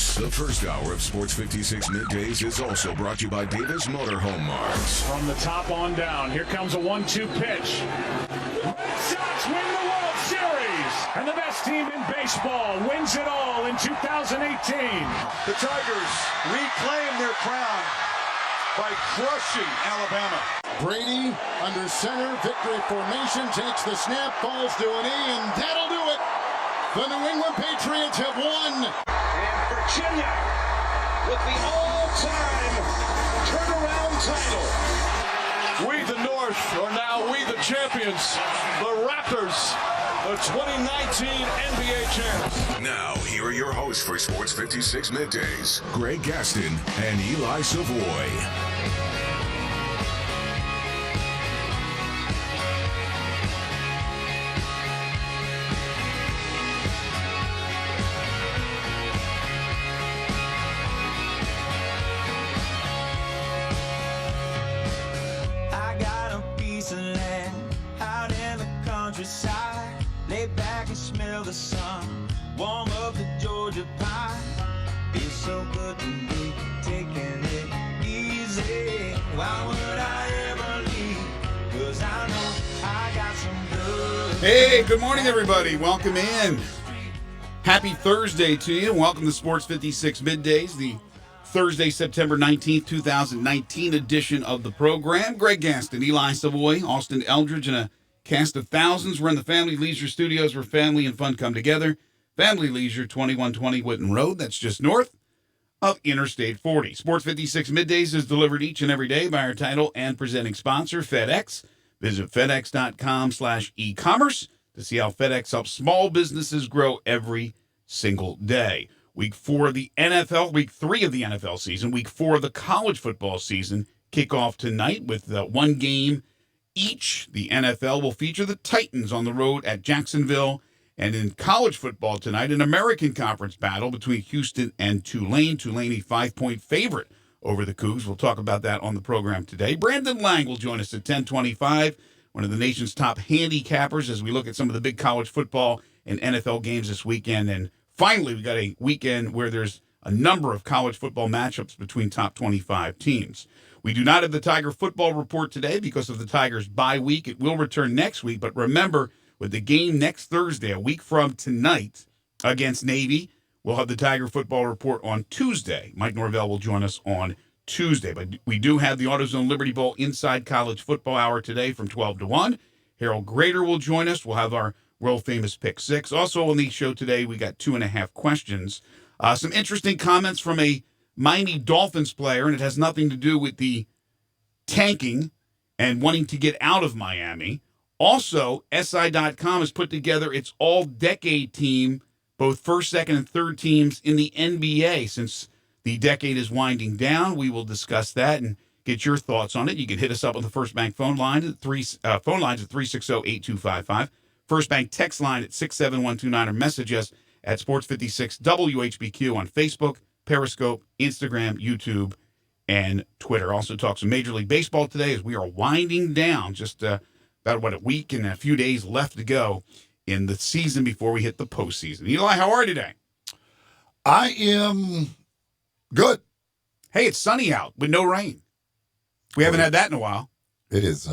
The first hour of Sports 56 Middays is also brought to you by Davis Motorhome Marts. From the top on down, here comes a 1-2 pitch. Red Sox win the World Series, and the best team in baseball wins it all in 2018. The Tigers reclaim their crown by crushing Alabama. Brady under center, victory formation, takes the snap, falls to an E, and that'll do it. The New England Patriots have won. And Virginia with the all-time turnaround title. We the North are now we the champions. The Raptors, the 2019 NBA champs. Now, here are your hosts for Sports 56 Middays, Greg Gaston and Eli Savoie. Countryside, lay back and smell the sun, warm up the Georgia pie. Feels so good to be taking it easy. Why would I ever leave? 'Cause I know I got some good. Hey, good morning, everybody. Welcome in. Happy Thursday to you. Welcome to Sports 56 Middays, the Thursday, September 19th, 2019 edition of the program. Greg Gaston, Eli Savoie, Austin Eldridge, and a cast of thousands. We're in the Family Leisure Studios where family and fun come together. Family Leisure, 2120 Whitten Road. That's just north of Interstate 40. Sports 56 Middays is delivered each and every day by our title and presenting sponsor, FedEx. Visit FedEx.com/e-commerce to see how FedEx helps small businesses grow every single day. Week 4 of the NFL, week 3 of the NFL season, week 4 of the college football season kick off tonight with one game each. The NFL will feature the Titans on the road at Jacksonville. And in college football tonight, an American Conference battle between Houston and Tulane. Tulane, a 5-point favorite over the Cougs. We'll talk about that on the program today. Brandon Lang will join us at 10:25, one of the nation's top handicappers, as we look at some of the big college football and NFL games this weekend. And finally, we got a weekend where there's a number of college football matchups between top 25 teams. We do not have the Tiger football report today because of the Tigers' bye week. It will return next week, but remember, with the game next Thursday, a week from tonight, against Navy, we'll have the Tiger football report on Tuesday. Mike Norvell will join us on Tuesday, but we do have the AutoZone Liberty Bowl Inside College Football Hour today from 12 to 1. Harold Grader will join us. We'll have our world-famous Pick 6. Also on the show today, we got 2.5 questions. Some interesting comments from a Miami Dolphins player, and it has nothing to do with the tanking and wanting to get out of Miami. Also, SI.com has put together its all-decade team, both first, second, and third teams in the NBA. Since the decade is winding down, we will discuss that and get your thoughts on it. You can hit us up on the First Bank phone line at phone lines at 360-8255, First Bank text line at 67129, or message us at Sports 56 WHBQ on Facebook, Periscope, Instagram, YouTube, and Twitter. Also talk some Major League Baseball today as we are winding down. Just about a week and a few days left to go in the season before we hit the postseason. Eli, how are you today? I am good. Hey, it's sunny out with no rain. We haven't had that in a while. It is,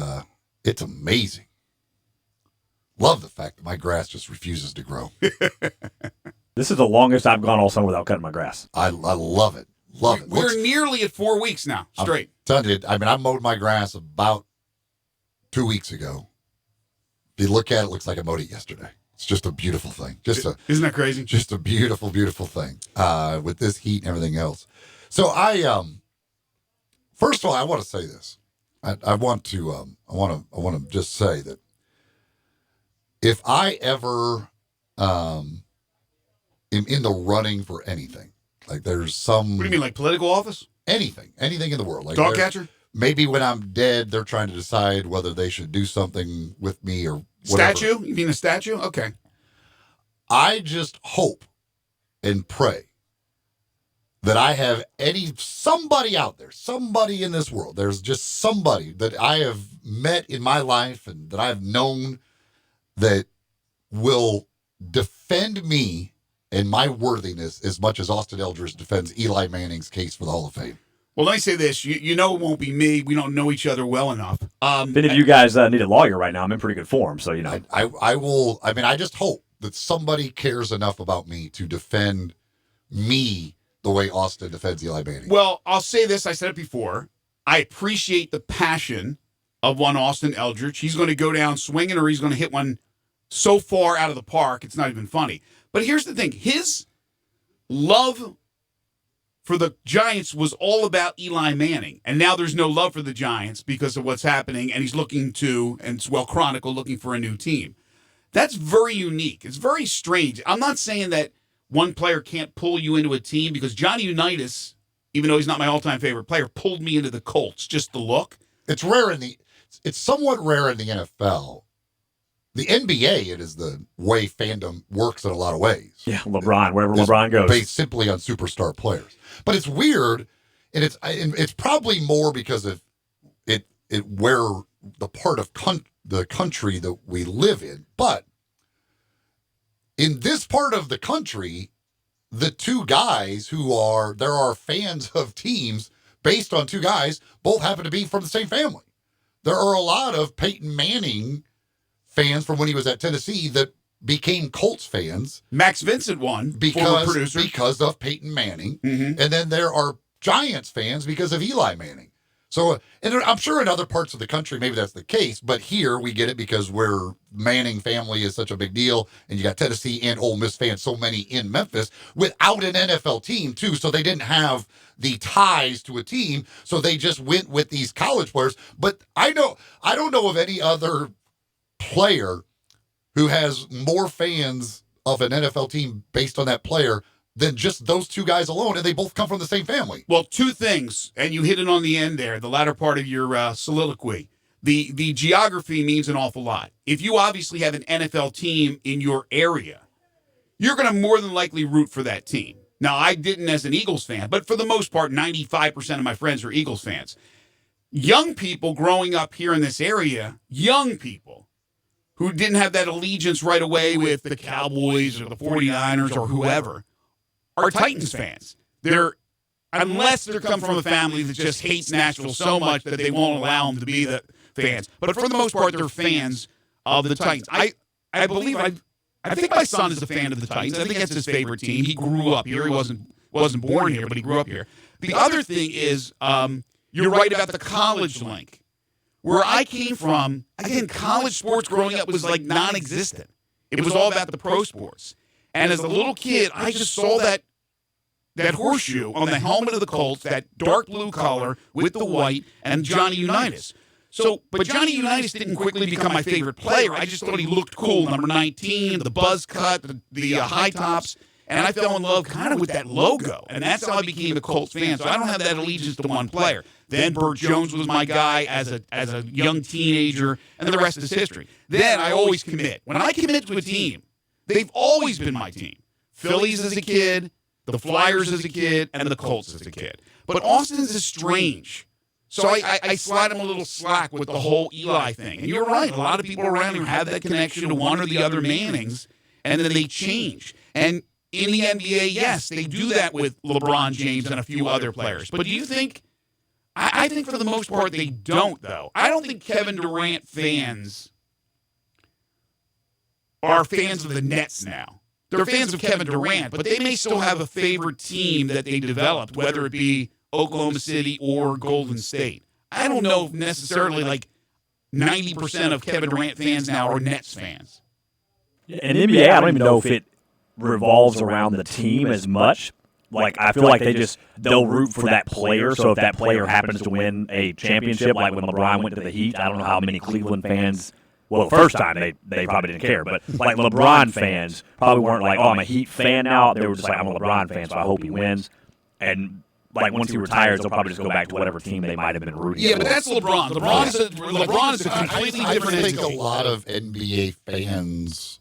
it's amazing. Love the fact that my grass just refuses to grow. This is the longest I've gone all summer without cutting my grass. I love it. Love it. We're nearly at 4 weeks now, straight. I'm telling you, I mowed my grass about 2 weeks ago. If you look at it, it looks like I mowed it yesterday. It's just a beautiful thing. Isn't that crazy? Just a beautiful, beautiful thing with this heat and everything else. So first of all, I want to say this. I want to just say that if I ever am in the running for anything, like there's some. What do you mean, like political office? Anything in the world. Like dog catcher? Maybe when I'm dead, they're trying to decide whether they should do something with me or whatever. Statue? You mean a statue? Okay. I just hope and pray that I have somebody out there, somebody in this world. There's just somebody that I have met in my life and that I've known that will defend me and my worthiness as much as Austin Eldridge defends Eli Manning's case for the Hall of Fame. Well, let me say this. You know it won't be me. We don't know each other well enough. If any of you guys need a lawyer right now, I'm in pretty good form, so, you know. I will, I mean, I just hope that somebody cares enough about me to defend me the way Austin defends Eli Manning. Well, I'll say this. I said it before. I appreciate the passion of one Austin Eldridge. He's going to go down swinging, or he's going to hit one so far out of the park, it's not even funny. But here's the thing. His love for the Giants was all about Eli Manning. And now there's no love for the Giants because of what's happening, and he's looking to, and it's well chronicled, looking for a new team. That's very unique. It's very strange. I'm not saying that one player can't pull you into a team, because Johnny Unitas, even though he's not my all-time favorite player, pulled me into the Colts, just the look. It's somewhat rare in the NFL. The NBA, it is the way fandom works in a lot of ways. Yeah, LeBron, wherever LeBron goes. Based simply on superstar players. But it's weird, and it's probably more because of it where the part of the country that we live in. But in this part of the country, the two guys there are fans of teams based on two guys, both happen to be from the same family. There are a lot of Peyton Manning fans from when he was at Tennessee that became Colts fans. Max Vincent won because of Peyton Manning. Mm-hmm. And then there are Giants fans because of Eli Manning. So, and I'm sure in other parts of the country, maybe that's the case, but here we get it because Manning family is such a big deal, and you got Tennessee and Ole Miss fans, so many in Memphis, without an NFL team too, so they didn't have the ties to a team, so they just went with these college players. But I don't know of any other player who has more fans of an NFL team based on that player than just those two guys alone, and they both come from the same family. Well, two things, and you hit it on the end there, the latter part of your soliloquy. The geography means an awful lot. If you obviously have an NFL team in your area, you're going to more than likely root for that team. Now, I didn't as an Eagles fan, but for the most part, 95% of my friends are Eagles fans. Young people growing up here in this area, young people who didn't have that allegiance right away with the Cowboys or the 49ers or whoever, are Titans fans. Unless they come from a family that just hates Nashville so much that they won't allow them to be the fans. But for the most part, they're fans of the Titans. I think my son is a fan of the Titans. I think that's his favorite team. He grew up here. He wasn't born here, but he grew up here. The other thing is, you're right about the college link. Where I came from, again, college sports growing up was like non-existent. It was all about the pro sports. And as a little kid, I just saw that horseshoe on the helmet of the Colts, that dark blue color with the white, and Johnny Unitas. But Johnny Unitas didn't quickly become my favorite player. I just thought he looked cool, number 19, the buzz cut, the high tops, and I fell in love kind of with that logo. And that's how I became a Colts fan. So I don't have that allegiance to one player. Then Burt Jones was my guy as a young teenager, and the rest is history. Then I always commit. When I commit to a team, they've always been my team. Phillies as a kid, the Flyers as a kid, and the Colts as a kid. But Austin's is strange. So I slide him a little slack with the whole Eli thing. And you're right. A lot of people around here have that connection to one or the other Mannings, and then they change. And in the NBA, yes, they do that with LeBron James and a few other players. But do you think – I think for the most part they don't, though. I don't think Kevin Durant fans are fans of the Nets now. They're fans of Kevin Durant, but they may still have a favorite team that they developed, whether it be Oklahoma City or Golden State. I don't know if necessarily like 90% of Kevin Durant fans now are Nets fans. In the NBA, I don't even know if it revolves around the team as much. Like, I feel like they'll root for that player. So if that player happens to win a championship, like when LeBron went to the Heat, I don't know how many Cleveland fans. Well, the first time they probably didn't care, but like LeBron fans probably weren't like, oh, I'm a Heat fan now. They were just like, I'm a LeBron fan, so I hope he wins. And like once he retires, they'll probably just go back to whatever team they might have been rooting for. Yeah, but that's LeBron. LeBron is a completely different I entity. think a lot of NBA fans,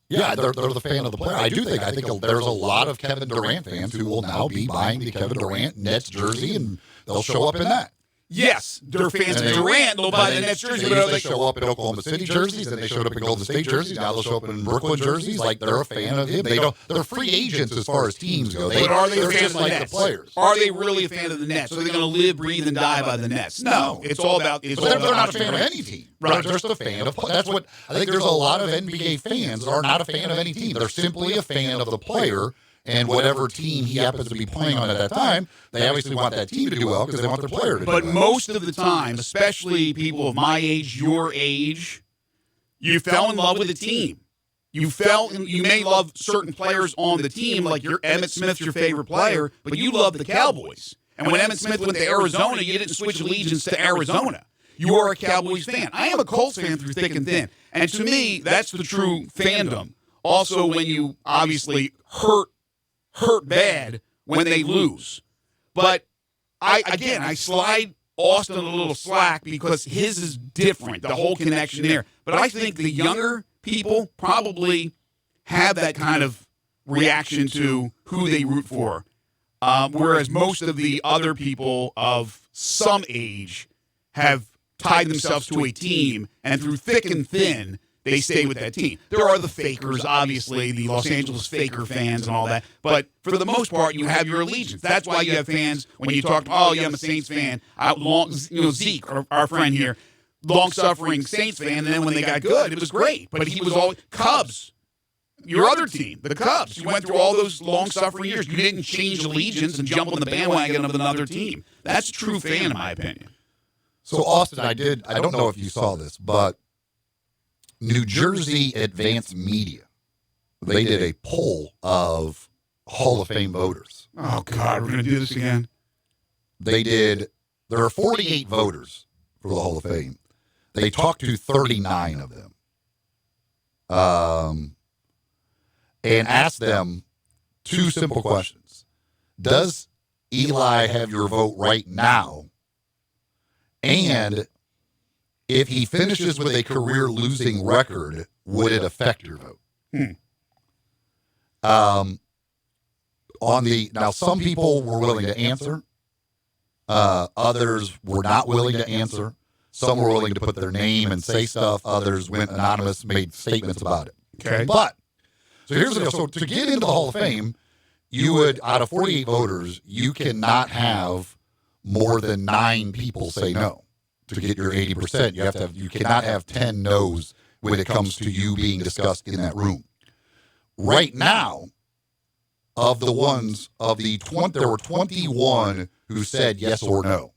they're the fan of the player. I think there's a lot of Kevin Durant fans who will now be buying the Kevin Durant Nets jersey, and they'll show up in that. Yes, they're fans of Durant. They'll buy the Nets jersey. They used to show up in Oklahoma City jerseys, and they showed up in Golden State jerseys. Now they'll show up in Brooklyn jerseys. Like, they're a fan of him. They're free agents as far as teams go. But are they they're fans just of the like Nets? the players. Are they really a fan of the Nets? Are they going to live, breathe, and die by the Nets? No. It's all about. But they're not a fan of any team. Right. They're just a fan of. That's what I think. There's a lot of NBA fans that are not a fan of any team. They're simply a fan of the player. And whatever team he happens to be playing on at that time, they obviously want that team to do well because they want their player to do well. But most of the time, especially people of my age, your age, you fell in love with a team. You may love certain players on the team, like your Emmitt Smith's your favorite player, but you love the Cowboys. And when Emmitt Smith went to Arizona, you didn't switch allegiance to Arizona. You are a Cowboys fan. I am a Colts fan through thick and thin. And to me, that's the true fandom. Also, when you obviously hurt bad when they lose. But I slide Austin a little slack because his is different, the whole connection there. But I think the younger people probably have that kind of reaction to who they root for. Whereas most of the other people of some age have tied themselves to a team, and through thick and thin, they stay with that team. There are the fakers, obviously, the Los Angeles Faker fans and all that. But for the most part, you have your allegiance. That's why you have fans when you talk, I'm a Saints fan. Zeke, our friend here, long-suffering Saints fan. And then when they got good, it was great. But he was all Cubs. Your other team, the Cubs. You went through all those long-suffering years. You didn't change allegiance and jump on the bandwagon of another team. That's a true fan, in my opinion. So, Austin, I don't know if you saw this, but New Jersey Advanced Media, they did a poll of Hall of Fame voters. Oh, God, we're going to do this again? There are 48 voters for the Hall of Fame. They talked to 39 of them and asked them two simple questions. Does Eli have your vote right now? And if he finishes with a career losing record, would it affect your vote? Now some people were willing to answer. Others were not willing to answer. Some were willing to put their name and say stuff. Others went anonymous, made statements about it. Okay. But so here's the deal. So to get into the Hall of Fame, you would, out of 48 voters, you cannot have more than 9 people say no. To get your 80%, you cannot have 10 no's when it comes to you being discussed in that room. Right now, there were 21 who said yes or no.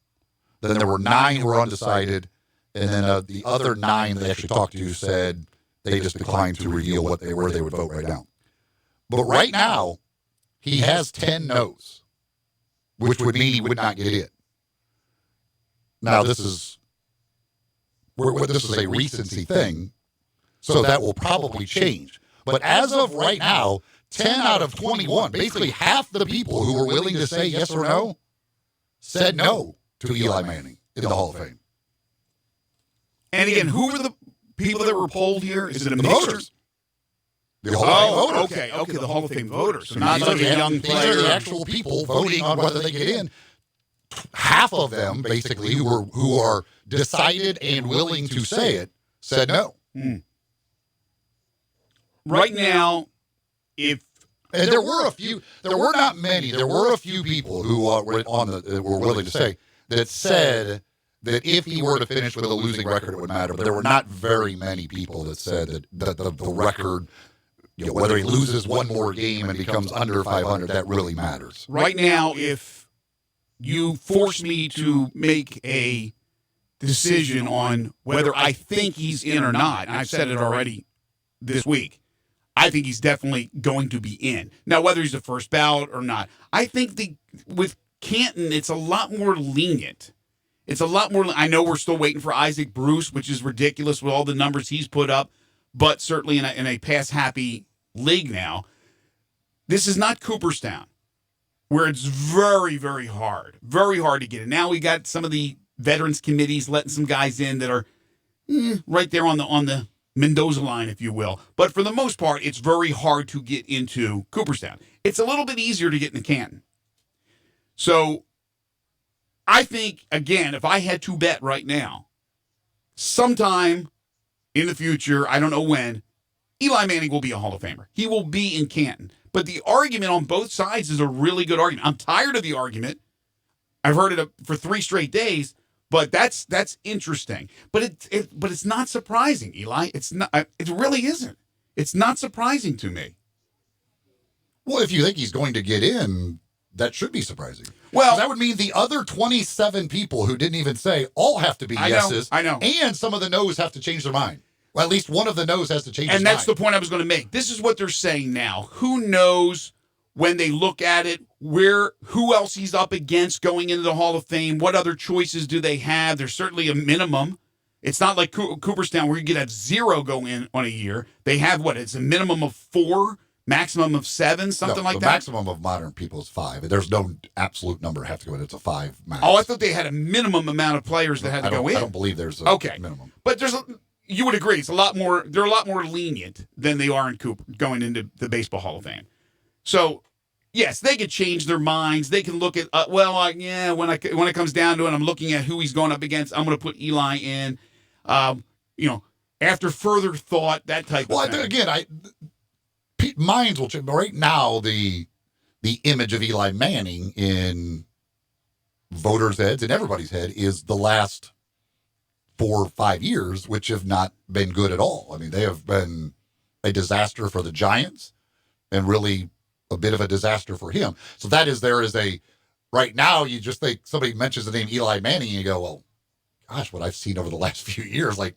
Then there were 9 who were undecided, and then the other 9 they actually talked to said they just declined to reveal where they would vote right now. But right now, he has 10 no's, which would mean he would not get in. Now, this is a recency thing, so that will probably change. But as of right now, 10 out of 21, basically half the people who were willing to say yes or no, said no to Eli Manning in the Hall of Fame. And again, who were the people that were polled here? Is it a The mixture? voters. The Hall of Fame voters. Okay, the Hall of Fame voters. So not like a young These player. are the actual people voting on whether they get in. Half of them, basically, who are decided and willing to say it, said no. Right now, And there were not many. There were a few people who were willing to say that said that if he were to finish with a losing record, it would matter. But there were not very many people that said that the record, whether he loses one more game and becomes under 500, that really matters. right now, if you force me to make a decision on whether I think he's in or not, and I've said it already this week, I think he's definitely going to be in. Now, whether he's the first ballot or not, I think with Canton, it's a lot more lenient. It's a lot more. I know we're still waiting for Isaac Bruce, which is ridiculous with all the numbers he's put up, but certainly in a pass-happy league now. This is not Cooperstown, where it's very, very hard to get in. Now we got some of the veterans committees letting some guys in that are right there on the Mendoza line, if you will. But for the most part, it's very hard to get into Cooperstown. It's a little bit easier to get into Canton. So I think, again, if I had to bet right now, sometime in the future, I don't know when, Eli Manning will be a Hall of Famer. He will be in Canton. But the argument on both sides is a really good argument. I'm tired of the argument. I've heard it for 3 straight days, but that's interesting. But it's not surprising, Eli. It's not. It really isn't. It's not surprising to me. Well, if you think he's going to get in, that should be surprising. Well, that would mean the other 27 people who didn't even say all have to be yeses. I know. And some of the no's have to change their mind. Well, at least one of the no's has to change his mind. And that's the point I was going to make. This is what they're saying now. Who knows when they look at it, who else he's up against going into the Hall of Fame? What other choices do they have? There's certainly a minimum. It's not like Cooperstown where you could have 0 go in on a year. They have what? It's a minimum of 4, maximum of 7, something like that? The maximum of modern people is 5. There's no absolute number have to go in. It's a 5 max. Oh, I thought they had a minimum amount of players that had to go in. I don't believe there's a minimum. But you would agree, it's a lot more. They're a lot more lenient than they are in Cooper going into the Baseball Hall of Fame. So, yes, they could change their minds. They can look at when it comes down to it, I'm looking at who he's going up against. I'm going to put Eli in. After further thought, that type of thing. Well, again, minds will change. But right now, the image of Eli Manning in voters' heads and everybody's head is the last 4 or 5 years, which have not been good at all. I mean, they have been a disaster for the Giants and really a bit of a disaster for him. So right now, you just think somebody mentions the name Eli Manning and you go, well, gosh, what I've seen over the last few years, like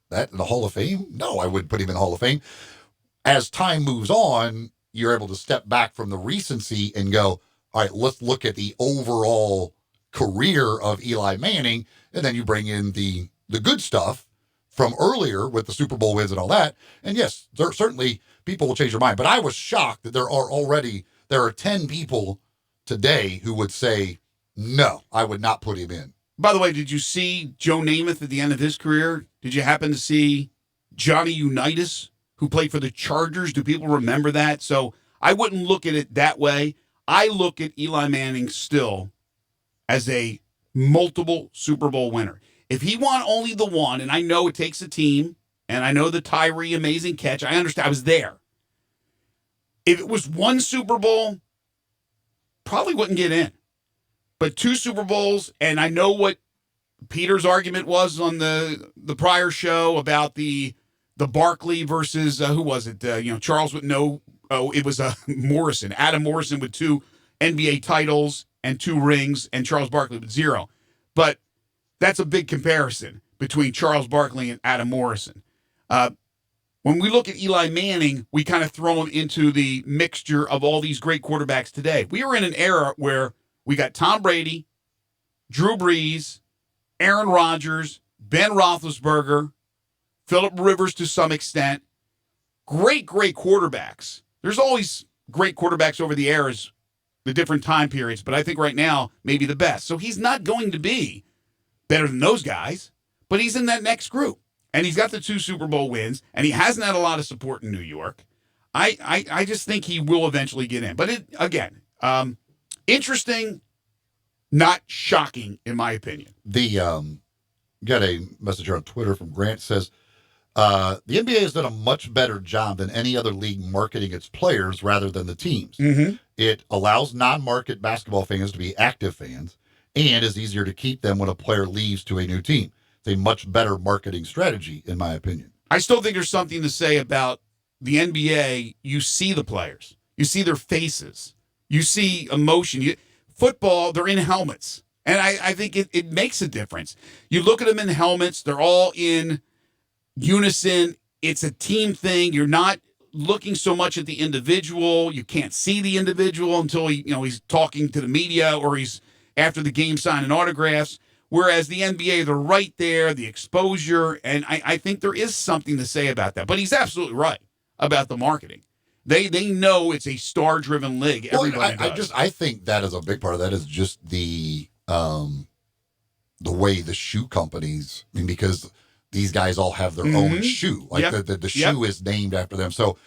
that in the Hall of Fame? No, I wouldn't put him in the Hall of Fame. As time moves on, you're able to step back from the recency and go, all right, let's look at the overall career of Eli Manning. And then you bring in the good stuff from earlier with the Super Bowl wins and all that. And yes, certainly people will change their mind. But I was shocked that there are 10 people today who would say, no, I would not put him in. By the way, did you see Joe Namath at the end of his career? Did you happen to see Johnny Unitas, who played for the Chargers? Do people remember that? So I wouldn't look at it that way. I look at Eli Manning still as a multiple Super Bowl winner. If he won only the one, and I know it takes a team, and I know the Tyree amazing catch, I understand, I was there. If it was 1 Super Bowl, probably wouldn't get in. But 2 Super Bowls, and I know what Peter's argument was on the prior show about the Barkley versus, who was it? Charles with it was Morrison. Adam Morrison with 2 NBA titles and 2 rings, and Charles Barkley with 0. But that's a big comparison between Charles Barkley and Adam Morrison. When we look at Eli Manning, we kind of throw him into the mixture of all these great quarterbacks today. We are in an era where we got Tom Brady, Drew Brees, Aaron Rodgers, Ben Roethlisberger, Phillip Rivers to some extent. Great quarterbacks. There's always great quarterbacks over the eras, the different time periods, but I think right now, maybe the best. So he's not going to be better than those guys, but he's in that next group. And he's got the 2 Super Bowl wins, and he hasn't had a lot of support in New York. I just think he will eventually get in. But interesting, not shocking, in my opinion. Got a message here on Twitter from Grant says, the NBA has done a much better job than any other league marketing its players rather than the teams. Mm-hmm. It allows non-market basketball fans to be active fans and is easier to keep them when a player leaves to a new team. It's a much better marketing strategy, in my opinion. I still think there's something to say about the NBA. You see the players. You see their faces. You see emotion. Football, they're in helmets. And I think it makes a difference. You look at them in helmets. They're all in unison. It's a team thing. You're not looking so much at the individual. You can't see the individual until he's talking to the media or he's after the game signing autographs. Whereas the NBA, they're right there, the exposure, and I think there is something to say about that. But he's absolutely right about the marketing. They know it's a star-driven league. Everybody does. I think that is a big part of that is just the way the shoe companies, because these guys all have their own shoe. Like the shoe is named after them. So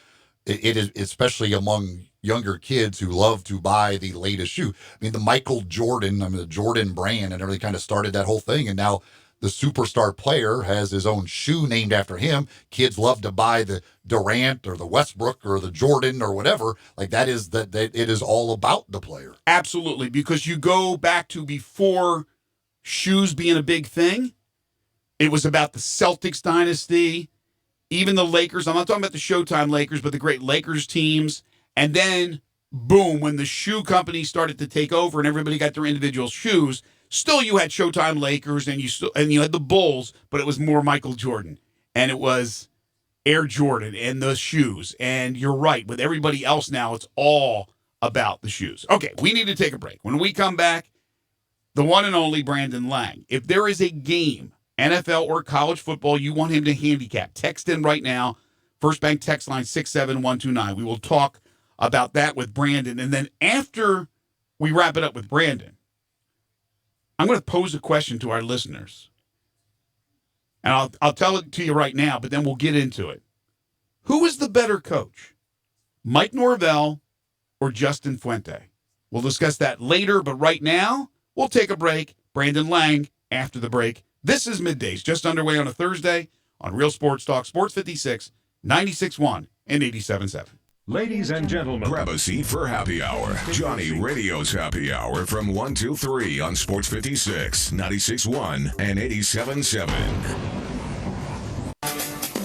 it is, especially among younger kids who love to buy the latest shoe. I mean, the Michael Jordan, the Jordan brand and everything kind of started that whole thing. And now the superstar player has his own shoe named after him. Kids love to buy the Durant or the Westbrook or the Jordan or whatever. Like that it is all about the player. Absolutely, because you go back to before shoes being a big thing. It was about the Celtics dynasty, even the Lakers. I'm not talking about the Showtime Lakers, but the great Lakers teams. And then, boom, when the shoe company started to take over and everybody got their individual shoes, still you had Showtime Lakers and you had the Bulls, but it was more Michael Jordan. And it was Air Jordan and the shoes. And you're right, with everybody else now, it's all about the shoes. Okay, we need to take a break. When we come back, the one and only Brandon Lang. If there is a game, NFL or college football, you want him to handicap, text in right now. First Bank text line 67129. We will talk about that with Brandon. And then after we wrap it up with Brandon, I'm going to pose a question to our listeners. And I'll tell it to you right now, but then we'll get into it. Who is the better coach, Mike Norvell or Justin Fuente? We'll discuss that later, but right now, we'll take a break. Brandon Lang after the break. This is Middays, just underway on a Thursday on Real Sports Talk, Sports 56, 96.1 and 87.7. Ladies and gentlemen, grab a seat for happy hour. Johnny Radio's happy hour from 1 to 3 on Sports 56, 96.1 and 87.7.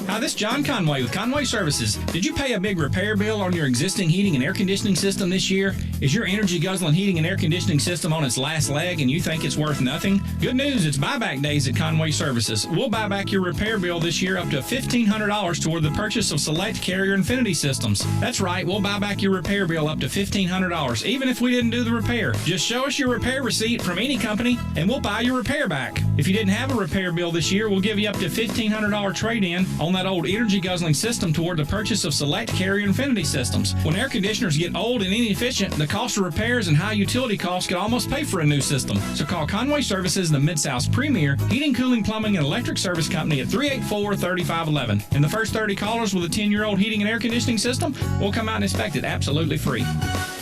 Hi, this is John Conway with Conway Services. Did you pay a big repair bill on your existing heating and air conditioning system this year? Is your energy-guzzling heating and air conditioning system on its last leg and you think it's worth nothing? Good news, it's buyback days at Conway Services. We'll buy back your repair bill this year up to $1,500 toward the purchase of select Carrier Infinity systems. That's right, we'll buy back your repair bill up to $1,500, even if we didn't do the repair. Just show us your repair receipt from any company and we'll buy your repair back. If you didn't have a repair bill this year, we'll give you up to $1,500 trade-in on that old energy-guzzling system toward the purchase of select Carrier Infinity systems. When air conditioners get old and inefficient, the cost of repairs and high utility costs can almost pay for a new system. So call Conway Services, the Mid-South's premier heating, cooling, plumbing, and electric service company at 384-3511. And the first 30 callers with a 10-year-old heating and air conditioning system will come out and inspect it absolutely free.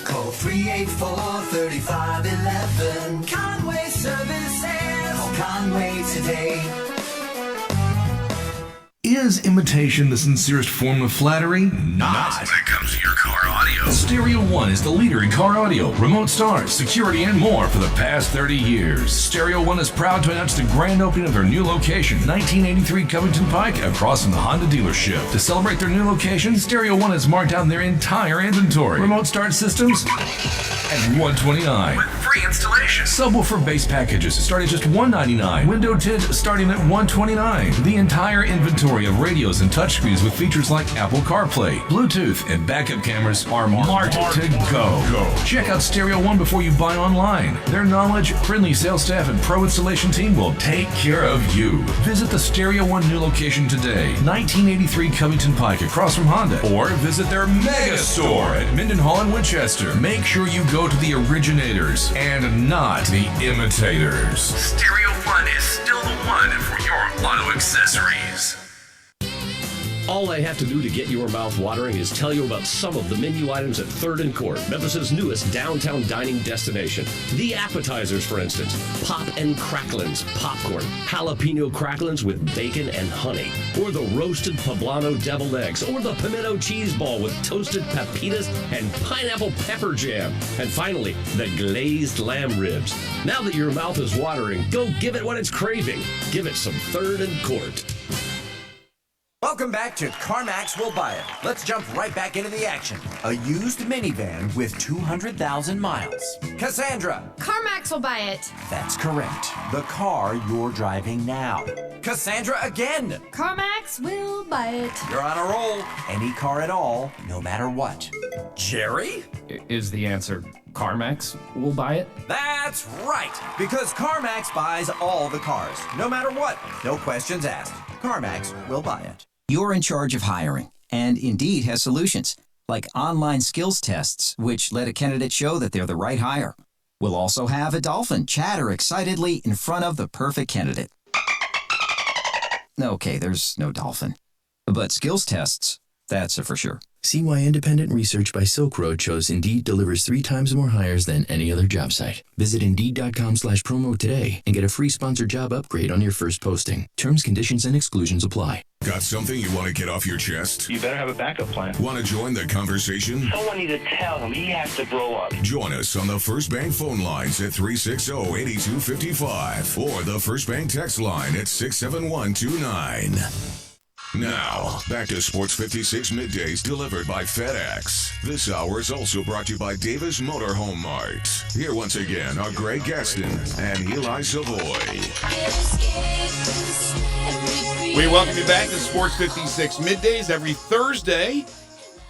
Call 384-3511. Conway Services. Call Conway today. Is imitation the sincerest form of flattery? Not when it comes to your car audio. Stereo One is the leader in car audio, remote start, security, and more for the past 30 years. Stereo One is proud to announce the grand opening of their new location, 1983 Covington Pike, across from the Honda dealership. To celebrate their new location, Stereo One has marked down their entire inventory. Remote start systems at $129 with free installation. Subwoofer base packages start at just $199. Window tint starting at $129. The entire inventory of radios and touchscreens with features like Apple CarPlay, Bluetooth, and backup cameras are marked to go. Check out Stereo One before you buy online. Their knowledge, friendly sales staff, and pro installation team will take care of you. Visit the Stereo One new location today, 1983 Covington Pike, across from Honda, or visit their mega store at Mindenhall in Winchester. Make sure you go to the originators and not the imitators. Stereo One is still the one for your auto accessories. All they have to do to get your mouth watering is tell you about some of the menu items at 3rd and Court, Memphis's newest downtown dining destination. The appetizers, for instance, Pop and Cracklins popcorn, jalapeno cracklins with bacon and honey, or the roasted poblano deviled eggs, or the pimento cheese ball with toasted pepitas and pineapple pepper jam, and finally, the glazed lamb ribs. Now that your mouth is watering, go give it what it's craving. Give it some 3rd and Court. Welcome back to CarMax Will Buy It. Let's jump right back into the action. A used minivan with 200,000 miles. Cassandra. CarMax will buy it. That's correct. The car you're driving now. Cassandra again. CarMax will buy it. You're on a roll. Any car at all, no matter what. Jerry? Is the answer CarMax will buy it? That's right. Because CarMax buys all the cars, no matter what. No questions asked. CarMax will buy it. You're in charge of hiring, and Indeed has solutions, like online skills tests, which let a candidate show that they're the right hire. We'll also have a dolphin chatter excitedly in front of the perfect candidate. Okay, there's no dolphin. But skills tests, that's a for sure. See why independent research by Silk Road shows Indeed delivers 3 times more hires than any other job site. Visit Indeed.com/promo today and get a free sponsored job upgrade on your first posting. Terms, conditions, and exclusions apply. Got something you want to get off your chest? You better have a backup plan. Want to join the conversation? Someone needs to tell him he has to grow up. Join us on the First Bank phone lines at 360-8255 or the First Bank text line at 67129. Now, back to Sports 56 Middays delivered by FedEx. This hour is also brought to you by Davis Motorhome Mart. Here once again are Greg Gaston and Eli Savoie. We welcome you back to Sports 56 Middays. Every Thursday,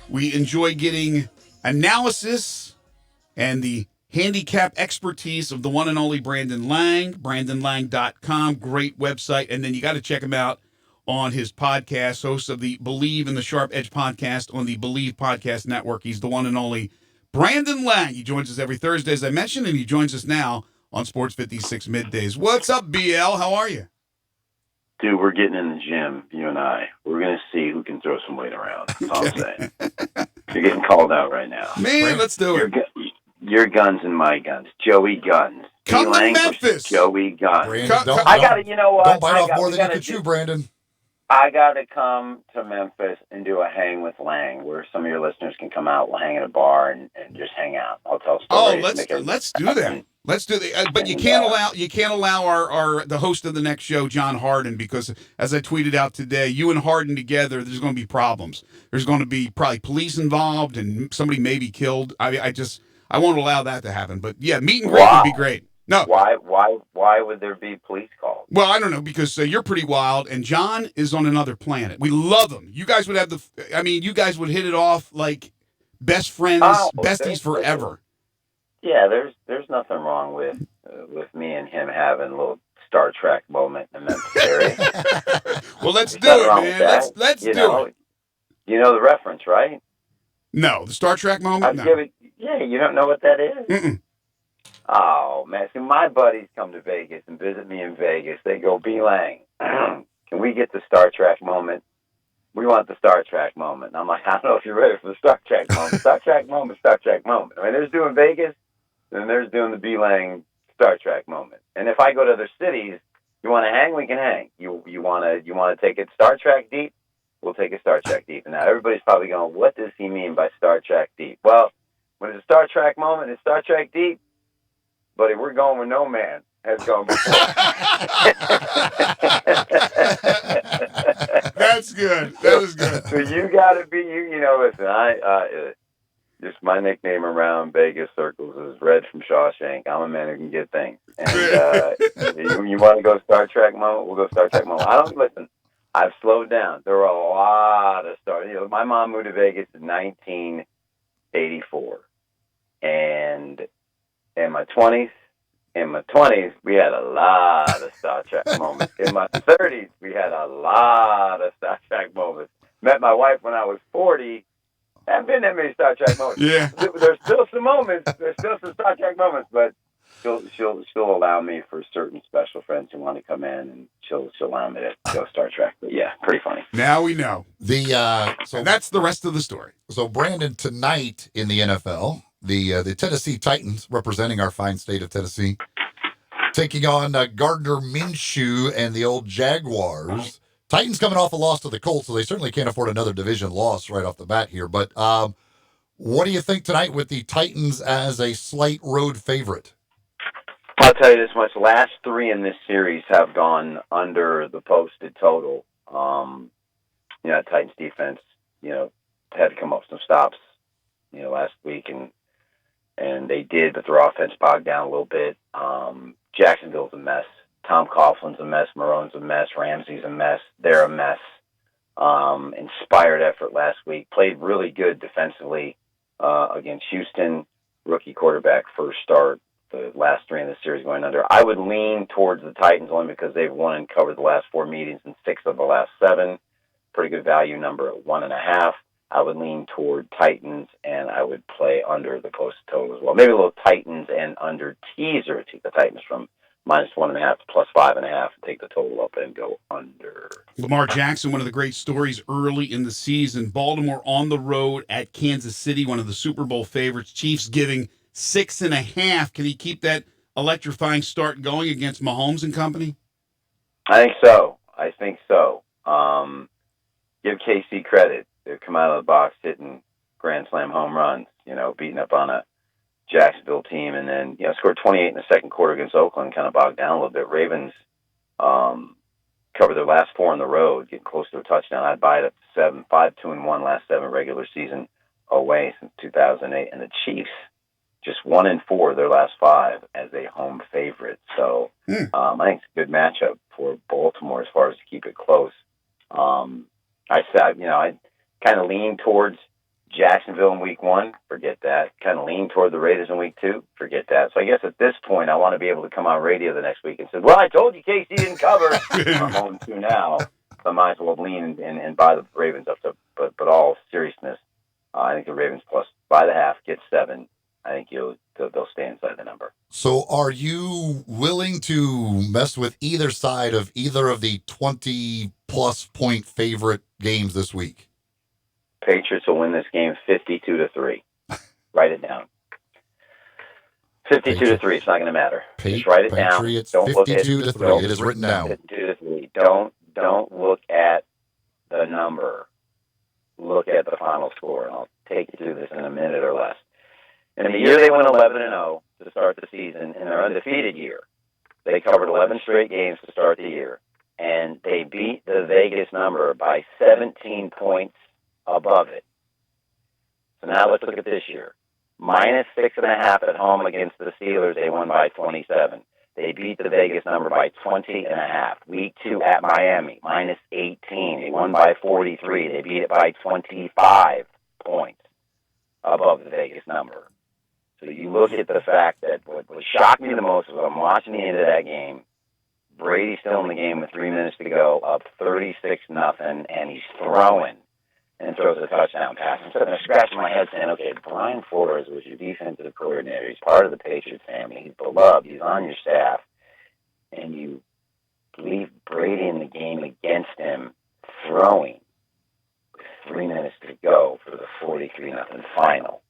we enjoy getting analysis and the handicap expertise of the one and only Brandon Lang, BrandonLang.com. Great website. And then you got to check him out on his podcast, host of the Believe in the Sharp Edge podcast on the Believe Podcast Network. He's the one and only Brandon Lang. He joins us every Thursday, as I mentioned, and he joins us now on Sports 56 Middays. What's up, BL? How are you? Dude, we're getting in the gym, you and I. We're going to see who can throw some weight around. That's all I'm saying. You're getting called out right now. Man, let's do it. Your guns and my guns. Joey Guns. Come to Memphis. Joey Guns. Brandon, I got to, you know what? Don't bite off more than you can chew, Brandon. I got to come to Memphis and do a hang with Lang, where some of your listeners can come out. We'll hang at a bar and just hang out. I'll tell stories. Oh, let's do that. Let's do that. But you can't allow our the host of the next show, John Harden, because as I tweeted out today, you and Harden together, there's going to be problems. There's going to be probably police involved and somebody may be killed. I won't allow that to happen. But yeah, meet and greet would be great. No. Why would there be police calls? Well, I don't know, because you're pretty wild, and John is on another planet. We love him. You guys would have you guys would hit it off like best friends, besties forever. Yeah, there's nothing wrong with me and him having a little Star Trek moment in the Memphis area. Well, let's do it, man. Let's do it. You know the reference, right? No, the Star Trek moment? No. Yeah, you don't know what that is? Mm-mm. Oh, man. See, my buddies come to Vegas and visit me in Vegas. They go, B. Lang, can we get the Star Trek moment? We want the Star Trek moment. And I'm like, I don't know if you're ready for the Star Trek moment. Star Trek moment, Star Trek moment. I mean, there's doing Vegas, and there's doing the B. Lang Star Trek moment. And if I go to other cities, you want to hang, we can hang. You want to take it Star Trek deep? We'll take it Star Trek deep. And now everybody's probably going, what does he mean by Star Trek deep? Well, when it's a Star Trek moment, it's Star Trek deep. Buddy, we're going where no man has gone before. That's good. That is good. So you got to be, listen, just my nickname around Vegas circles is Red from Shawshank. I'm a man who can get things. And you want to go Star Trek moment? We'll go Star Trek moment. Listen, I've slowed down. There were a lot of my mom moved to Vegas in 1984. And in my 20s, we had a lot of Star Trek moments. In my 30s, we had a lot of Star Trek moments. Met my wife when I was 40. Haven't been that many Star Trek moments. Yeah. There's still some moments. There's still some Star Trek moments, but she'll allow me for certain special friends who want to come in, and she'll allow me to go Star Trek. But yeah, pretty funny. Now we know. So that's the rest of the story. So Brandon, tonight in the NFL, the Tennessee Titans, representing our fine state of Tennessee, taking on Gardner Minshew and the old Jaguars. Titans coming off a loss to the Colts, so they certainly can't afford another division loss right off the bat here. But what do you think tonight with the Titans as a slight road favorite? I'll tell you this much. Last 3 in this series have gone under the posted total. Titans defense, had to come up with some stops, last week, and they did, but their offense bogged down a little bit. Jacksonville's a mess. Tom Coughlin's a mess. Marone's a mess. Ramsey's a mess. They're a mess. Inspired effort last week. Played really good defensively against Houston. Rookie quarterback, first start. The last 3 in the series going under. I would lean towards the Titans only because they've won and covered the last 4 meetings and 6 of the last 7. Pretty good value number at 1.5. I would lean toward Titans, and I would play under the posted total as well. Maybe a little Titans and under teaser to the Titans from -1.5 to +5.5, and take the total up and go under. Lamar Jackson, one of the great stories early in the season. Baltimore on the road at Kansas City, one of the Super Bowl favorites. Chiefs giving 6.5. Can he keep that electrifying start going against Mahomes and company? I think so. Give KC credit. They've come out of the box hitting grand slam home runs, beating up on a Jacksonville team, and then, scored 28 in the second quarter against Oakland, kind of bogged down a little bit. Ravens covered their last 4 on the road, getting close to a touchdown. I'd buy it up to 7, 5-2-1 last 7 regular season away since 2008. And the Chiefs, just 1-4 their last 5 as a home favorite. So I think it's a good matchup for Baltimore as far as to keep it close. I kind of lean towards Jacksonville in week 1, forget that. Kind of lean toward the Raiders in week 2, forget that. So I guess at this point, I want to be able to come on radio the next week and say, well, I told you KC didn't cover. I'm 0-2 now, so I might as well lean and buy the Ravens up to, but all seriousness, I think the Ravens plus by the half gets 7. I think they'll stay inside the number. So are you willing to mess with either side of either of the 20-plus point favorite games this week? Patriots will win this game 52-3. Write it down. 52-3. It's not going to matter. Just write it down. Patriots 52-3. It is written down. 52-3. Don't look at the number. Look at the final score, and I'll take you through this in a minute or less. In the year they went 11-0 to start the season, in their undefeated year, they covered 11 straight games to start the year, and they beat the Vegas number by 17 points above it. So now let's look at this year. -6.5 at home against the Steelers. They won by 27. They beat the Vegas number by 20.5. Week 2 at Miami, -18. They won by 43. They beat it by 25 points above the Vegas number. So you look at the fact that what shocked me the most was I'm watching the end of that game. Brady's still in the game with 3 minutes to go, up 36-0, and he's throwing and throws a touchdown pass. And so I'm scratching my head saying, okay, Brian Flores was your defensive coordinator. He's part of the Patriots family. He's beloved. He's on your staff. And you leave Brady in the game against him throwing with 3 minutes to go for the 43-0 final.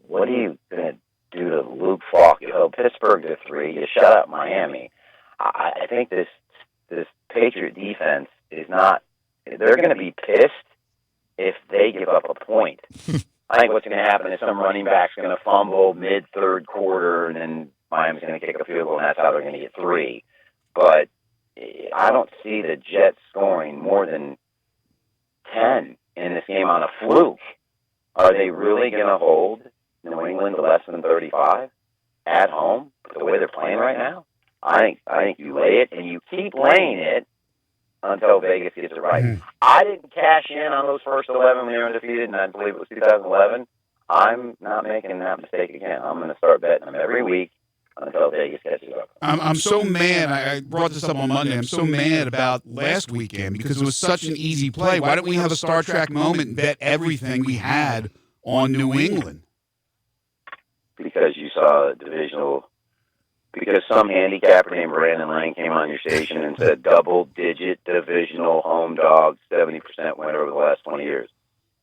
What are you going to do to Luke Falk? You held Pittsburgh to 3. You shut out Miami. I think this Patriot defense is not – they're going to be pissed if they give up a point. I think what's going to happen is some running back's going to fumble mid-third quarter, and then Miami's going to kick a field goal, and that's how they're going to get 3. But I don't see the Jets scoring more than 10 in this game on a fluke. Are they really going to hold New England to less than 35 at home the way they're playing right now? I think you lay it, and you keep laying it until Vegas gets it right. I didn't cash in on those first 11 when they were undefeated, and I believe it was 2011. I'm not making that mistake again. I'm going to start betting them every week until Vegas catches up. I'm so mad. I brought this up on Monday. I'm so mad about last weekend because it was such an easy play. Why don't we have a Star Trek moment and bet everything we had on New England? Because you saw a divisional... Because some handicapper named Brandon Lang came on your station and said double-digit divisional home dogs, 70% winner over the last 20 years.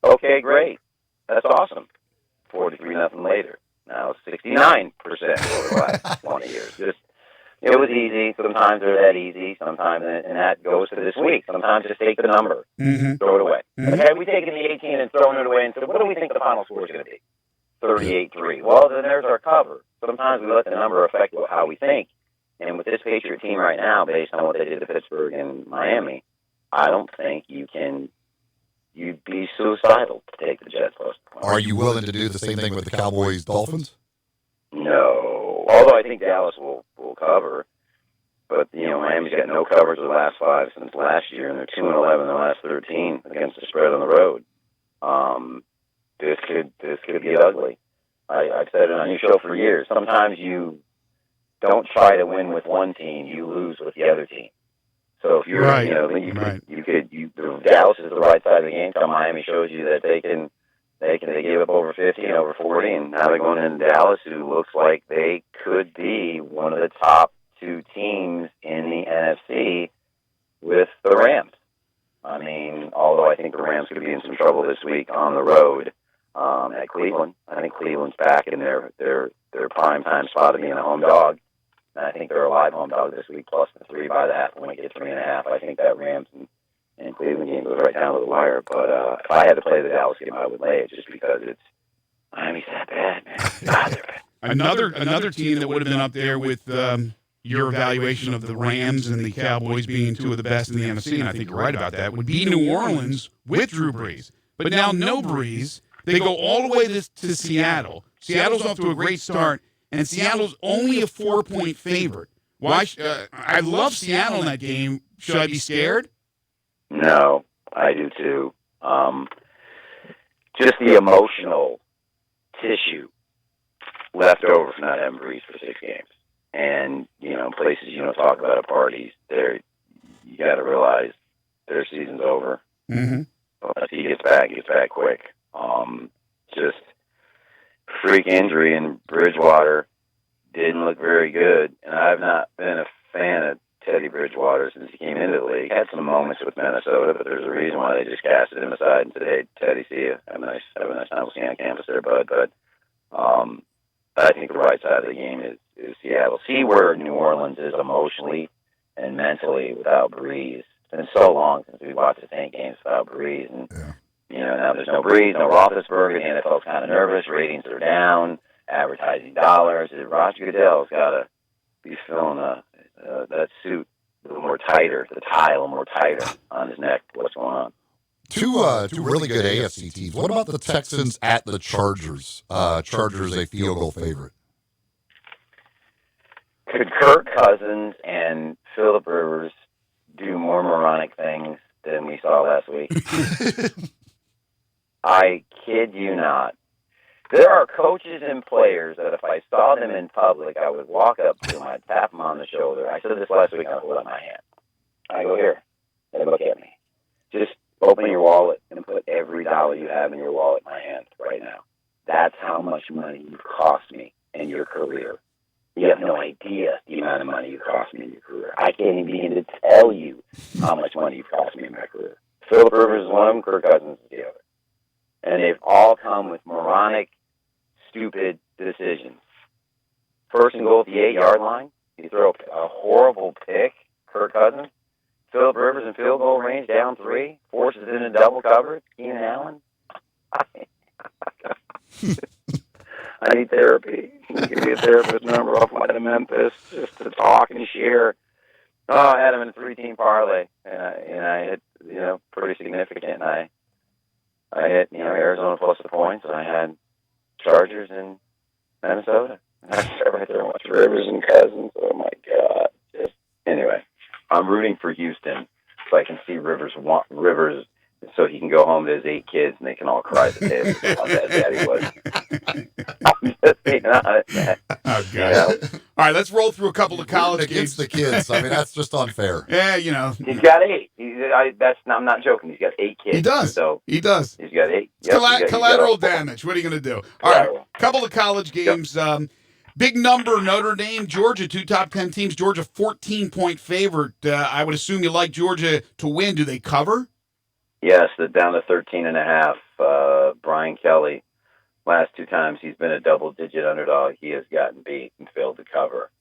Okay, great. That's awesome. 43-0 later. Now 69% over the last 20 years. It was easy. Sometimes they're that easy. Sometimes, and that goes to this week. Sometimes just take the number, throw it away. Okay, we taken the 18 and thrown it away and said, what do we think the final score is going to be? 38-3. Well, then there's our cover. Sometimes we let the number affect how we think. And with this Patriot team right now, based on what they did to Pittsburgh and Miami, I don't think you'd be suicidal to take the Jets plus. Are you willing to do the same thing with the Cowboys-Dolphins? No. Although I think Dallas will cover. But, Miami's got no coverage of the last 5 since last year, and they're 2-11 in the last 13 against the spread on the road. This could get ugly. I've said it on your show for years. Sometimes you don't try to win with one team; you lose with the other team. So if you're, Dallas is the right side of the game. So Miami shows you that they give up over 50 and over 40, and now they're going into Dallas, who looks like they could be one of the top two teams in the NFC with the Rams. I mean, although I think the Rams could be in some trouble this week on the road at Cleveland. I think Cleveland's back in their prime time spot of being a home dog. And I think they're a live home dog this week, plus the 3 by the half point, get 3.5. I think that Rams and Cleveland game goes right down to the wire. But if I had to play the Dallas game, I would lay it just because Miami's that bad, man. God, they're bad. Another team that would have been up there with your evaluation of the Rams and the Cowboys being two of the best in the NFC, and I think you're right about that, would be New Orleans with Drew Brees. But now no Brees. They go all the way to Seattle. Seattle's off to a great start, and Seattle's only a 4-point favorite. Why? I love Seattle in that game. Should I be scared? No, I do too. Just the emotional tissue left over from not having Brees for 6 games. And, places talk about at parties, you got to realize their season's over. Mm-hmm. Unless he gets back quick. Just freak injury, and Bridgewater didn't look very good. And I've not been a fan of Teddy Bridgewater since he came into the league. Had some moments with Minnesota, but there's a reason why they just casted him aside and said, "Hey, Teddy, see you. Have a nice time. We'll see you on campus there, bud." But I think the right side of the game is Seattle. See where New Orleans is emotionally and mentally without Brees. It's been so long since we watched the Saint games without Brees, and now there's no Brees, no Roethlisberger. The NFL's kind of nervous. Ratings are down. Advertising dollars. Roger Goodell's got to be filling that suit a little more tighter, the tie a little more tighter on his neck. What's going on? Two really good AFC teams. What about the Texans at the Chargers? Chargers a field goal favorite. Could Kirk Cousins and Phillip Rivers do more moronic things than we saw last week? I kid you not. There are coaches and players that if I saw them in public, I would walk up to them, I'd tap them on the shoulder. I said this last week, I hold up my hand. I go, "Here, they look at me. Just open your wallet and put every dollar you have in your wallet in my hand right now. That's how much money you've cost me in your career. You have no idea the amount of money you cost me in your career. I can't even begin to tell you how much money you've cost me in my career." Phillip Rivers is one of them, Kirk Cousins is the other. And they've all come with moronic, stupid decisions. First and goal at the 8-yard line. You throw a horrible pick, Kirk Cousins. Phillip Rivers in field goal range, down 3, forces it into double coverage. Keenan Allen. I need therapy. Give me a therapist number off my way to Memphis just to talk and share. I had him in a 3-team parlay, and I hit, pretty significant. I hit, Arizona plus the points, and I had Chargers in Minnesota. I sat right there and watched Rivers and Cousins. Oh, my God. Anyway, I'm rooting for Houston so I can see Rivers so he can go home to his 8 kids and they can all cry at the table how bad Daddy was. I'm just being honest, man. Oh, God. All right, let's roll through a couple of college against games. the kids. I mean, that's just unfair. Yeah, He's got 8. I'm not joking. He's got 8 kids. He does. So he does. He's got 8. It's collateral damage. What are you going to do? All right, couple of college games. Big number, Notre Dame, Georgia, 2 top 10 teams. Georgia, 14-point favorite. I would assume you like Georgia to win. Do they cover? Yes, they're down to 13.5. Brian Kelly, last 2 times he's been a double-digit underdog, he has gotten beat and failed to cover,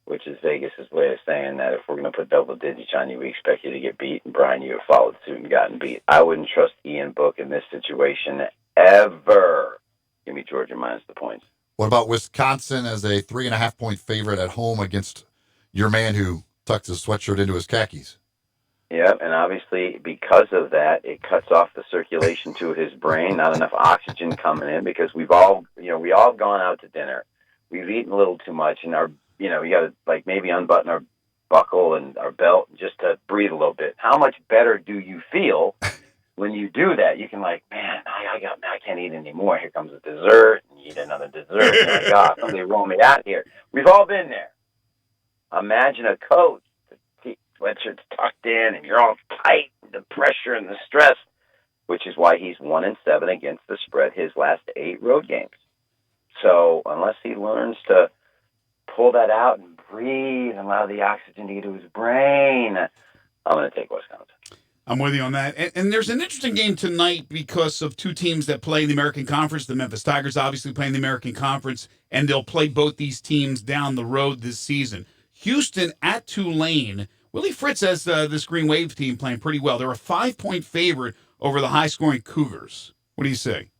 which is Vegas' way of saying that if we're going to put double digits on you, we expect you to get beat. And Brian, you have followed suit and gotten beat. I wouldn't trust Ian Book in this situation ever. Give me Georgia minus the points. What about Wisconsin as a 3.5-point favorite at home against your man who tucks his sweatshirt into his khakis? Yeah, and obviously because of that, it cuts off the circulation to his brain. Not enough oxygen coming in because we all have gone out to dinner. We've eaten a little too much, and we got to maybe unbutton our buckle and our belt just to breathe a little bit. How much better do you feel when you do that? You can man, I can't eat anymore. Here comes a dessert, and you eat another dessert. You're like, God, somebody roll me out here. We've all been there. Imagine a coach. Sweatshirt's tucked in, and you're all tight, the pressure and the stress, which is why he's 1-7 against the spread his last 8 road games. So unless he learns to pull that out and breathe and allow the oxygen to get to his brain. I'm going to take Wisconsin. I'm with you on that. And there's an interesting game tonight because of two teams that play in the American Conference. The Memphis Tigers obviously play in the American Conference, and they'll play both these teams down the road this season. Houston at Tulane. Willie Fritz has this Green Wave team playing pretty well. They're a 5-point favorite over the high-scoring Cougars. What do you say?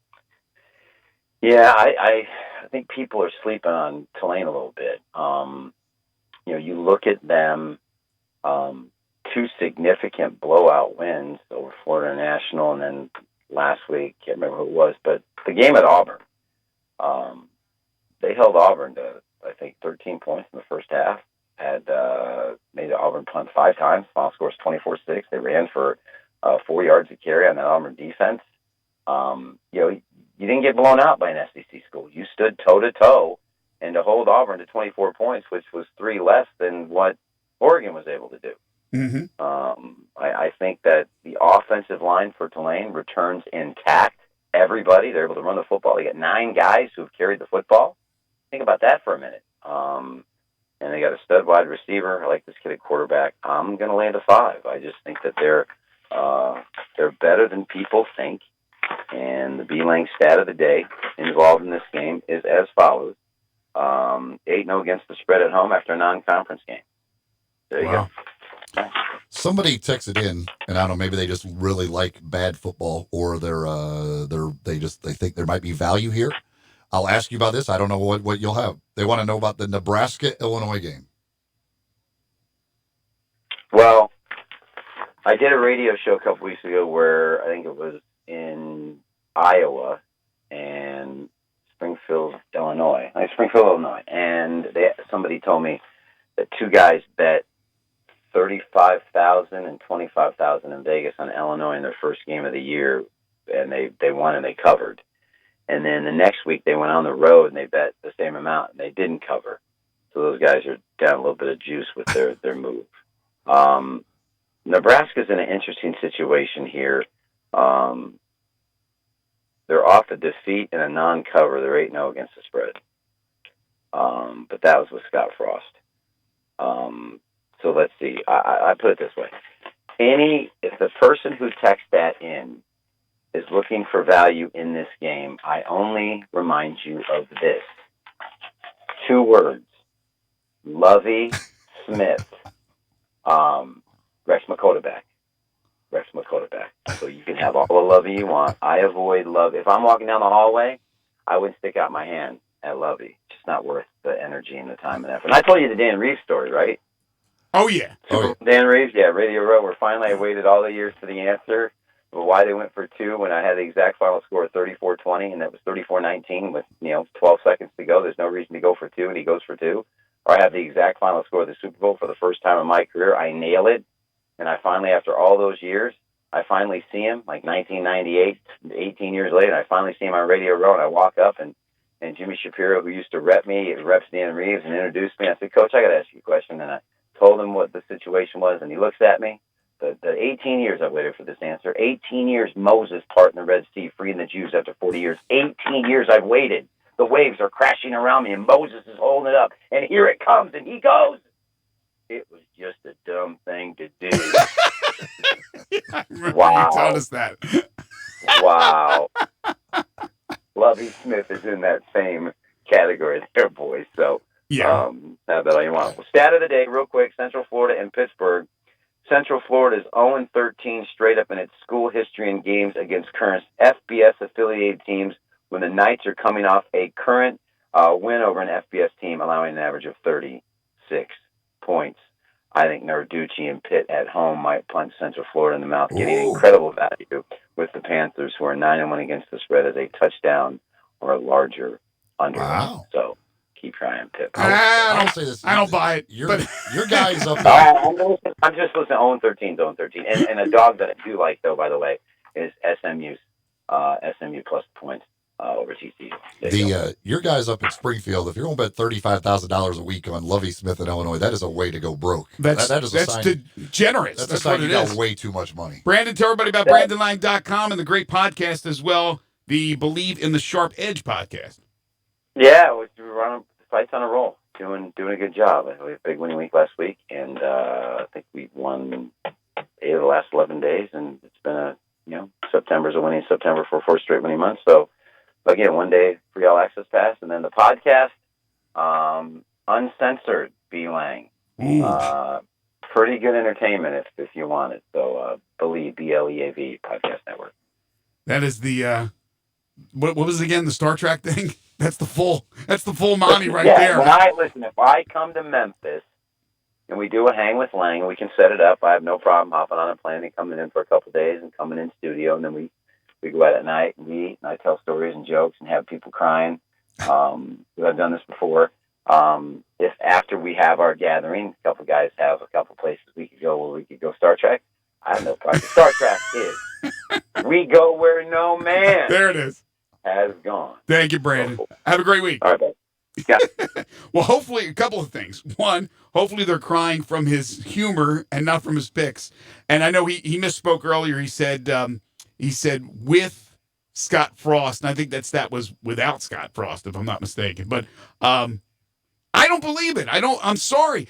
Yeah, I think people are sleeping on Tulane a little bit. You look at them, two significant blowout wins over Florida National, and then last week, can't remember who it was, but the game at Auburn, they held Auburn to, I think, 13 points in the first half, had made Auburn punt 5 times, final score is 24-6. They ran for 4 yards to carry on that Auburn defense. You didn't get blown out by an SEC school. You stood toe-to-toe, and to hold Auburn to 24 points, which was 3 less than what Oregon was able to do. Mm-hmm. I think that the offensive line for Tulane returns intact. Everybody, they're able to run the football. They got 9 guys who have carried the football. Think about that for a minute. And they got a stud wide receiver. I like this kid at quarterback. I'm going to land a 5. I just think that they're better than people think. And the B-Lang stat of the day involved in this game is as follows. 8-0 against the spread at home after a non-conference game. There you go. Somebody texted in, and I don't know, maybe they just really like bad football, or they think there might be value here. I'll ask you about this. I don't know what you'll have. They want to know about the Nebraska-Illinois game. Well, I did a radio show a couple weeks ago where I think it was in Iowa and Springfield, Illinois. And somebody told me that 2 guys bet $35,000 and $25,000 in Vegas on Illinois in their first game of the year, and they won and they covered. And then the next week they went on the road and they bet the same amount and they didn't cover. So those guys are down a little bit of juice with their move. Nebraska's in an interesting situation here. They're off a defeat and a non-cover. They're 8-0 against the spread. But that was with Scott Frost. So let's see. I put it this way. If the person who texts that in is looking for value in this game, I only remind you of this. 2 words. Lovey Smith. Rex McCotaback. So you can have all the Lovey you want. I avoid Lovey. If I'm walking down the hallway, I wouldn't stick out my hand at Lovey. It's just not worth the energy and the time and effort. And I told you the Dan Reeves story, right? Oh, yeah. Dan Reeves, Radio Row, where finally I waited all the years for the answer of why they went for 2 when I had the exact final score of 34-20, and that was 34-19 with 12 seconds to go. There's no reason to go for 2, and he goes for 2. Or I have the exact final score of the Super Bowl for the first time in my career. I nail it, and I finally, after all those years, I finally see him, like 1998, 18 years later, I finally see him on Radio Row, and I walk up, and Jimmy Shapiro, who used to rep me, reps Dan Reeves, and introduced me. I said, Coach, I got to ask you a question, and I told him what the situation was, and he looks at me. The 18 years I've waited for this answer. 18 years Moses parting the Red Sea, freeing the Jews after 40 years. 18 years I've waited. The waves are crashing around me, and Moses is holding it up. And here it comes, and he goes. It was just a dumb thing to do. Wow. You told us that. Wow. Lovey Smith is in that same category there, boys. So, yeah. That's all you want. Well, stat of the day, real quick, Central Florida and Pittsburgh. Central Florida is 0-13 straight up in its school history in games against current FBS-affiliated teams when the Knights are coming off a current win over an FBS team, allowing an average of 36 points. I think Narducci and Pitt at home might punch Central Florida in the mouth, getting incredible value with the Panthers, who are 9-1 against the spread as a touchdown or a larger under. Wow. So keep trying, Pitt. I say this. I don't buy it. Your guys up I'm just listening. 0-13 0-13. And a dog that I do like, though, by the way, is SMU plus points over TCU. Your guys up in Springfield, if you're going to bet $35,000 a week on Lovey Smith in Illinois, that is a way to go broke. That's degenerate. That's a sign you got way too much money. Brandon, tell everybody about BrandonLine.com and the great podcast as well, the Believe in the Sharp Edge podcast. Yeah, we run fights on a roll. doing a good job. We had a big winning week last week, and I think we won 8 of the last 11 days, and it's been September's a winning September for 4 straight winning months. So, again, one day free all access pass, and then the podcast, uncensored B Lang. Pretty good entertainment if you want it. So, Believe, BLEAV Podcast Network. That is the what was it again? The Star Trek thing? That's the full Monty right there. If I come to Memphis and we do a hang with Lang, we can set it up. I have no problem hopping on a plane and coming in for a couple of days and coming in studio, and then we go out at night and we eat, and I tell stories and jokes and have people crying. Because I've done this before. If after we have our gathering, a couple guys have a couple places we could go where we could go Star Trek, I have no problem. Star Trek is we go where no man there it is has gone. Thank you, Brandon. Have a great week. All right, bud. Yeah. Well, hopefully, a couple of things. One, hopefully they're crying from his humor and not from his picks. And I know he misspoke earlier. He said with Scott Frost, and I think that was without Scott Frost, if I'm not mistaken. But I don't believe it. I'm sorry.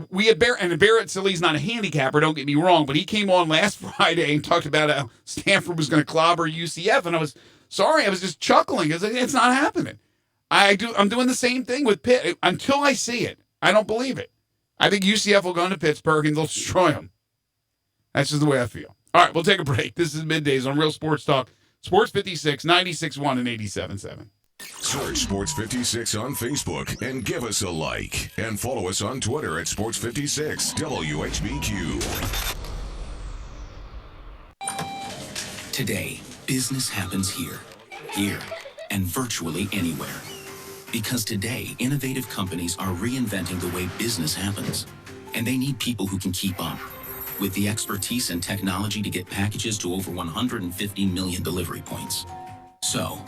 We had Barrett, and Barrett Silly's not a handicapper, don't get me wrong, but he came on last Friday and talked about how Stanford was going to clobber UCF, and I was sorry. I was just chuckling. It's not happening. I'm doing the same thing with Pitt. Until I see it, I don't believe it. I think UCF will go into Pittsburgh and they'll destroy them. That's just the way I feel. All right, we'll take a break. This is Middays on Real Sports Talk. Sports 56, 96.1 and 87.7. Search Sports 56 on Facebook and give us a like. And follow us on Twitter at Sports 56 WHBQ. Today, business happens here, and virtually anywhere. Because today, innovative companies are reinventing the way business happens. And they need people who can keep up. With the expertise and technology to get packages to over 150 million delivery points. So,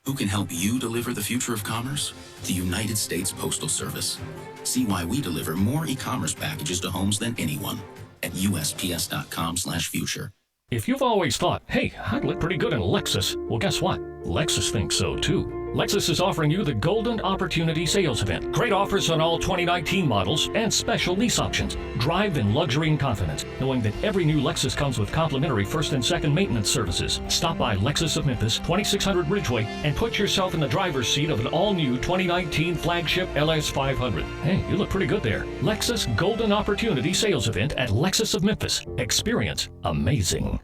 who can help you deliver the future of commerce? The United States Postal Service. See why we deliver more e-commerce packages to homes than anyone at USPS.com/future. If you've always thought, hey, I'd look pretty good in a Lexus, well, guess what? Lexus thinks so, too. Lexus is offering you the Golden Opportunity Sales Event. Great offers on all 2019 models and special lease options. Drive in luxury and confidence, knowing that every new Lexus comes with complimentary first and second maintenance services. Stop by Lexus of Memphis, 2600 Ridgeway, and put yourself in the driver's seat of an all-new 2019 flagship LS500. Hey, you look pretty good there. Lexus Golden Opportunity Sales Event at Lexus of Memphis. Experience amazing.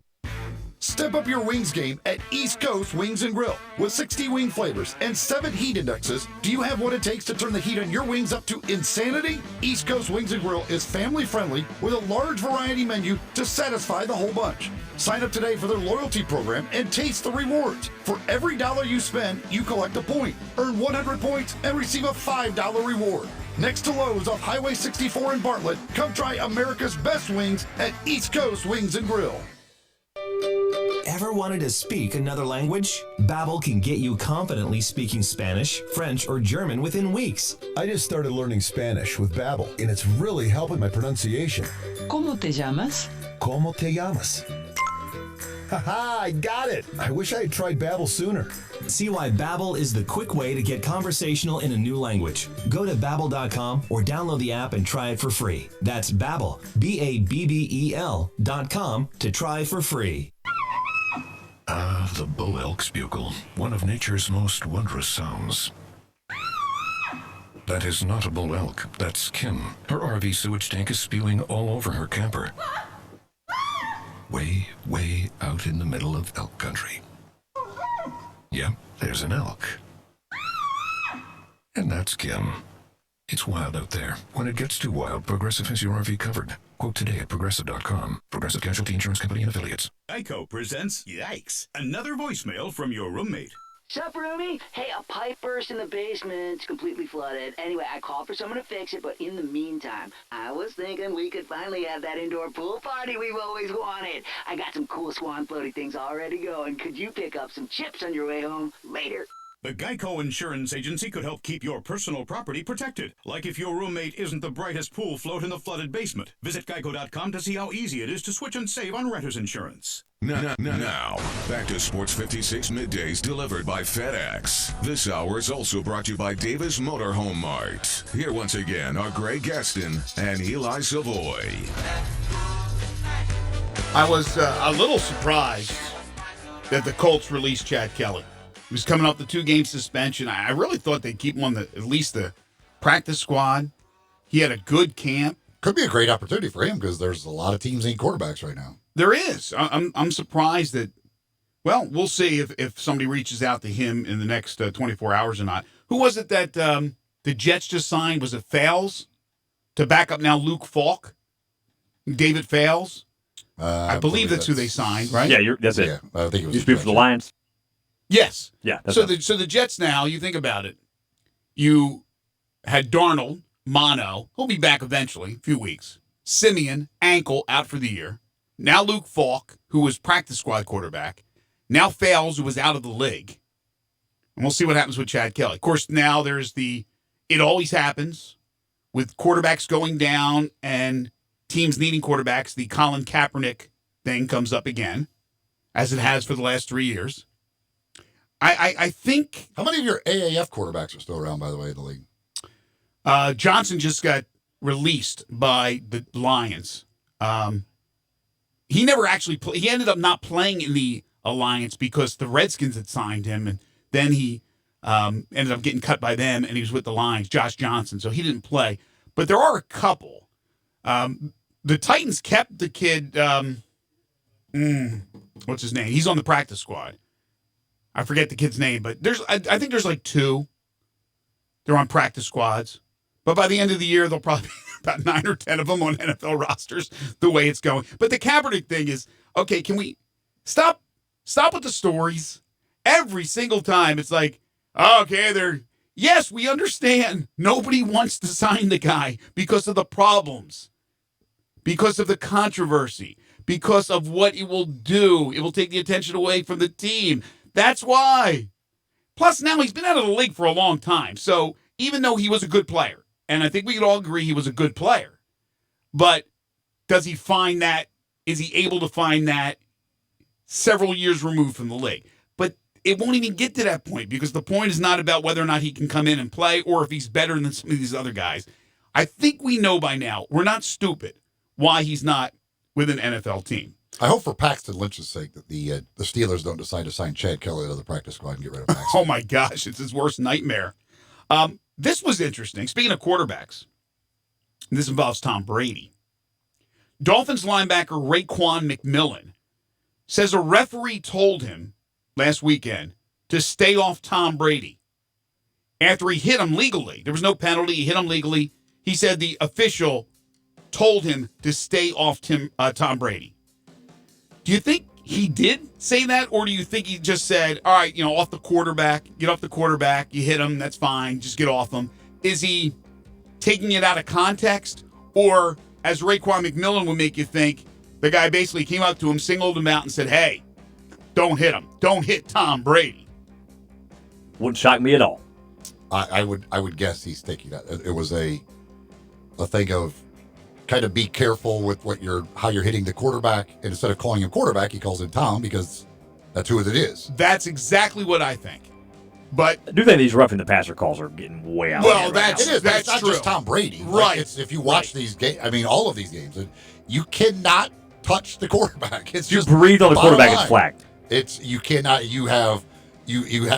Step up your wings game at East Coast Wings & Grill. With 60 wing flavors and 7 heat indexes, do you have what it takes to turn the heat on your wings up to insanity? East Coast Wings & Grill is family friendly with a large variety menu to satisfy the whole bunch. Sign up today for their loyalty program and taste the rewards. For every $1 you spend, you collect a point. Earn 100 points and receive a $5 reward. Next to Lowe's off Highway 64 in Bartlett, come try America's best wings at East Coast Wings & Grill. Ever wanted to speak another language? Babbel can get you confidently speaking Spanish, French, or German within weeks. I just started learning Spanish with Babbel, and it's really helping my pronunciation. ¿Cómo te llamas? ¿Cómo te llamas? Haha, I got it! I wish I had tried Babbel sooner. See why Babbel is the quick way to get conversational in a new language. Go to Babbel.com or download the app and try it for free. That's Babbel, BABBEL.com to try for free. Ah, the bull elk's bugle, one of nature's most wondrous sounds. That is not a bull elk, that's Kim. Her RV sewage tank is spewing all over her camper. Way, way out in the middle of elk country. Yep, there's an elk. And that's Kim. It's wild out there. When it gets too wild, Progressive has your RV covered. Quote today at Progressive.com. Progressive Casualty Insurance Company and Affiliates. Geico presents Yikes, another voicemail from your roommate. Sup, roomie? Hey, a pipe burst in the basement. It's completely flooded. Anyway, I called for someone to fix it, but in the meantime, I was thinking we could finally have that indoor pool party we've always wanted. I got some cool swan floaty things already going. Could you pick up some chips on your way home later? The Geico Insurance Agency could help keep your personal property protected. Like if your roommate isn't the brightest pool float in the flooded basement. Visit geico.com to see how easy it is to switch and save on renter's insurance. Now, back to Sports 56 Middays delivered by FedEx. This hour is also brought to you by Davis Motorhome Mart. Here once again are Greg Gaston and Eli Savoie. I was a little surprised that the Colts released Chad Kelly. He was coming off the 2-game suspension. I really thought they'd keep him on at least the practice squad. He had a good camp. Could be a great opportunity for him because there's a lot of teams in quarterbacks right now. There is. I'm surprised that. Well, we'll see if somebody reaches out to him in the next 24 hours or not. Who was it that the Jets just signed? Was it Fales to back up now Luke Falk? David Fales? I believe that's who they signed, right? Yeah, that's it. Yeah, I think it was used to be for the Lions. Yes. Yeah. So the Jets now, you think about it. You had Darnold, mono. He'll be back eventually, a few weeks. Simeon, ankle, out for the year. Now Luke Falk, who was practice squad quarterback. Now Fales, who was out of the league. And we'll see what happens with Chad Kelly. Of course, now there's it always happens with quarterbacks going down and teams needing quarterbacks. The Colin Kaepernick thing comes up again, as it has for the last 3 years. I think... How many of your AAF quarterbacks are still around, by the way, in the league? Johnson just got released by the Lions. He never actually played. He ended up not playing in the Alliance because the Redskins had signed him, and then he ended up getting cut by them, and he was with the Lions, Josh Johnson, so he didn't play. But there are a couple. The Titans kept the kid, what's his name? He's on the practice squad. I forget the kid's name, but I think there's like 2. They're on practice squads. But by the end of the year, there'll probably be about 9 or 10 of them on NFL rosters, the way it's going. But the Kaepernick thing is, okay, can we stop with the stories? Every single time, it's like, okay, yes, we understand. Nobody wants to sign the guy because of the problems, because of the controversy, because of what it will do. It will take the attention away from the team. That's why. Plus, now he's been out of the league for a long time. So even though he was a good player, and I think we could all agree he was a good player, but does he find that? Is he able to find that several years removed from the league? But it won't even get to that point because the point is not about whether or not he can come in and play or if he's better than some of these other guys. I think we know by now, we're not stupid, why he's not with an NFL team. I hope for Paxton Lynch's sake that the Steelers don't decide to sign Chad Kelly to the practice squad and get rid of Paxton. Oh, my gosh. It's his worst nightmare. This was interesting. Speaking of quarterbacks, this involves Tom Brady. Dolphins linebacker Raekwon McMillan says a referee told him last weekend to stay off Tom Brady after he hit him legally. There was no penalty. He hit him legally. He said the official told him to stay off Tom Brady. Do you think he did say that, or do you think he just said, all right, off the quarterback, get off the quarterback, you hit him, that's fine, just get off him? Is he taking it out of context? Or, as Raekwon McMillan would make you think, the guy basically came up to him, singled him out, and said, hey, don't hit him. Don't hit Tom Brady. Wouldn't shock me at all. I would guess he's taking that. It was a thing of kind of be careful with how you're hitting the quarterback. And instead of calling him quarterback, he calls him Tom because that's who it is. That's exactly what I think. But I do think these roughing the passer calls are getting way out. Well, there it is. That's not true. just Tom Brady, right? Like if you watch these games, I mean, all of these games, you cannot touch the quarterback. It's just breathe on the quarterback, it's flagged. You cannot. You have.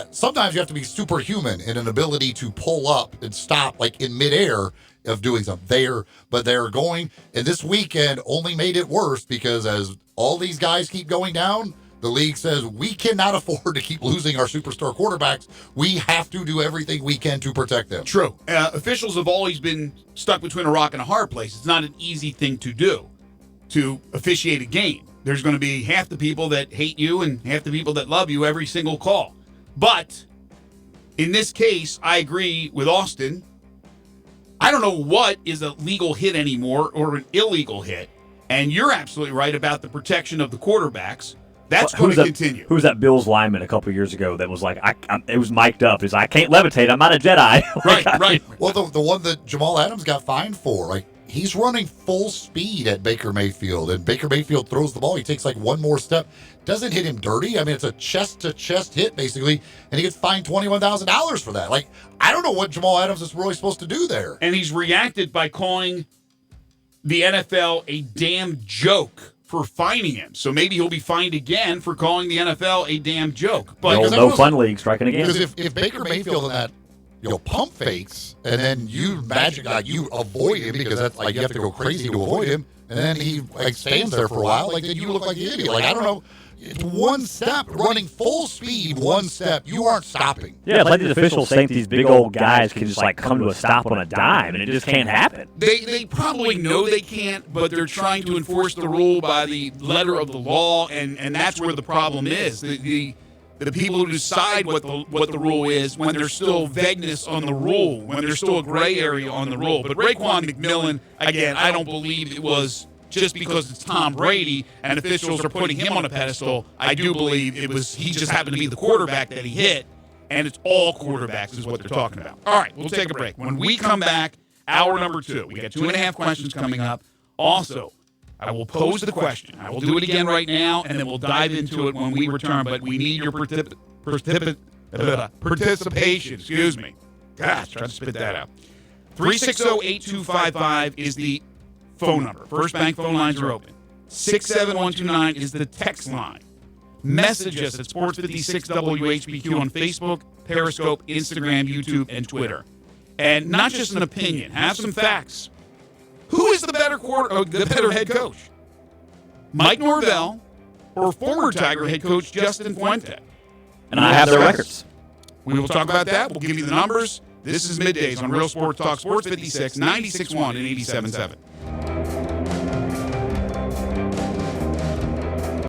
Sometimes you have to be superhuman in an ability to pull up and stop, like in midair, of doing something. They're going, and this weekend only made it worse because as all these guys keep going down, the league says we cannot afford to keep losing our superstar quarterbacks. We have to do everything we can to protect them. True. Officials have always been stuck between a rock and a hard place. It's not an easy thing to do, to officiate a game. There's going to be half the people that hate you and half the people that love you every single call. But in this case, I agree with Austin. I don't know what is a legal hit anymore or an illegal hit. And you're absolutely right about the protection of the quarterbacks. That's going to continue. Who was that Bills lineman a couple years ago that was like, it was mic'd up. He's like, I can't levitate. I'm not a Jedi. Right. Well, the one that Jamal Adams got fined for, like, he's running full speed at Baker Mayfield, and Baker Mayfield throws the ball. He takes like one more step. Doesn't hit him dirty. I mean, it's a chest-to-chest hit, basically, and he gets fined $21,000 for that. Like, I don't know what Jamal Adams is really supposed to do there. And he's reacted by calling the NFL a damn joke for fining him. So maybe he'll be fined again for calling the NFL a damn joke. But the old no fun league striking again. Because if Baker Mayfield and that, pump fakes, and then you you avoid him because that's like you have to go crazy to avoid him, and then he like stands there for a while, like then you look like an idiot. Like, I don't know. One step, running full speed, one step, you aren't stopping. Yeah, it's like these officials think these big old guys can just like come to a stop on a dime, and it just can't happen. They probably know they can't, but they're trying to enforce the rule by the letter of the law, and that's where the problem is. The people who decide what the rule is, when there's still vagueness on the rule, when there's still a gray area on the rule. But Raekwon McMillan, again, I don't believe it was just because it's Tom Brady and officials are putting him on a pedestal. I do believe he just happened to be the quarterback that he hit, and it's all quarterbacks is what they're talking about. All right, we'll take a break. When we come back, hour number 2, we got 2.5 questions coming up. Also, I will pose the question. I will do it again right now, and then we'll dive into it when we return, but we need your participation. Excuse me. Gosh, try to spit that out. 360-8255 is the phone number. First Bank phone lines are open. 67129 is the text line. Message us at Sports 56 WHBQ on Facebook, Periscope, Instagram, YouTube, and Twitter. And not just an opinion. Have some facts. Who is the better head coach? Mike Norvell or former Tiger head coach Justin Fuente? And I have their records. We will talk about that. We'll give you the numbers. This is Middays on Real Sports Talk, Sports 56, 96.1 and 87.7.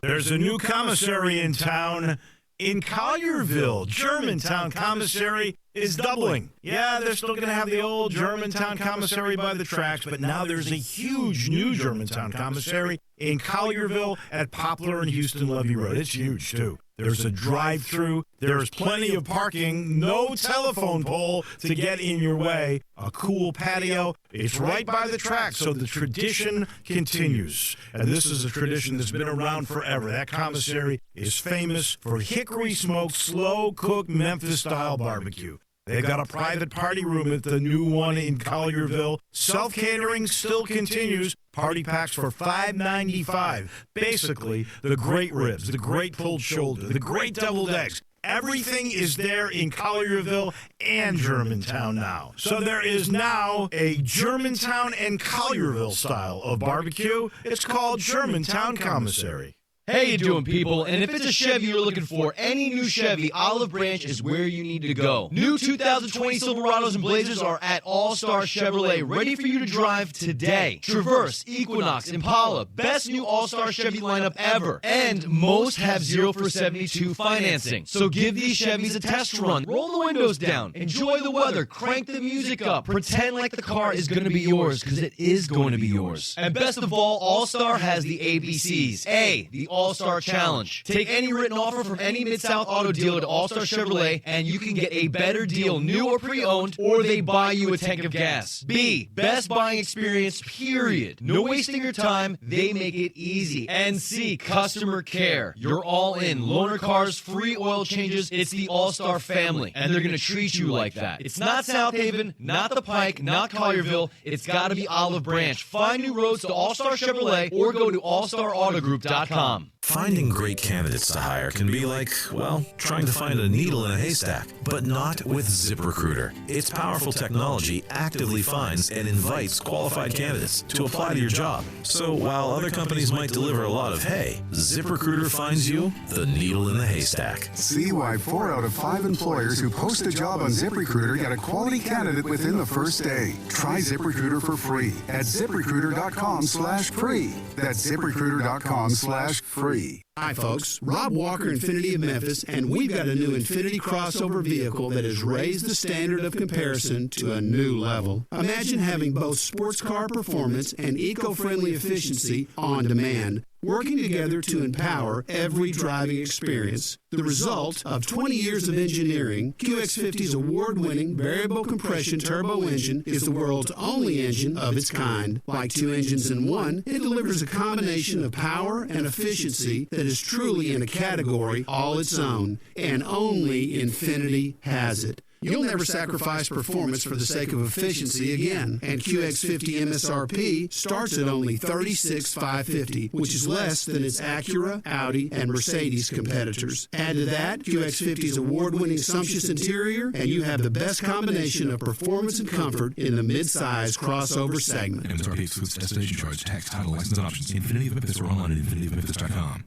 There's a new commissary in town. In Collierville, Germantown Commissary is doubling. Yeah, they're still going to have the old Germantown Commissary by the tracks, but now there's a huge new Germantown Commissary in Collierville at Poplar and Houston Levee Road. It's huge, too. There's a drive-through. There's plenty of parking. No telephone pole to get in your way. A cool patio. It's right by the track, so the tradition continues. And this is a tradition that's been around forever. That commissary is famous for hickory-smoked, slow-cooked Memphis-style barbecue. They've got a private party room at the new one in Collierville. Self-catering still continues. Party packs for $5.95. Basically, the great ribs, the great pulled shoulder, the great deviled eggs. Everything is there in Collierville and Germantown now. So there is now a Germantown and Collierville style of barbecue. It's called Germantown Commissary. How you doing, people? And if it's a Chevy you're looking for, any new Chevy, Olive Branch is where you need to go. New 2020 Silverados and Blazers are at All-Star Chevrolet, ready for you to drive today. Traverse, Equinox, Impala, best new All-Star Chevy lineup ever. And most have 0 for 72 financing. So give these Chevys a test run. Roll the windows down. Enjoy the weather. Crank the music up. Pretend like the car is going to be yours, because it is going to be yours. And best of all, All-Star has the ABCs. A, the All-Star Challenge. Take any written offer from any Mid-South auto dealer to All-Star Chevrolet, and you can get a better deal, new or pre-owned, or they buy you a tank of gas. B, best buying experience, period. No wasting your time, they make it easy. And C, customer care. You're all in. Loaner cars, free oil changes, it's the All-Star family, and they're going to treat you like that. It's not South Haven, not the Pike, not Collierville, it's got to be Olive Branch. Find new roads to All-Star Chevrolet, or go to allstarautogroup.com. Finding great candidates to hire can be like, well, trying to find a needle in a haystack, but not with ZipRecruiter. Its powerful technology actively finds and invites qualified candidates to apply to your job. So while other companies might deliver a lot of hay, ZipRecruiter finds you the needle in the haystack. See why 4 out of 5 employers who post a job on ZipRecruiter get a quality candidate within the first day. Try ZipRecruiter for free at ZipRecruiter.com/free. That's ZipRecruiter.com/free. Hi, folks. Rob Walker, Infiniti of Memphis, and we've got a new Infiniti crossover vehicle that has raised the standard of comparison to a new level. Imagine having both sports car performance and eco-friendly efficiency on demand, working together to empower every driving experience. The result of 20 years of engineering, QX50's award-winning variable compression turbo engine is the world's only engine of its kind. Like two engines in one, it delivers a combination of power and efficiency that is truly in a category all its own, and only Infiniti has it. You'll never sacrifice performance for the sake of efficiency again. And QX50 MSRP starts at only $36,550, which is less than its Acura, Audi, and Mercedes competitors. Add to that QX50's award-winning sumptuous interior, and you have the best combination of performance and comfort in the mid-size crossover segment. MSRP excludes destination charge, tax, title, license, and options. Infiniti of Memphis or online at infinityofmemphis.com.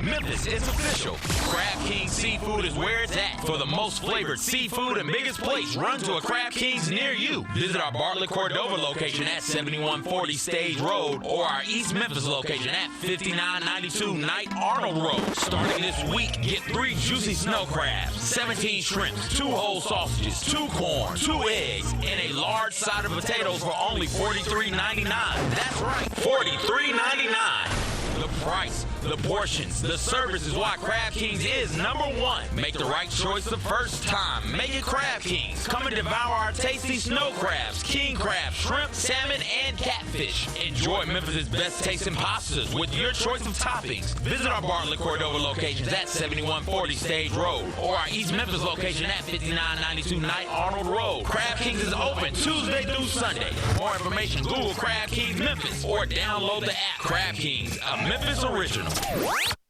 Memphis is official. Crab King Seafood is where it's at. For the most flavored seafood and biggest plates, run to a Crab King's near you. Visit our Bartlett Cordova location at 7140 Stage Road or our East Memphis location at 5992 Knight Arnold Road. Starting this week, get 3 juicy snow crabs, 17 shrimps, 2 whole sausages, 2 corn, 2 eggs, and a large side of potatoes for only $43.99. That's right, $43.99. The price, the portions, the service is why Crab Kings is #1. Make the right choice the first time. Make it Crab Kings. Come and devour our tasty snow crabs, king crab, shrimp, salmon, and catfish. Enjoy Memphis' best tasting pastas with your choice of toppings. Visit our Bartlett Cordova locations at 7140 Stage Road or our East Memphis location at 5992 Knight Arnold Road. Crab Kings is open Tuesday through Sunday. For more information, Google Crab Kings Memphis or download the app. Crab Kings, a Memphis original.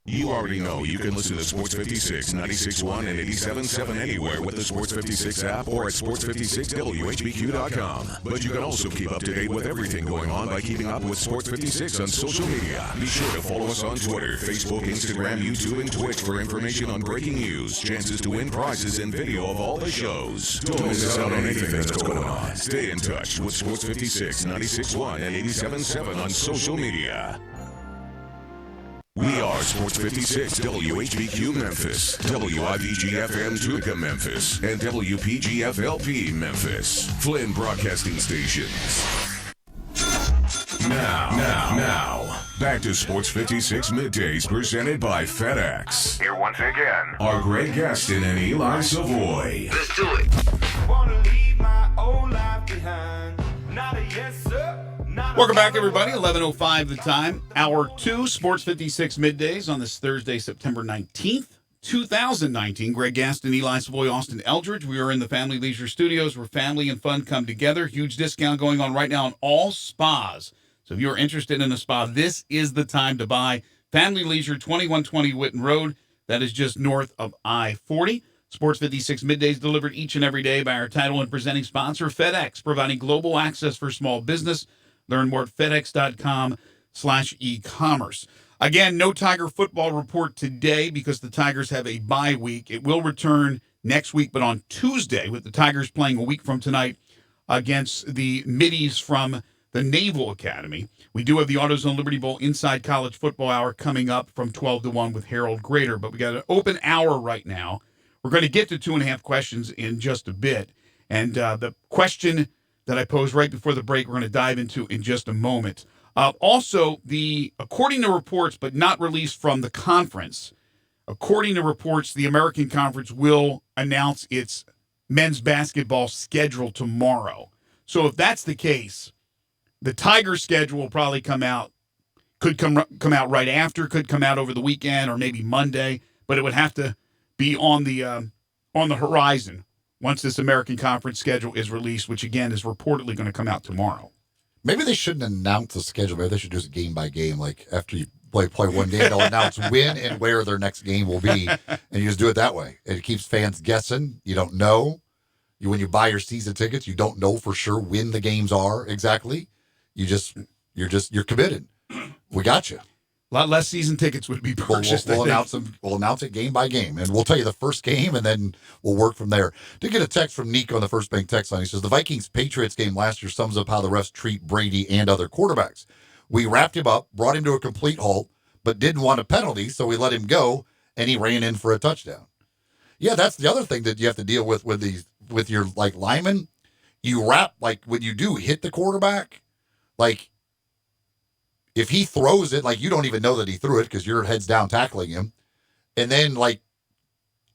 You already know you can listen to Sports 56, 96.1, and 87.7 anywhere with the Sports 56 app or at sports56whbq.com. But you can also keep up to date with everything going on by keeping up with Sports 56 on social media. Be sure to follow us on Twitter, Facebook, Instagram, YouTube, and Twitch for information on breaking news, chances to win prizes, and video of all the shows. Don't miss out on anything that's going on. Stay in touch with Sports 56, 96.1, and 87.7 on social media. We are Sports 56, WHBQ Memphis, WIVG-FM Tunica Memphis, and WPG-FLP Memphis, Flynn Broadcasting Stations. Now, back to Sports 56 Middays presented by FedEx. Here once again are Greg Gaston and Eli Savoie. Let's do it. Wanna leave my old life behind. Not a yes, sir. Welcome back, everybody. 11:05 the time. Hour 2, Sports 56 Middays on this Thursday, September 19th, 2019. Greg Gaston, Eli Savoie, Austin Eldridge. We are in the Family Leisure Studios where family and fun come together. Huge discount going on right now on all spas. So if you're interested in a spa, this is the time to buy. Family Leisure, 2120 Whitten Road. That is just north of I-40. Sports 56 Middays delivered each and every day by our title and presenting sponsor, FedEx, providing global access for small business. Learn more at fedex.com/e-commerce. Again, no Tiger football report today because the Tigers have a bye week. It will return next week, but on Tuesday, with the Tigers playing a week from tonight against the Middies from the Naval Academy. We do have the AutoZone Liberty Bowl Inside College Football Hour coming up from 12 to 1 with Harold Grader, but we got an open hour right now. We're going to get to 2.5 questions in just a bit, and the question that I posed right before the break, we're going to dive into in just a moment. Also, according to reports, but not released from the conference, according to reports, the American Conference will announce its men's basketball schedule tomorrow. So if that's the case, the Tigers schedule will probably come out, could come out right after, could come out over the weekend or maybe Monday, but it would have to be on the horizon once this American Conference schedule is released, which, again, is reportedly going to come out tomorrow. Maybe they shouldn't announce the schedule. Maybe they should do it game by game. Like, after you play one game, they'll announce when and where their next game will be, and you just do it that way. It keeps fans guessing. You don't know. When you buy your season tickets, you don't know for sure when the games are exactly. You're committed. We got you. A lot less season tickets would be purchased. We'll announce it game by game, and we'll tell you the first game, and then we'll work from there. Did get a text from Nico on the First Bank text line. He says, the Vikings-Patriots game last year sums up how the refs treat Brady and other quarterbacks. We wrapped him up, brought him to a complete halt, but didn't want a penalty, so we let him go, and he ran in for a touchdown. Yeah, that's the other thing that you have to deal with your like linemen. You wrap, like when you do hit the quarterback, like if he throws it, like you don't even know that he threw it because your head's down tackling him, and then like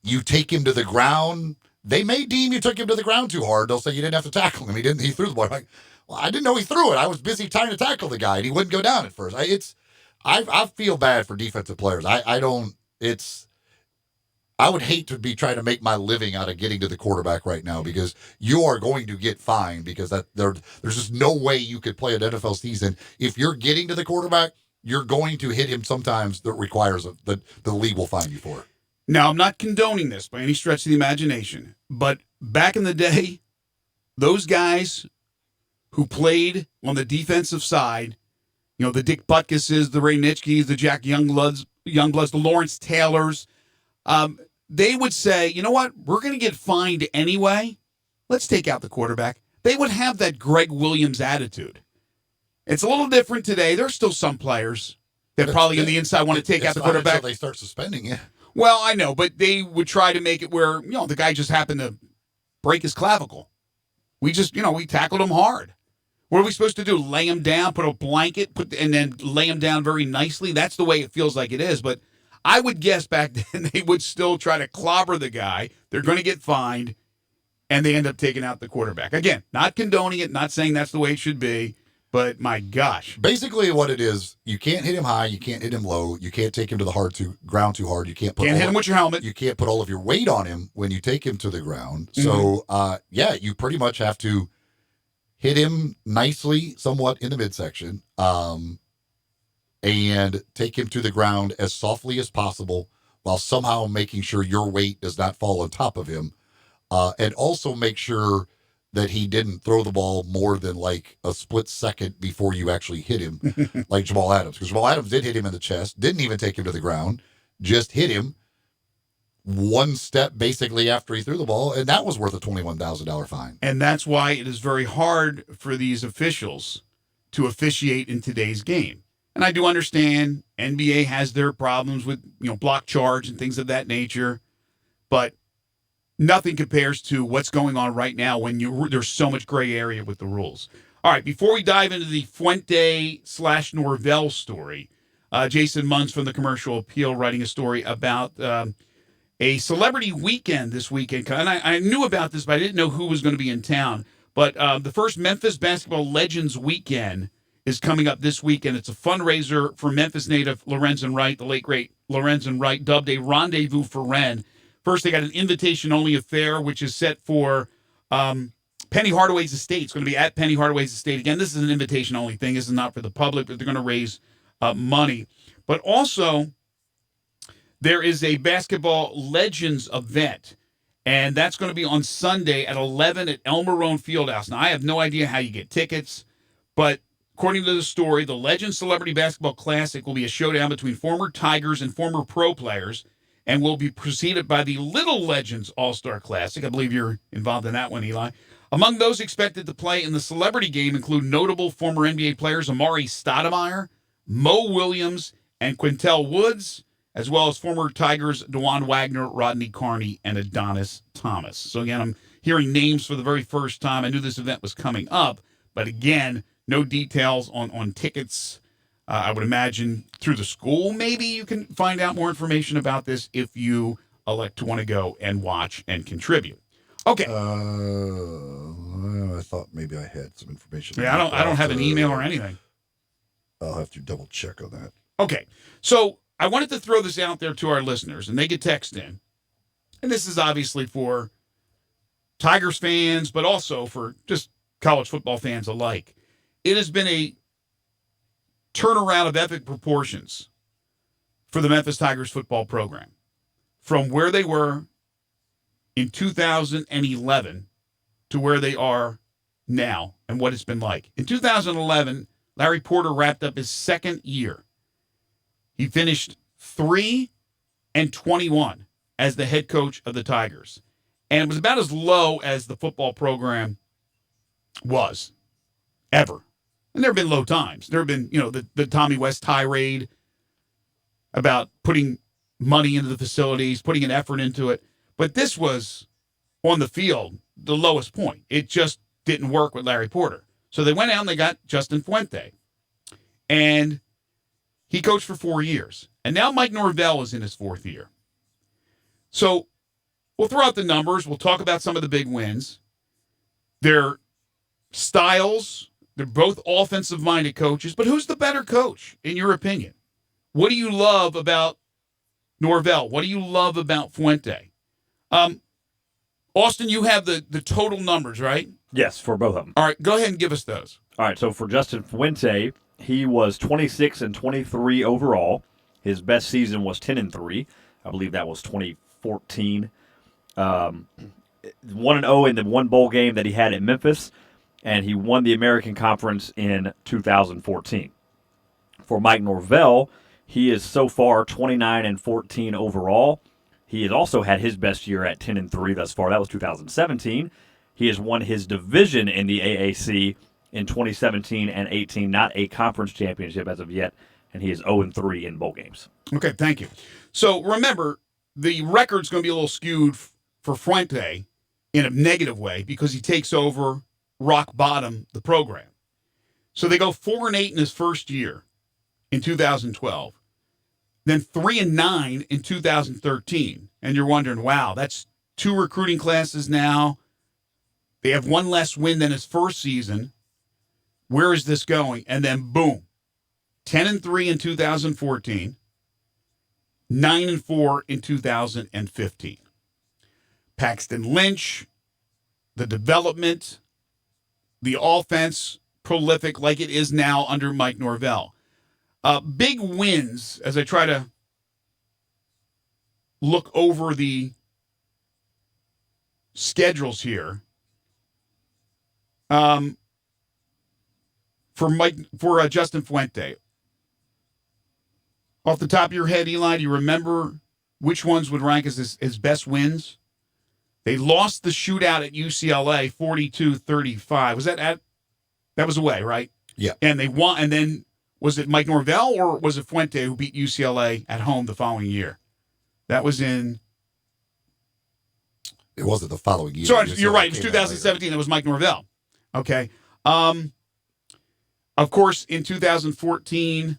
you take him to the ground. They may deem you took him to the ground too hard. They'll say you didn't have to tackle him. He threw the ball. Like, well, I didn't know he threw it. I was busy trying to tackle the guy, and he wouldn't go down at first. I feel bad for defensive players. I would hate to be trying to make my living out of getting to the quarterback right now because you are going to get fined because there's just no way you could play an NFL season. If you're getting to the quarterback, you're going to hit him sometimes that requires the league will fine you for it. Now, I'm not condoning this by any stretch of the imagination, but back in the day, those guys who played on the defensive side, you know, the Dick Butkuses, the Ray Nitschkes, the Jack Youngbloods, the Lawrence Taylors, they would say, you know what, we're going to get fined anyway. Let's take out the quarterback. They would have that Greg Williams attitude. It's a little different today. There's still some players that probably on the inside want to take out the quarterback. Until they start suspending you. Well, I know, but they would try to make it where, you know, the guy just happened to break his clavicle. We just, you know, we tackled him hard. What are we supposed to do? Lay him down, put a blanket, and then lay him down very nicely? That's the way it feels like it is. But I would guess back then they would still try to clobber the guy. They're going to get fined, and they end up taking out the quarterback. Again, not condoning it, not saying that's the way it should be, but my gosh. Basically what it is, you can't hit him high, you can't hit him low, you can't take him to the ground too hard, you can't hit him with your helmet. You can't put all of your weight on him when you take him to the ground. So, you pretty much have to hit him nicely, somewhat in the midsection, and take him to the ground as softly as possible while somehow making sure your weight does not fall on top of him. And also make sure that he didn't throw the ball more than like a split second before you actually hit him, like Jamal Adams. Because Jamal Adams did hit him in the chest, didn't even take him to the ground, just hit him one step basically after he threw the ball, and that was worth a $21,000 fine. And that's why it is very hard for these officials to officiate in today's game. And I do understand NBA has their problems with, you know, block charge and things of that nature, but nothing compares to what's going on right now when there's so much gray area with the rules. All right, before we dive into the Fuente/Norvell story, Jason Munz from the Commercial Appeal writing a story about a celebrity weekend this weekend. And I knew about this, but I didn't know who was going to be in town. But the first Memphis Basketball Legends Weekend is coming up this weekend. It's a fundraiser for Memphis native Lorenzen Wright, the late, great Lorenzen Wright, dubbed a Rendezvous for Ren. First, they got an invitation-only affair, which is set for Penny Hardaway's estate. It's going to be at Penny Hardaway's estate. Again, this is an invitation-only thing. This is not for the public, but they're going to raise money. But also, there is a Basketball Legends event, and that's going to be on Sunday at 11 at El Marone Fieldhouse. Now, I have no idea how you get tickets, but according to the story, the Legends Celebrity Basketball Classic will be a showdown between former Tigers and former pro players, and will be preceded by the Little Legends All-Star Classic. I believe you're involved in that one, Eli. Among those expected to play in the celebrity game include notable former NBA players Amari Stoudemire, Mo Williams, and Quintel Woods, as well as former Tigers DeJuan Wagner, Rodney Carney, and Adonis Thomas. So again, I'm hearing names for the very first time. I knew this event was coming up, but again, no details on tickets. I would imagine through the school, maybe you can find out more information about this if you elect to want to go and watch and contribute. Okay. I thought maybe I had some information. Yeah, I don't have an email or anything. I'll have to double check on that. Okay. So I wanted to throw this out there to our listeners, and they could text in. And this is obviously for Tigers fans, but also for just college football fans alike. It has been a turnaround of epic proportions for the Memphis Tigers football program. From where they were in 2011 to where they are now and what it's been like. In 2011, Larry Porter wrapped up his second year. He finished 3-21 as the head coach of the Tigers. And it was about as low as the football program was ever. And there have been low times. There have been, the Tommy West tirade. about putting money into the facilities, putting an effort into it. But this was, on the field, the lowest point. It just didn't work with Larry Porter. So they went out and they got Justin Fuente. And he coached for 4 years. And now Mike Norvell is in his 4th year. So we'll throw out the numbers. We'll talk about some of the big wins. Their styles, they're both offensive-minded coaches. But who's the better coach, in your opinion? What do you love about Norvell? What do you love about Fuente? Austin, you have the total numbers, right? Yes, for both of them. All right, go ahead and give us those. All right, so for Justin Fuente, he was 26-23 overall. His best season was 10-3. I believe that was 2014. 1-0 in the one bowl game that he had at Memphis, and he won the American Conference in 2014. For Mike Norvell, he is so far 29-14 overall. He has also had his best year at 10-3 thus far. That was 2017. He has won his division in the AAC in 2017 and 18, not a conference championship as of yet, and he is 0-3 in bowl games. Okay, thank you. So remember, the record's going to be a little skewed for Fuente in a negative way because he takes over rock bottom the program. So they go 4-8 in his first year in 2012. Then 3-9 in 2013. And you're wondering, wow, that's 2 recruiting classes now. They have 1 less win than his first season. Where is this going? And then boom, 10-3 in 2014, 9-4 in 2015. Paxton Lynch, the development, the offense, prolific like it is now under Mike Norvell. Big wins, as I try to look over the schedules here. For Justin Fuente. Off the top of your head, Eli, do you remember which ones would rank as his best wins? They lost the shootout at UCLA 42-35. Was that was away, right? Yeah. And they won, and then was it Mike Norvell or was it Fuente who beat UCLA at home the following year? That was in... It wasn't the following year. Sorry, you're right. It was 2017. It was Mike Norvell. Okay. Of course, in 2014,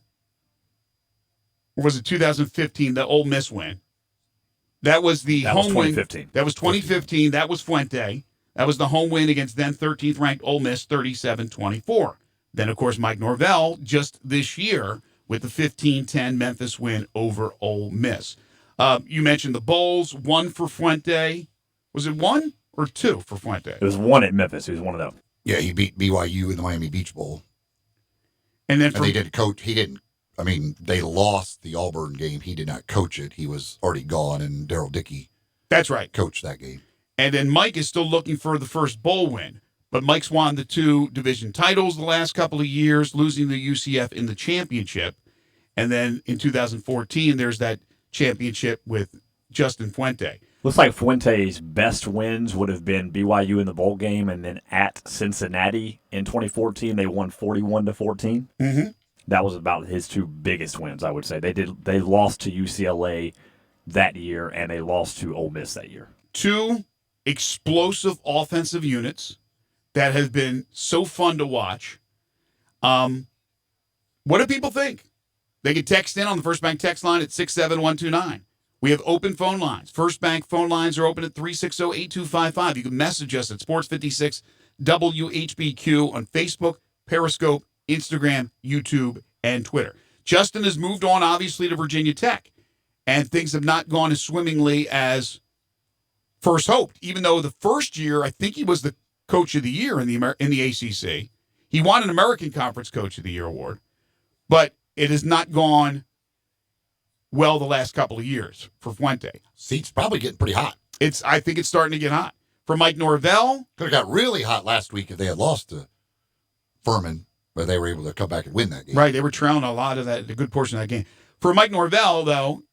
or was it 2015, the Ole Miss win? That was the home win. That was 2015. That was Fuente. That was the home win against then 13th ranked Ole Miss, 37-24. Then, of course, Mike Norvell just this year with the 15-10 Memphis win over Ole Miss. You mentioned the bowls. 1 for Fuente. Was it 1 or 2 for Fuente? It was 1 at Memphis. He was one of them. Yeah, he beat BYU in the Miami Beach Bowl. And then they didn't coach. He didn't. I mean, they lost the Auburn game. He did not coach it. He was already gone, and Darryl Dickey. That's right. Coached that game. And then Mike is still looking for the first bowl win. But Mike's won the 2 division titles the last couple of years, losing the UCF in the championship. And then in 2014, there's that championship with Justin Fuente. Looks like Fuente's best wins would have been BYU in the bowl game, and then at Cincinnati in 2014, they won 41-14. Mm-hmm. That was about his 2 biggest wins, I would say. They lost to UCLA that year, and they lost to Ole Miss that year. 2 explosive offensive units that have been so fun to watch. What do people think? They can text in on the First Bank text line at 67129. We have open phone lines. First Bank phone lines are open at 360-8255. You can message us at Sports56 WHBQ on Facebook, Periscope, Instagram, YouTube, and Twitter. Justin has moved on, obviously, to Virginia Tech, and things have not gone as swimmingly as first hoped, even though the first year, I think he was the Coach of the Year in the ACC. He won an American Conference Coach of the Year award, but it has not gone well the last couple of years for Fuente. Seat's probably getting pretty hot. I think it's starting to get hot. For Mike Norvell, could have got really hot last week if they had lost to Furman, but they were able to come back and win that game. Right, they were trailing a good portion of that game. For Mike Norvell, though,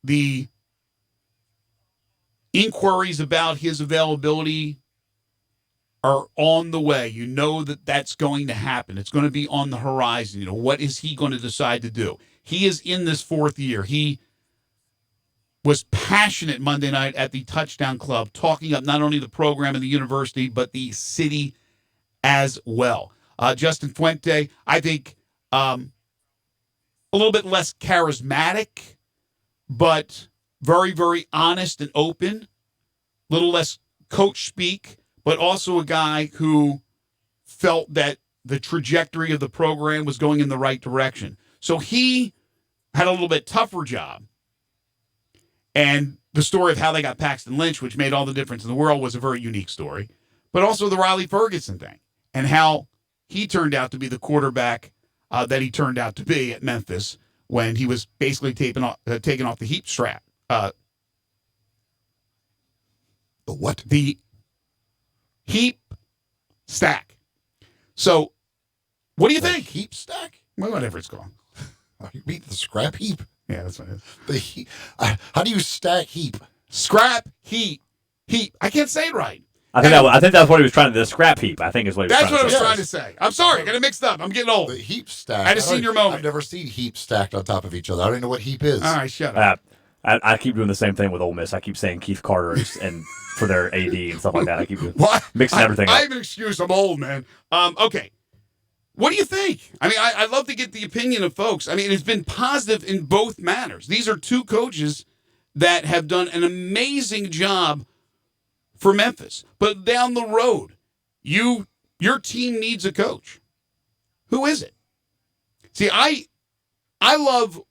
the inquiries about his availability are on the way. You know that that's going to happen. It's going to be on the horizon. What is he going to decide to do? He is in this fourth year. He was passionate Monday night at the Touchdown Club, talking up not only the program and the university, but the city as well. Justin Fuente, I think a little bit less charismatic, but very, very honest and open. A little less coach speak, but also a guy who felt that the trajectory of the program was going in the right direction. So he had a little bit tougher job. And the story of how they got Paxton Lynch, which made all the difference in the world, was a very unique story. But also the Riley Ferguson thing and how he turned out to be the quarterback that he turned out to be at Memphis when he was basically taken off the heap strap. The what? The heap stack. So, what do you think? Heap stack? Well, whatever it's called. You mean the scrap heap? Yeah, that's what it is. The heap. How do you stack heap? Scrap heap. Heap. I can't say it right. I think that's what he was trying to. The scrap heap. I think is what he was That's trying what to I say. was trying to say. I'm sorry, I got it mixed up. I'm getting old. The heap stack. I had a senior moment. I've never seen heap stacked on top of each other. I don't even know what heap is. All right, shut up. I keep doing the same thing with Ole Miss. I keep saying Keith Carter and for their AD and stuff like that. I keep mixing everything up. I have an excuse. I'm old, man. Okay. What do you think? I mean, I love to get the opinion of folks. I mean, it's been positive in both manners. These are two coaches that have done an amazing job for Memphis. But down the road, your team needs a coach. Who is it? See, I love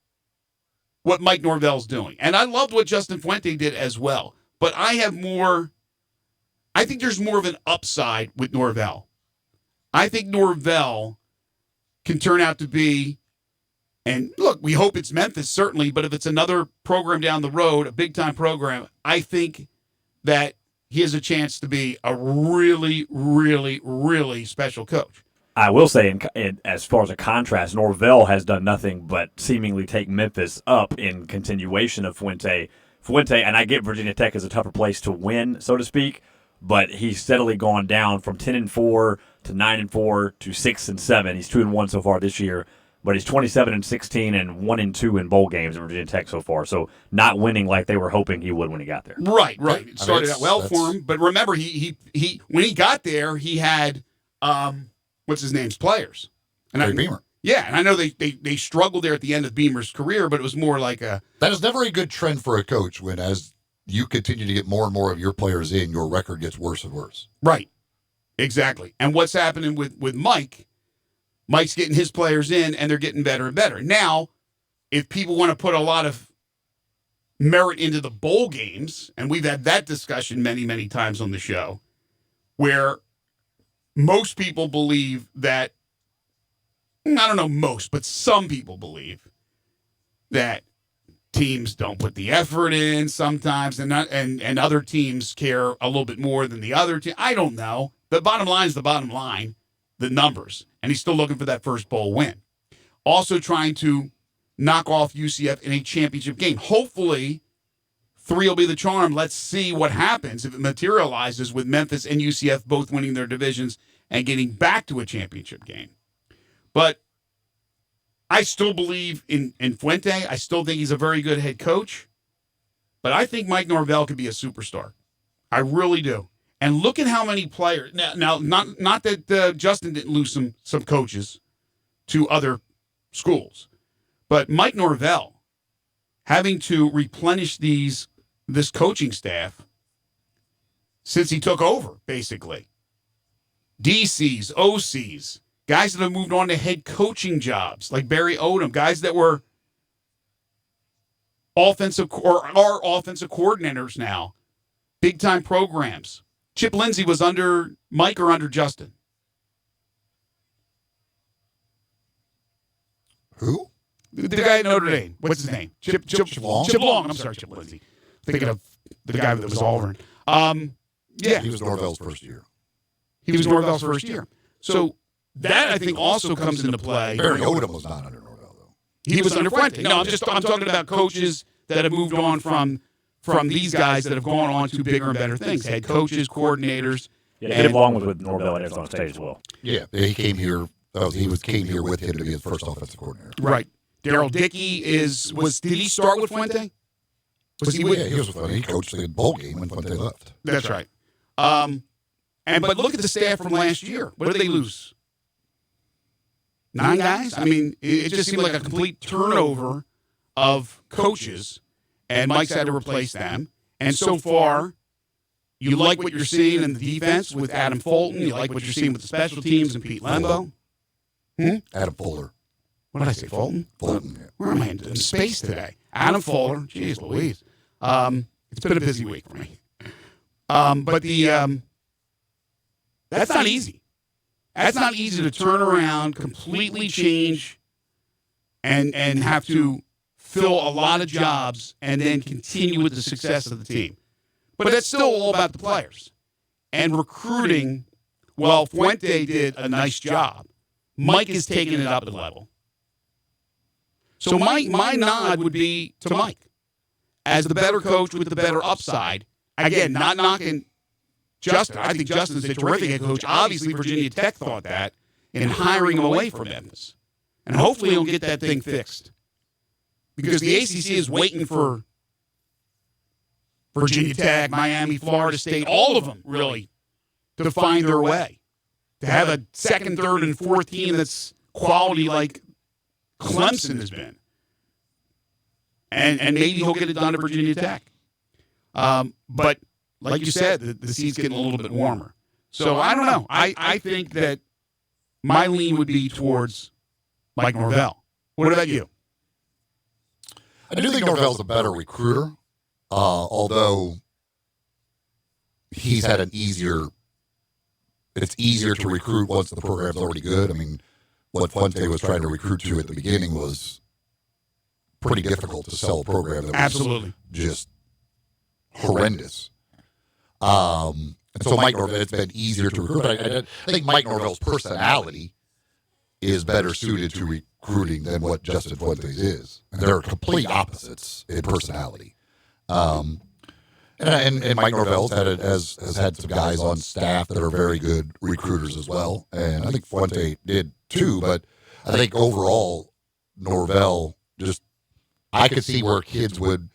what Mike Norvell's doing, and I loved what Justin Fuente did as well. But I think there's more of an upside with Norvell. I think Norvell can turn out to be, and look, we hope it's Memphis, certainly, but if it's another program down the road, a big-time program, I think that he has a chance to be a really, really, really special coach. I will say, as far as a contrast, Norvell has done nothing but seemingly take Memphis up in continuation of Fuente, and I get Virginia Tech as a tougher place to win, so to speak, but he's steadily gone down from 10-4 to 9-4 to 6-7. He's 2-1 so far this year, but he's 27-16 and 1-2 in bowl games in Virginia Tech so far. So not winning like they were hoping he would when he got there. Right. It started out well for him, but remember, he when he got there, he had what's his name's players. And Beamer. Yeah, and I know they struggled there at the end of Beamer's career, but it was more like a. That is never a good trend for a coach when, as you continue to get more and more of your players in, your record gets worse and worse. Right. Exactly. And what's happening with Mike? Mike's getting his players in, and they're getting better and better. Now, if people want to put a lot of merit into the bowl games, and we've had that discussion many, many times on the show, where most people believe that, I don't know most, but some people believe that teams don't put the effort in sometimes, and other teams care a little bit more than the other team. I don't know. The bottom line is the bottom line, the numbers, and he's still looking for that first bowl win. Also trying to knock off UCF in a championship game. Hopefully, 3 will be the charm. Let's see what happens if it materializes with Memphis and UCF both winning their divisions and getting back to a championship game. But I still believe in Fuente. I still think he's a very good head coach. But I think Mike Norvell could be a superstar. I really do. And look at how many players. Now not that Justin didn't lose some coaches to other schools. But Mike Norvell having to replenish this coaching staff since he took over, basically. DCs, OCs, guys that have moved on to head coaching jobs, like Barry Odom, guys that were offensive or are offensive coordinators now, big-time programs. Chip Lindsey was under Mike or under Justin? Who? The guy at Notre Dame. What's his name? Chip Long? Chip Long. I'm sorry, Chip Lindsey. Thinking of the guy that was Auburn. Yeah. He was Norvell's first year. He was Norvell's first year. So that, I think, also comes into play. Barry Odom was not under Norvell, though. He was under Fuente. No, I'm talking about coaches that have moved on from these guys that have gone on to bigger and better things. Head coaches, coordinators. Yeah, Dave Long was with Norvell and on stage as well. Yeah, he came here. He came here with him to be his first offensive coordinator. Right. Daryl Dickey did he start with Fuente? He was with Fuente. He coached the bowl game when Fuente left. That's right. But look at the staff from last year. What did they lose? 9 guys? I mean, it just seemed like a complete turnover of coaches, and Mike's had to replace them. And so far, you like what you're seeing in the defense with Adam Fulton. You like what you're seeing with the special teams and Pete Lembo. Adam Fuller. What did I say, Fulton? Fulton, yeah. Where am I in space today? Adam Fuller. Jeez Louise. It's been a busy week for me. That's not easy. That's not easy to turn around, completely change, and have to fill a lot of jobs and then continue with the success of the team. But that's still all about the players. And recruiting, well, Fuente did a nice job. Mike is taking it up a level. So my nod would be to Mike as the better coach with the better upside. Again, not knocking Justin. I think Justin's a terrific head coach. Obviously, Virginia Tech thought that in hiring him away from Memphis. And hopefully he'll get that thing fixed. Because the ACC is waiting for Virginia Tech, Miami, Florida State, all of them, really, to find their way. To have a second, third, and fourth team that's quality like Clemson has been. And maybe he'll get it done at Virginia Tech. But like you said, the seat's getting a little bit warmer. So I don't know. I think that my lean would be towards Mike Norvell. What about you? I do think Norvell's a better recruiter, although he's had it's easier to recruit once the program's already good. I mean, what Fuente was trying to recruit to at the beginning was pretty difficult to sell a program that was absolutely just horrendous. And so Mike Norvell, it's been easier to recruit. But I think Mike Norvell's personality is better suited to recruiting than what Justin Fuentes is. And they're complete opposites in personality. And Mike Norvell's has had some guys on staff that are very good recruiters as well. And I think Fuente did too. But I think overall, Norvell I could see where kids would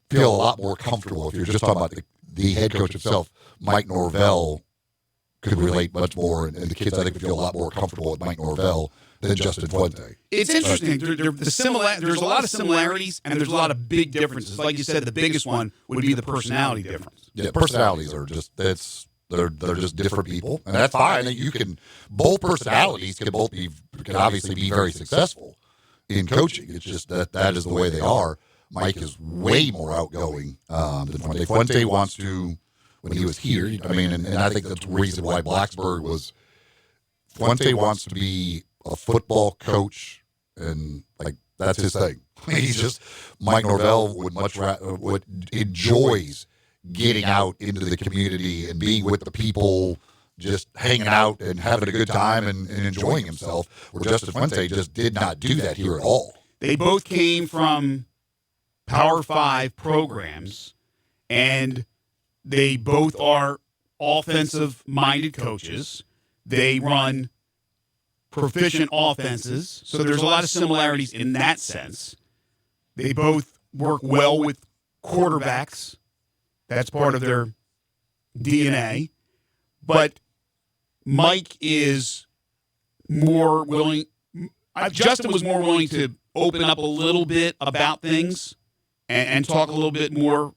feel a lot more comfortable if you're just talking about the head coach himself. Mike Norvell could relate much more, and the kids, I think, would feel a lot more comfortable with Mike Norvell than Justin Fuente. It's interesting. There's a lot of similarities, and there's a lot of big differences. Like you said, the biggest one would be the personality difference. Yeah, personalities are just they're just different people, and that's fine. Both personalities can obviously be very successful in coaching. It's just that is the way they are. Mike is way more outgoing than Fuente. Fuente wants to, when he was here, I mean, and I think that's the reason why Blacksburg was, Fuente wants to be a football coach, and like that's his thing. He's just, Mike Norvell would enjoys getting out into the community and being with the people, just hanging out and having a good time and enjoying himself, where Justin Fuente just did not do that here at all. They both came from Power 5 programs, and they both are offensive-minded coaches. They run proficient offenses, so there's a lot of similarities in that sense. They both work well with quarterbacks. That's part of their DNA. But Mike is more willing. Justin was more willing to open up a little bit about things and talk a little bit more,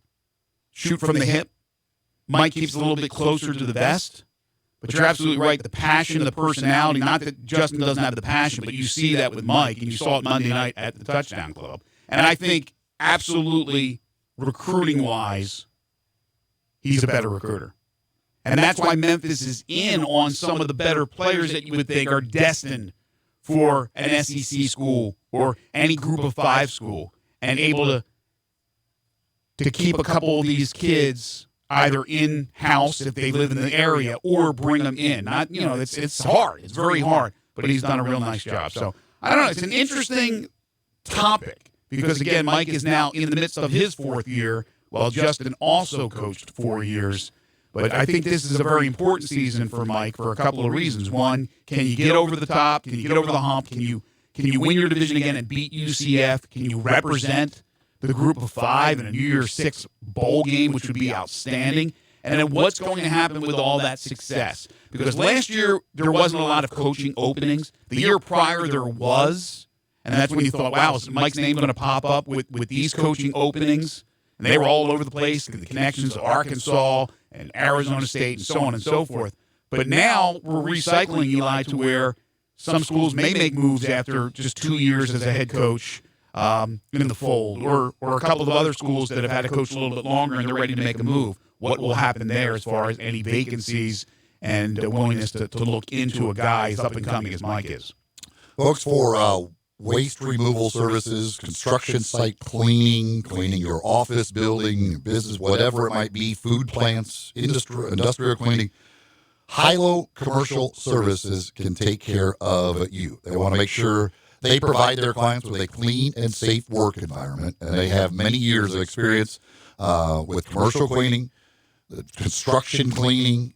shoot from the hip. Mike keeps a little bit closer to the vest. But you're absolutely right. The passion, the personality, not that Justin doesn't have the passion, but you see that with Mike, and you saw it Monday night at the Touchdown Club. And I think absolutely recruiting-wise, he's a better recruiter. And that's why Memphis is in on some of the better players that you would think are destined for an SEC school or any group of 5 school, and able to keep a couple of these kids either in-house if they live in the area or bring them in. Not, it's hard. It's very hard, but he's done a real nice job. So, I don't know. It's an interesting topic because, again, Mike is now in the midst of his 4th year while Justin also coached 4 years. But I think this is a very important season for Mike for a couple of reasons. One, can you get over the top? Can you get over the hump? Can Can you win your division again and beat UCF? Can you represent the group of 5 in a New Year's 6 bowl game, which would be outstanding? And then what's going to happen with all that success? Because last year, there wasn't a lot of coaching openings. The year prior, there was. And that's when you thought, wow, is Mike's name going to pop up with these coaching openings? And they were all over the place, the connections to Arkansas and Arizona State and so on and so forth. But now we're recycling, Eli, to where some schools may make moves after just 2 years as a head coach in the fold, or a couple of other schools that have had a coach a little bit longer and they're ready to make a move. What will happen there as far as any vacancies and willingness to look into a guy as up and coming as Mike is? Folks, for waste removal services, construction site cleaning your office building, business, whatever it might be, food plants, industrial cleaning, Hilo Commercial Services can take care of you. They want to make sure they provide their clients with a clean and safe work environment, and they have many years of experience with commercial cleaning, construction cleaning.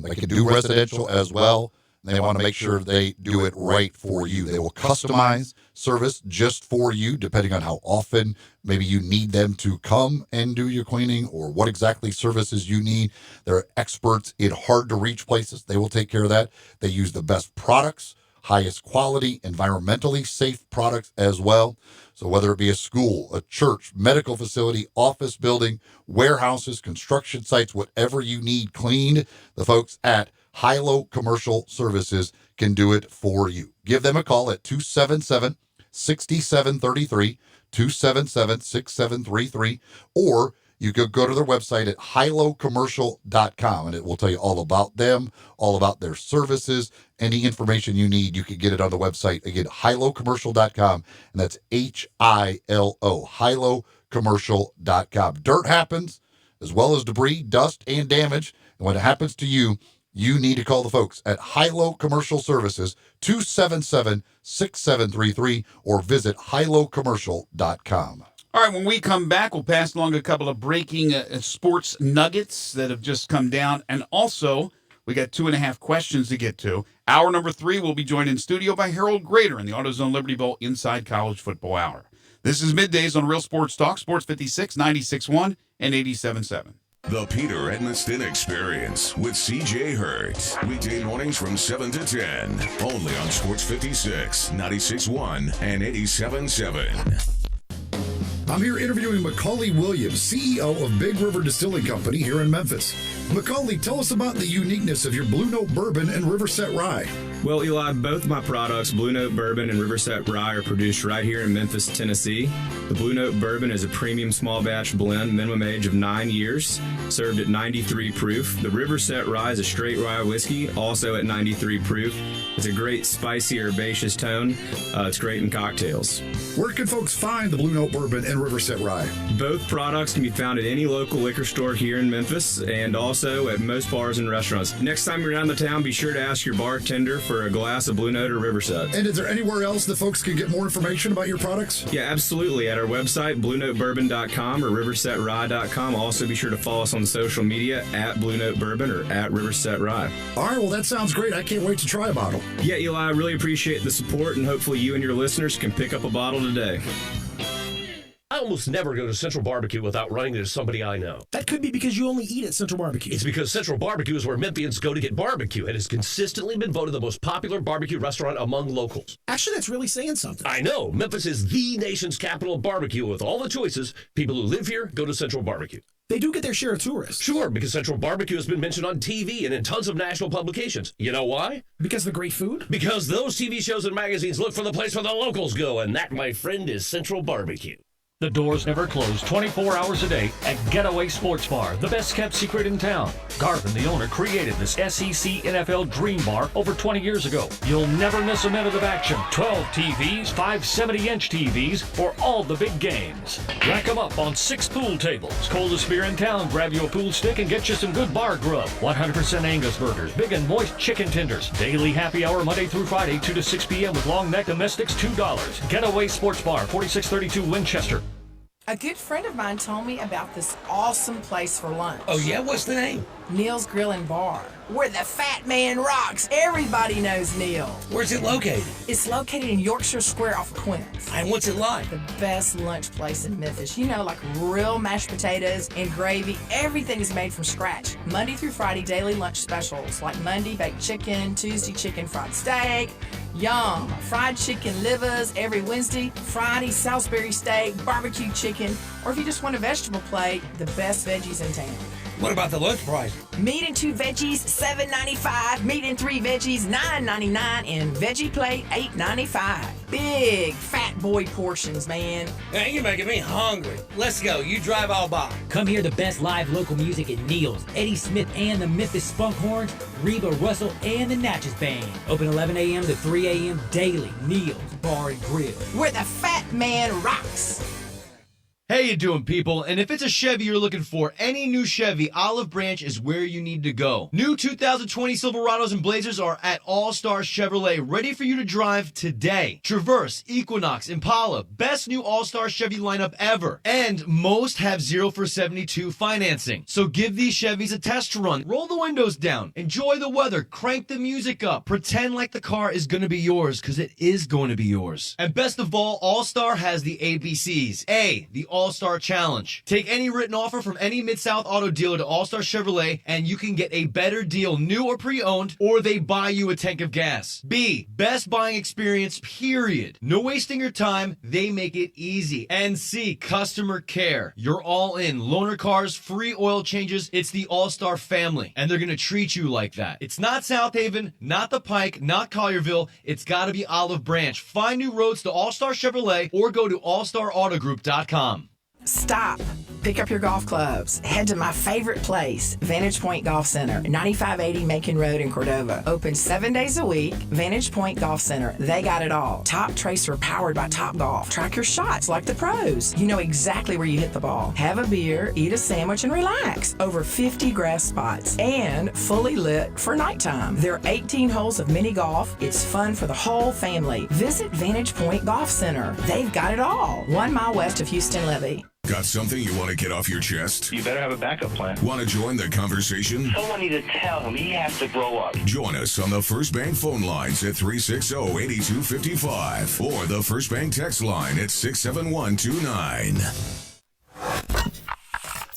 They can do residential as well. They want to make sure they do it right for you. They will customize service just for you, depending on how often maybe you need them to come and do your cleaning or what exactly services you need. They're experts in hard-to-reach places. They will take care of that. They use the best products, highest quality, environmentally safe products as well. So whether it be a school, a church, medical facility, office building, warehouses, construction sites, whatever you need cleaned, the folks at Hilo Commercial Services can do it for you. Give them a call at 277-6733, 277-6733, or you could go to their website at hilocommercial.com, and it will tell you all about them, all about their services, any information you need. You can get it on the website. Again, hilocommercial.com, and that's H-I-L-O, hilocommercial.com. Dirt happens, as well as debris, dust, and damage, and when it happens to you, you need to call the folks at Hilo Commercial Services, 277-6733, or visit hilocommercial.com. All right, when we come back, we'll pass along a couple of breaking sports nuggets that have just come down. And also, we got 2.5 questions to get to. Hour number 3 will be joined in studio by Harold Grader in the AutoZone Liberty Bowl Inside College Football Hour. This is Middays on Real Sports Talk, Sports 56, 96.1, and 87.7. The Peter Edmonston Experience with CJ Hurt. Weekday mornings from 7 to 10. Only on Sports 56, 96.1, and 87.7. I'm here interviewing Macaulay Williams, CEO of Big River Distilling Company here in Memphis. Macaulay, tell us about the uniqueness of your Blue Note Bourbon and Riverset Rye. Well, Eli, both my products, Blue Note Bourbon and Riverset Rye, are produced right here in Memphis, Tennessee. The Blue Note Bourbon is a premium small batch blend, minimum age of 9 years, served at 93 proof. The Riverset Rye is a straight rye whiskey, also at 93 proof. It's a great spicy, herbaceous tone. It's great in cocktails. Where can folks find the Blue Note Bourbon and Riverset Rye? Both products can be found at any local liquor store here in Memphis and also at most bars and restaurants. Next time you're around the town, be sure to ask your bartender for a glass of Blue Note or Riverset. And is there anywhere else that folks can get more information about your products? Yeah, absolutely. At our website, BlueNoteBourbon.com or RiversetRye.com. Also, be sure to follow us on social media at Blue Note Bourbon or at Riverset Rye. All right, well, that sounds great. I can't wait to try a bottle. Yeah, Eli, I really appreciate the support, and hopefully you and your listeners can pick up a bottle today. I almost never go to Central Barbecue without running into somebody I know. That could be because you only eat at Central Barbecue. It's because Central Barbecue is where Memphians go to get barbecue and has consistently been voted the most popular barbecue restaurant among locals. Actually, that's really saying something. I know. Memphis is the nation's capital of barbecue. With all the choices, people who live here go to Central Barbecue. They do get their share of tourists. Sure, because Central Barbecue has been mentioned on TV and in tons of national publications. You know why? Because of the great food? Because those TV shows and magazines look for the place where the locals go, and that, my friend, is Central Barbecue. The doors never close 24 hours a day at Getaway Sports Bar, the best kept secret in town. Garvin, the owner, created this SEC NFL Dream Bar over 20 years ago. You'll never miss a minute of action. 12 TVs, 5 70-inch TVs for all the big games. Rack them up on 6 pool tables. Coldest beer in town, grab you a pool stick and get you some good bar grub. 100% Angus burgers, big and moist chicken tenders. Daily happy hour Monday through Friday, 2 to 6 p.m. with long neck domestics $2. Getaway Sports Bar, 4632 Winchester. A good friend of mine told me about this awesome place for lunch. Oh, yeah? What's the name? Neil's Grill and Bar, where the fat man rocks. Everybody knows Neil. Where's it located? It's located in Yorkshire Square off of Quince. And what's it like? The best lunch place in Memphis. You know, like real mashed potatoes and gravy. Everything is made from scratch. Monday through Friday, daily lunch specials like Monday baked chicken, Tuesday chicken fried steak. Yum! Fried chicken livers every Wednesday, Friday Salisbury steak, barbecue chicken, or if you just want a vegetable plate, the best veggies in town. What about the lunch price? Meat and 2 veggies, $7.95. Meat and 3 veggies, $9.99. And veggie plate, $8.95. Big fat boy portions, man. Hey, you're making me hungry. Let's go. You drive, I'll buy. Come hear the best live local music at Neil's, Eddie Smith and the Memphis Spunk Horns, Reba Russell and the Natchez Band. Open 11 a.m. to 3 a.m. daily. Neil's Bar and Grill, where the fat man rocks. How you doing, people? And if it's a Chevy you're looking for, any new Chevy, Olive Branch is where you need to go. New 2020 Silverados and Blazers are at All-Star Chevrolet, ready for you to drive today. Traverse, Equinox, Impala, best new All-Star Chevy lineup ever. And most have 0 for 72 financing. So give these Chevys a test run. Roll the windows down. Enjoy the weather. Crank the music up. Pretend like the car is going to be yours, because it is going to be yours. And best of all, All-Star has the ABCs. A, the All-Star Challenge. Take any written offer from any Mid-South auto dealer to All-Star Chevrolet and you can get a better deal, new or pre-owned, or they buy you a tank of gas. B, best buying experience, period. No wasting your time, they make it easy. And C, customer care. You're all in. Loaner cars, free oil changes. It's the All-Star family, and they're gonna treat you like that. It's not South Haven, not the Pike, not Collierville. It's gotta be Olive Branch. Find new roads to All-Star Chevrolet or go to allstarautogroup.com. Stop. Pick up your golf clubs. Head to my favorite place, Vantage Point Golf Center, 9580 Macon Road in Cordova. Open 7 days a week. Vantage Point Golf Center. They got it all. Top Tracer powered by Top Golf. Track your shots like the pros. You know exactly where you hit the ball. Have a beer, eat a sandwich, and relax. Over 50 grass spots and fully lit for nighttime. There are 18 holes of mini golf. It's fun for the whole family. Visit Vantage Point Golf Center. They've got it all. 1 mile west of Houston Levee. Got something you want to get off your chest? You better have a backup plan. Want to join the conversation? Someone needs to tell him he has to grow up. Join us on the First Bank phone lines at 360-8255 or the First Bank text line at 67129.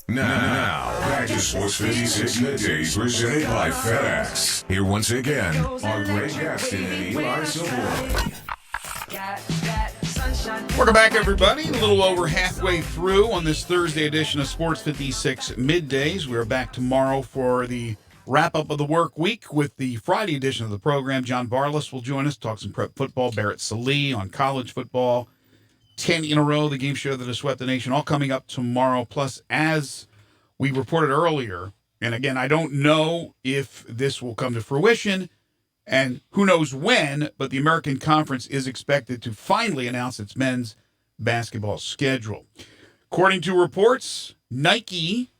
Now, back to Sports 56 Middays presented by FedEx. Here once again are Greg Gaston and Eli Savoie. Welcome back, everybody. A little over halfway through on this Thursday edition of Sports 56 Middays. We're back tomorrow for the wrap-up of the work week with the Friday edition of the program. John Barlas will join us, talk some prep football. Barrett Sallee on college football. 10 in a row, the game show that has swept the nation, all coming up tomorrow. Plus, as we reported earlier, and again, I don't know if this will come to fruition, and who knows when, but the American Conference is expected to finally announce its men's basketball schedule. According to reports, Nike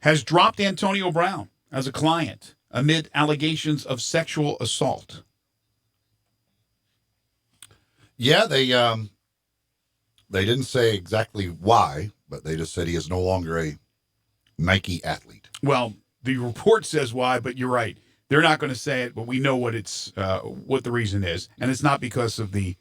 has dropped Antonio Brown as a client amid allegations of sexual assault. Yeah, they didn't say exactly why, but they just said he is no longer a Nike athlete. Well, the report says why, but you're right. They're not going to say it, but we know what what the reason is, and it's not because of the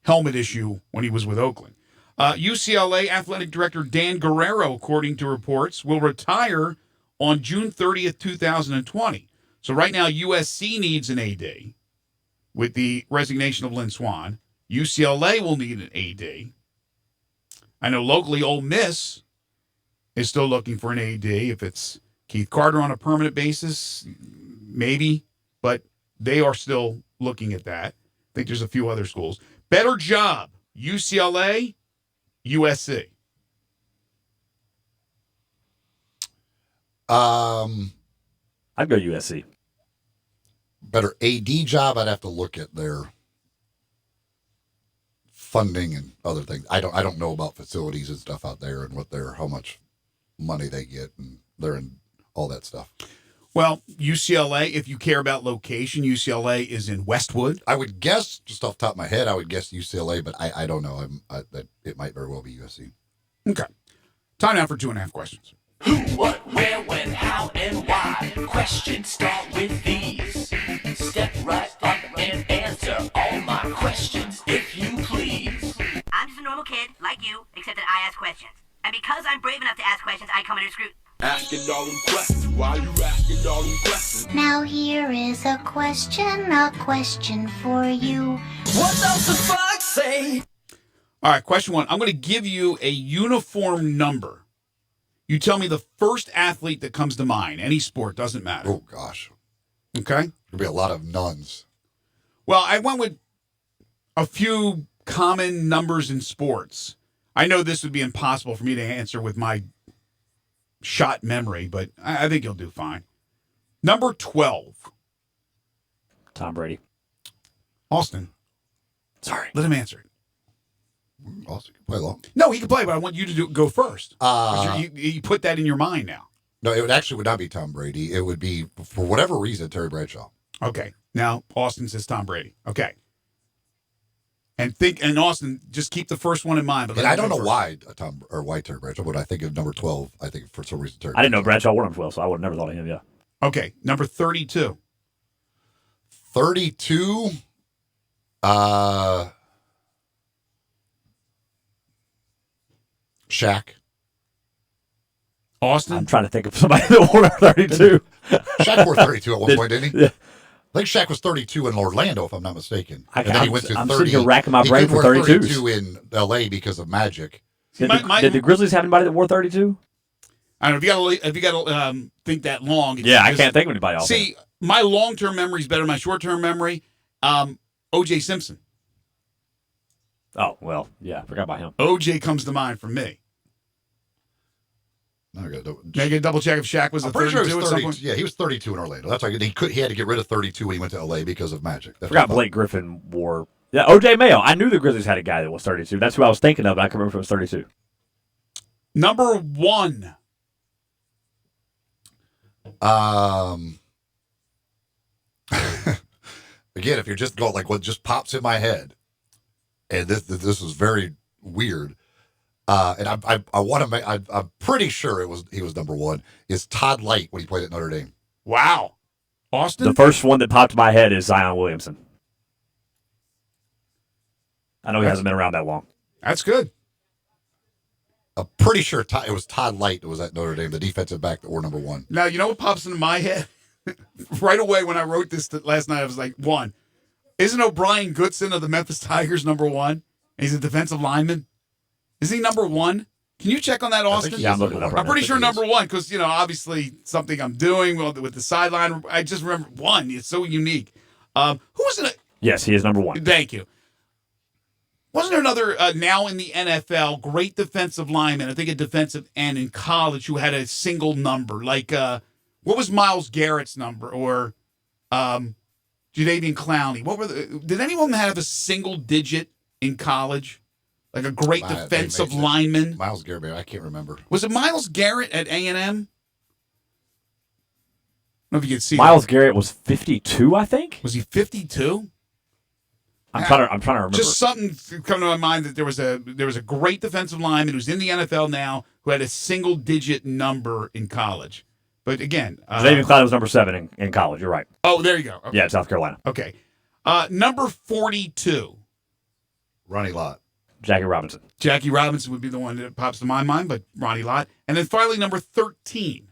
helmet issue when he was with Oakland. UCLA athletic director Dan Guerrero, according to reports, will retire on June 30th, 2020. So right now, USC needs an AD with the resignation of Lynn Swann. UCLA will need an AD. I know locally, Ole Miss is still looking for an AD. If it's Keith Carter on a permanent basis, maybe, but they are still looking at that. I think there's a few other schools. Better job, UCLA, USC. I'd go USC. Better AD job, I'd have to look at their funding and other things. I don't know about facilities and stuff out there and how much money they get, and they're in all that stuff. Well, UCLA, if you care about location, UCLA is in Westwood. I would guess, just off the top of my head, I would guess UCLA, but I don't know. That it might very well be USC. Okay. Time now for 2.5 questions. Who, what, where, when, how, and why? Questions start with these. Step right up and answer all my questions, if you please. I'm just a normal kid, like you, except that I ask questions. And because I'm brave enough to ask questions, I come under scrutiny. Asking all them questions. Why you asking all them questions? Now here is a question for you. What does the fox say? All right, question 1. I'm going to give you a uniform number. You tell me the first athlete that comes to mind. Any sport, doesn't matter. Oh, gosh. Okay? There'll be a lot of nuns. Well, I went with a few common numbers in sports. I know this would be impossible for me to answer with my shot memory, but I think you'll do fine. Number 12. Tom Brady. Austin. Sorry. Let him answer it. Austin can play along. No, he can play, but I want you to go first. You put that in your mind now. No, it would not be Tom Brady. It would be, for whatever reason, Terry Bradshaw. Okay. Now, Austin says Tom Brady. Okay. And Austin, just keep the first one in mind. But And I don't know why Terry Bradshaw, but I think of number 12. I think for some reason Terry. I didn't know Bradshaw wore number 12, so I would have never thought of him. Yeah. Okay, number 32. 32. Shaq. Austin. I'm trying to think of somebody that wore number 32. Shaq wore 32 at one point, didn't he? Yeah. I think Shaq was 32 in Orlando, if I'm not mistaken. I'm went to sitting 30. here racking my He brain could for wear 32s. 32 in L.A. because of Magic. Did the Grizzlies have anybody that wore 32? I don't know if you got to think that long. Yeah, I can't think of anybody else. See, my long-term memory is better than my short-term memory. O.J. Simpson. Oh, well, yeah, forgot about him. O.J. comes to mind for me. I got to double check if Shaq was I'm a pretty 32 sure he was at some 32. point. Yeah, he was 32 in Orlando. That's why he had to get rid of 32 when he went to L.A. because of Magic. I forgot Blake Griffin wore. Yeah, O.J. Mayo. I knew the Grizzlies had a guy that was 32. That's who I was thinking of, but I couldn't remember if it was 32. Number 1. Again, if you're just going like what just pops in my head, and this is very weird, and I want to make I'm pretty sure he was number 1 is Todd Light when he played at Notre Dame. Wow, Austin. The first one that popped in my head is Zion Williamson. I know he hasn't been around that long. That's good. I'm pretty sure it was Todd Light that was at Notre Dame, the defensive back that wore number 1. Now, you know what pops into my head? Right away when I wrote this last night, I was like, 1. Isn't O'Brien Goodson of the Memphis Tigers number 1? He's a defensive lineman. Is he number 1? Can you check on that, Austin? Yeah, I'm looking it up right I'm pretty now. sure number 1 because, obviously something I'm doing with the sideline. I just remember 1. It's so unique. Who was it? Yes, he is number 1. Thank you. Wasn't there another, now in the NFL, great defensive lineman, I think a defensive end in college who had a single number? Like, what was Myles Garrett's number? Or Jadeveon Clowney? Did anyone have a single digit in college? Like a great defensive lineman? Myles Garrett, I can't remember. Was it Myles Garrett at A&M? I don't know if you can see Myles Garrett was 52, I think. Was he 52? I'm trying to remember. Just something come to my mind that there was a great defensive lineman who's in the NFL now who had a single digit number in college. But again, Jadeveon Clowney was number 7 in college. You're right. Oh, there you go. Okay. Yeah, South Carolina. Okay. Number 42. Ronnie Lott. Jackie Robinson. Jackie Robinson would be the one that pops to my mind, but Ronnie Lott. And then finally, number 13.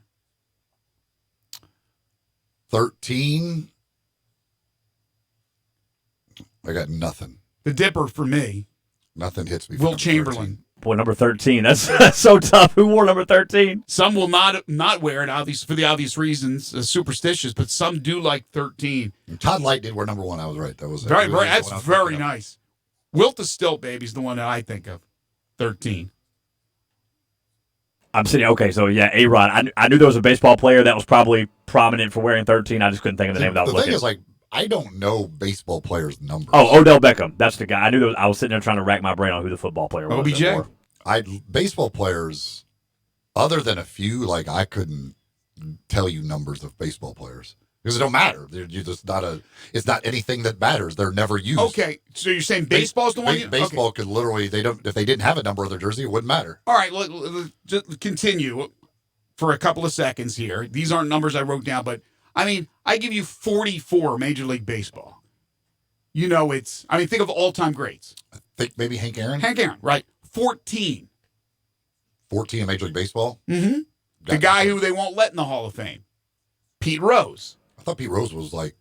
13. I got nothing. The Dipper for me. Nothing hits me. Will Chamberlain. Boy, number 13. That's so tough. Who wore number 13? Some will not wear it, for the obvious reasons, superstitious, but some do like 13. Todd Light did wear number 1. I was right. That was very. That's very nice. Wilt the Stilt Baby's the one that I think of. 13. I'm sitting. Okay, so yeah, A-Rod. I knew there was a baseball player that was probably prominent for wearing 13. I just couldn't think of the name that I was looking. The thing is, I don't know baseball players' numbers. Oh, Odell Beckham. That's the guy. I knew I was sitting there trying to rack my brain on who the football player was. OBJ? Baseball players, other than a few, I couldn't tell you numbers of baseball players. Because it don't matter. You're just not it's not anything that matters. They're never used. Okay, so you're saying baseball's the one? Baseball could literally, if they didn't have a number on their jersey, it wouldn't matter. All right, let's just continue for a couple of seconds here. These aren't numbers I wrote down, but I mean, I give you 44 Major League Baseball. You know, think of all-time greats. I think maybe Hank Aaron. Hank Aaron, right. 14. 14 in Major League Baseball? Mm-hmm. The guy who they won't let in the Hall of Fame. Pete Rose. I thought Pete Rose was like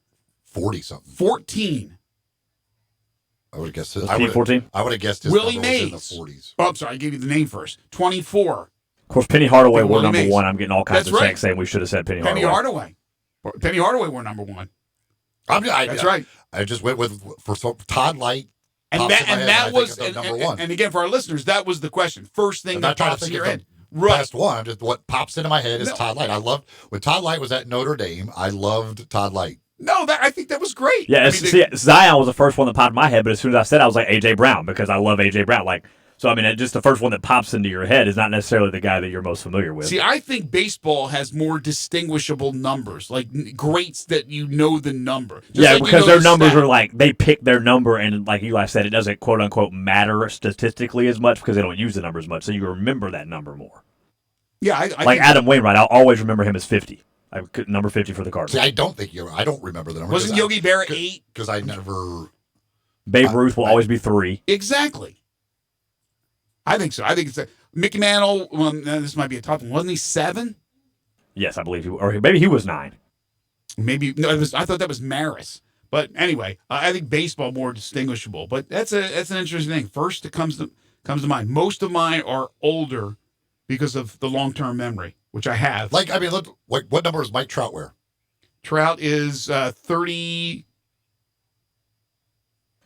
40-something. 14. I would have guessed it. 14? I would have guessed his Willie number Mays. was in the 40s. Oh, I'm sorry. I gave you the name first. 24. Of course, Penny Hardaway were number Mays. one. I'm getting all kinds That's of right. texts saying we should have said Penny Penny Hardaway. Penny Hardaway were number one. That's right. I just went with Todd Light. And that was number one. And again, for our listeners, that was the question. First thing that pops in your head. Best one. Just what pops into my head is Todd Light. I loved when Todd Light was at Notre Dame. I loved Todd Light. No, I think that was great. Yeah, Zion was the first one that popped in my head, but as soon as I said it, I was like A.J. Brown because I love A.J. Brown. So I mean, just the first one that pops into your head is not necessarily the guy that you're most familiar with. See, I think baseball has more distinguishable numbers, like greats that you know the number. Because their numbers are they pick their number, and like Eli said, it doesn't quote unquote matter statistically as much because they don't use the numbers much, so you remember that number more. Yeah, I think Adam Wainwright, I'll always remember him as 50. Number 50 for the Cardinals. See, I don't remember the number. Wasn't Yogi Berra 8? Because I never. Babe Ruth will always be 3. Exactly. I think so. I think it's Mickey Mantle. Well, this might be a tough one. Wasn't he 7? Yes, I believe or maybe he was 9. Maybe no. I thought that was Maris. But anyway, I think baseball more distinguishable. But that's an interesting thing. First, it comes to mind. Most of mine are older because of the long-term memory, which I have. Look, what number does Mike Trout wear? Trout is 30.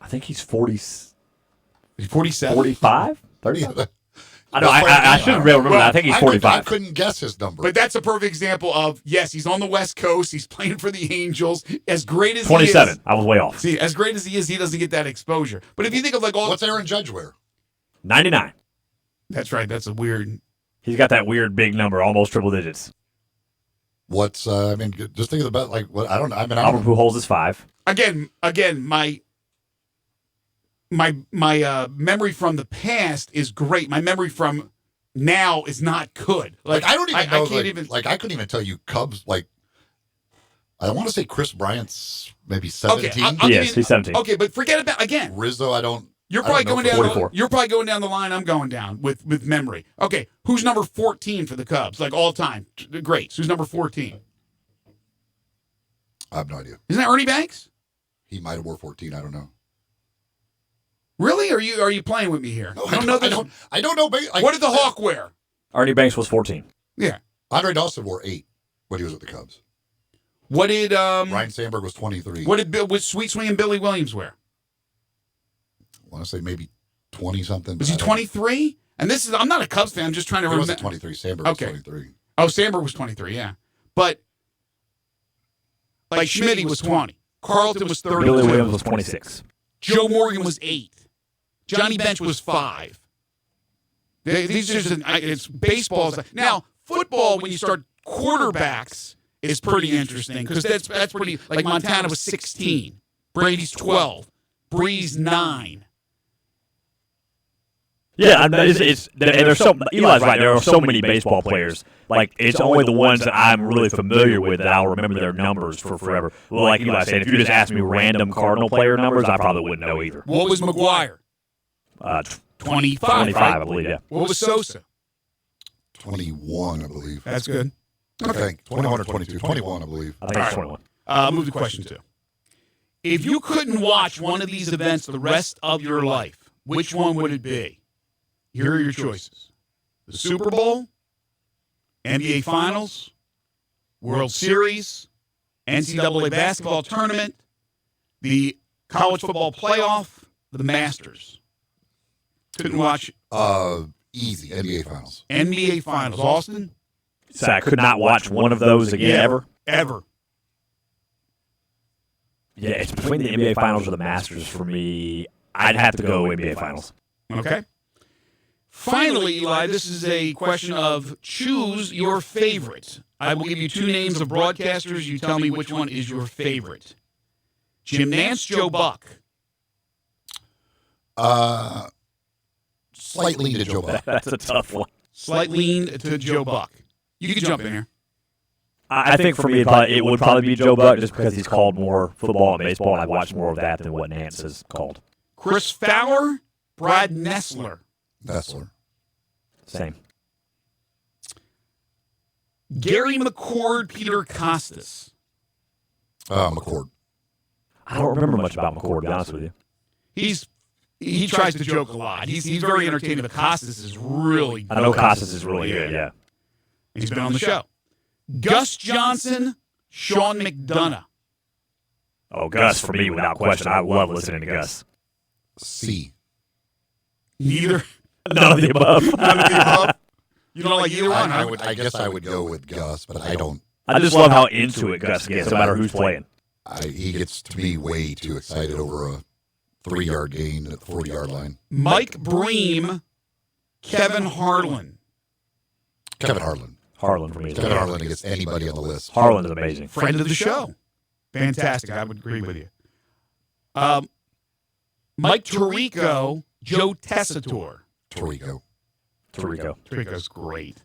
I think he's 40. 47? 45? 35? I know. I shouldn't really remember that. I think he's 45. I couldn't guess his number. But that's a perfect example of, yes, he's on the West Coast. He's playing for the Angels. As great as 27. He is. I was way off. See, as great as he is, he doesn't get that exposure. But if you think of all... What's Aaron Judge wear? 99. That's right. That's a weird... He's got that weird big number, almost triple digits. What's, just think of the what I don't know. Albert Pujols is 5. Again, my memory from the past is great. My memory from now is not good. I don't even know. I couldn't even tell you Cubs. I want to say Chris Bryant's maybe 17. Okay, yes, he's 17. Okay, but forget about again. Rizzo, I don't. You're probably going down. 44. You're probably going down the line I'm going down with memory. Okay, who's number 14 for the Cubs? All time, the greats. Who's number 14? I have no idea. Isn't that Ernie Banks? He might have wore 14. I don't know. Really? Are you playing with me here? No, I don't know. What did the Hawk wear? Ernie Banks was 14. Yeah. Andre Dawson wore 8 when he was at the Cubs. What did Ryan Sandberg was 23? What did Sweet Swinging Billy Williams wear? I want to say maybe 20 something. Was he 23? And I'm not a Cubs fan. I'm just trying to remember. He wasn't 23. Sandberg was 23. Oh, Sandberg was 23. Yeah, but Schmitty was 20. Carlton was 30. Billy Williams was 26. Joe Morgan was 8. Johnny Bench was 5. These are just, it's baseball. Now, football, when you start quarterbacks, is pretty interesting because that's pretty. Montana was 16. Brady's 12. Breeze 9. Yeah, there's Eli's right. There are so many baseball players. It's only the ones that I'm really familiar with that I'll remember their numbers for forever. Well, like Eli said, if you just asked me random Cardinal player numbers, I probably wouldn't know either. What was McGuire? 25. 25, I believe. Yeah. What was Sosa? 21, I believe. That's good. Okay, 21 or 22. 21, I believe. I think it's 21. Move to question 2. If you couldn't watch one of these events the rest of your life, which one would it be? Here are your choices. The Super Bowl, NBA Finals, World Series, NCAA basketball tournament, the college football playoff, the Masters. Couldn't watch easy NBA Finals. NBA Finals. Austin? So I could not watch one of those again ever? Ever. Yeah, it's between the NBA Finals or the Masters for me. I'd have to go NBA Finals. Okay. Finally, Eli, this is a question of choose your favorite I will give you two names of broadcasters. You tell me which one is your favorite. Jim Nance, Joe Buck. Slight lean to Joe Buck. That's a tough one. Slight lean to Joe Buck. You can jump in here. I think for me, it would probably be Joe Buck just because he's called more football and baseball, and I've watched more of that than what Nance has called. Chris Fowler, Brad Nessler. Nessler. Same. Gary McCord, Peter Costas. McCord. I don't remember much about McCord, to be honest with you. He tries to joke a lot. He's very entertaining, but Costas is really good. I know Costas is really good, yeah. He's been on the show. Gus Johnson, Sean McDonough. Oh, Gus, for me, without question. I love listening to Gus. C. Neither. None of the above. None of the above. You don't like either one? I guess I would go with Gus, but I don't. I just love how into it Gus gets, no matter who's playing. He gets, to me, way too excited over a 3-yard gain at the 40-yard line. Mike Bream, Kevin Harlan. Kevin Harlan. Harlan for me. Kevin Harlan against anybody on the list. Harlan's amazing. Friend of the show. Fantastic. I would agree with you. Mike Tirico, Joe Tessitore. Tirico's great.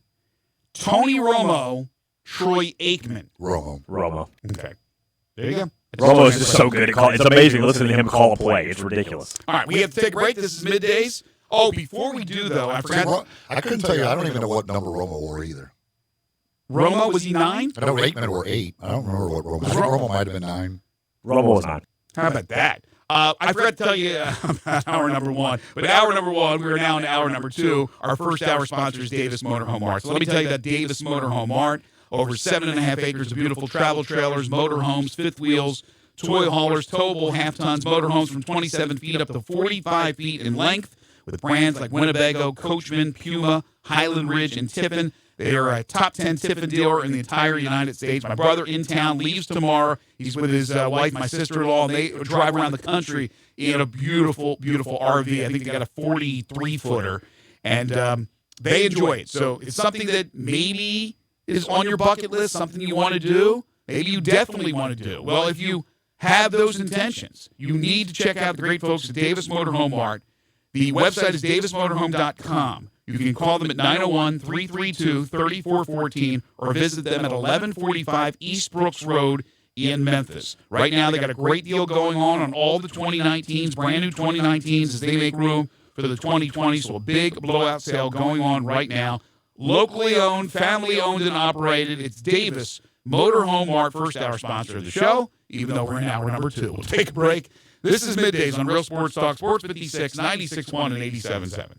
Tony Romo, Troy Aikman. Romo. Okay. There you go. Romo is just so good at calling. It's amazing listening to him call a play. It's ridiculous. All right, we have to take a break. This is Middays. Oh, before we do, though, I forgot. I couldn't tell you. I don't even know what number Romo wore either. Romo, was he 9? I know Aikman wore 8. I don't remember what Romo. I think Romo might have been 9. Romo was 9. How about that? I forgot to tell you about hour number 1. But hour number 1, we are now in hour number 2. Our first hour sponsor is Davis Motorhome Mart. So let me tell you about Davis Motorhome Mart. Over 7.5 acres of beautiful travel trailers, motorhomes, fifth wheels, toy haulers, towable half-tons, motorhomes from 27 feet up to 45 feet in length with brands like Winnebago, Coachman, Puma, Highland Ridge, and Tiffin. They are a top 10 Tiffin dealer in the entire United States. My brother in town leaves tomorrow. He's with his wife, my sister-in-law, and they drive around the country in a beautiful, beautiful RV. I think they got a 43-footer, and they enjoy it. So it's something that maybe is on your bucket list, something you want to do. Maybe you definitely want to do. Well, if you have those intentions, you need to check out the great folks at Davis Motorhome Mart. The website is davismotorhome.com. You can call them at 901-332-3414 or visit them at 1145 East Brooks Road in Memphis. Right now, they got a great deal going on all the 2019s, brand new 2019s, as they make room for the 2020s. So a big blowout sale going on right now. Locally owned, family owned and operated. It's Davis Motorhome Mart, first hour sponsor of the show, even though we're in hour number 2. We'll take a break. This is Middays on Real Sports Talk, Sports 56, 96.1 and 87.7.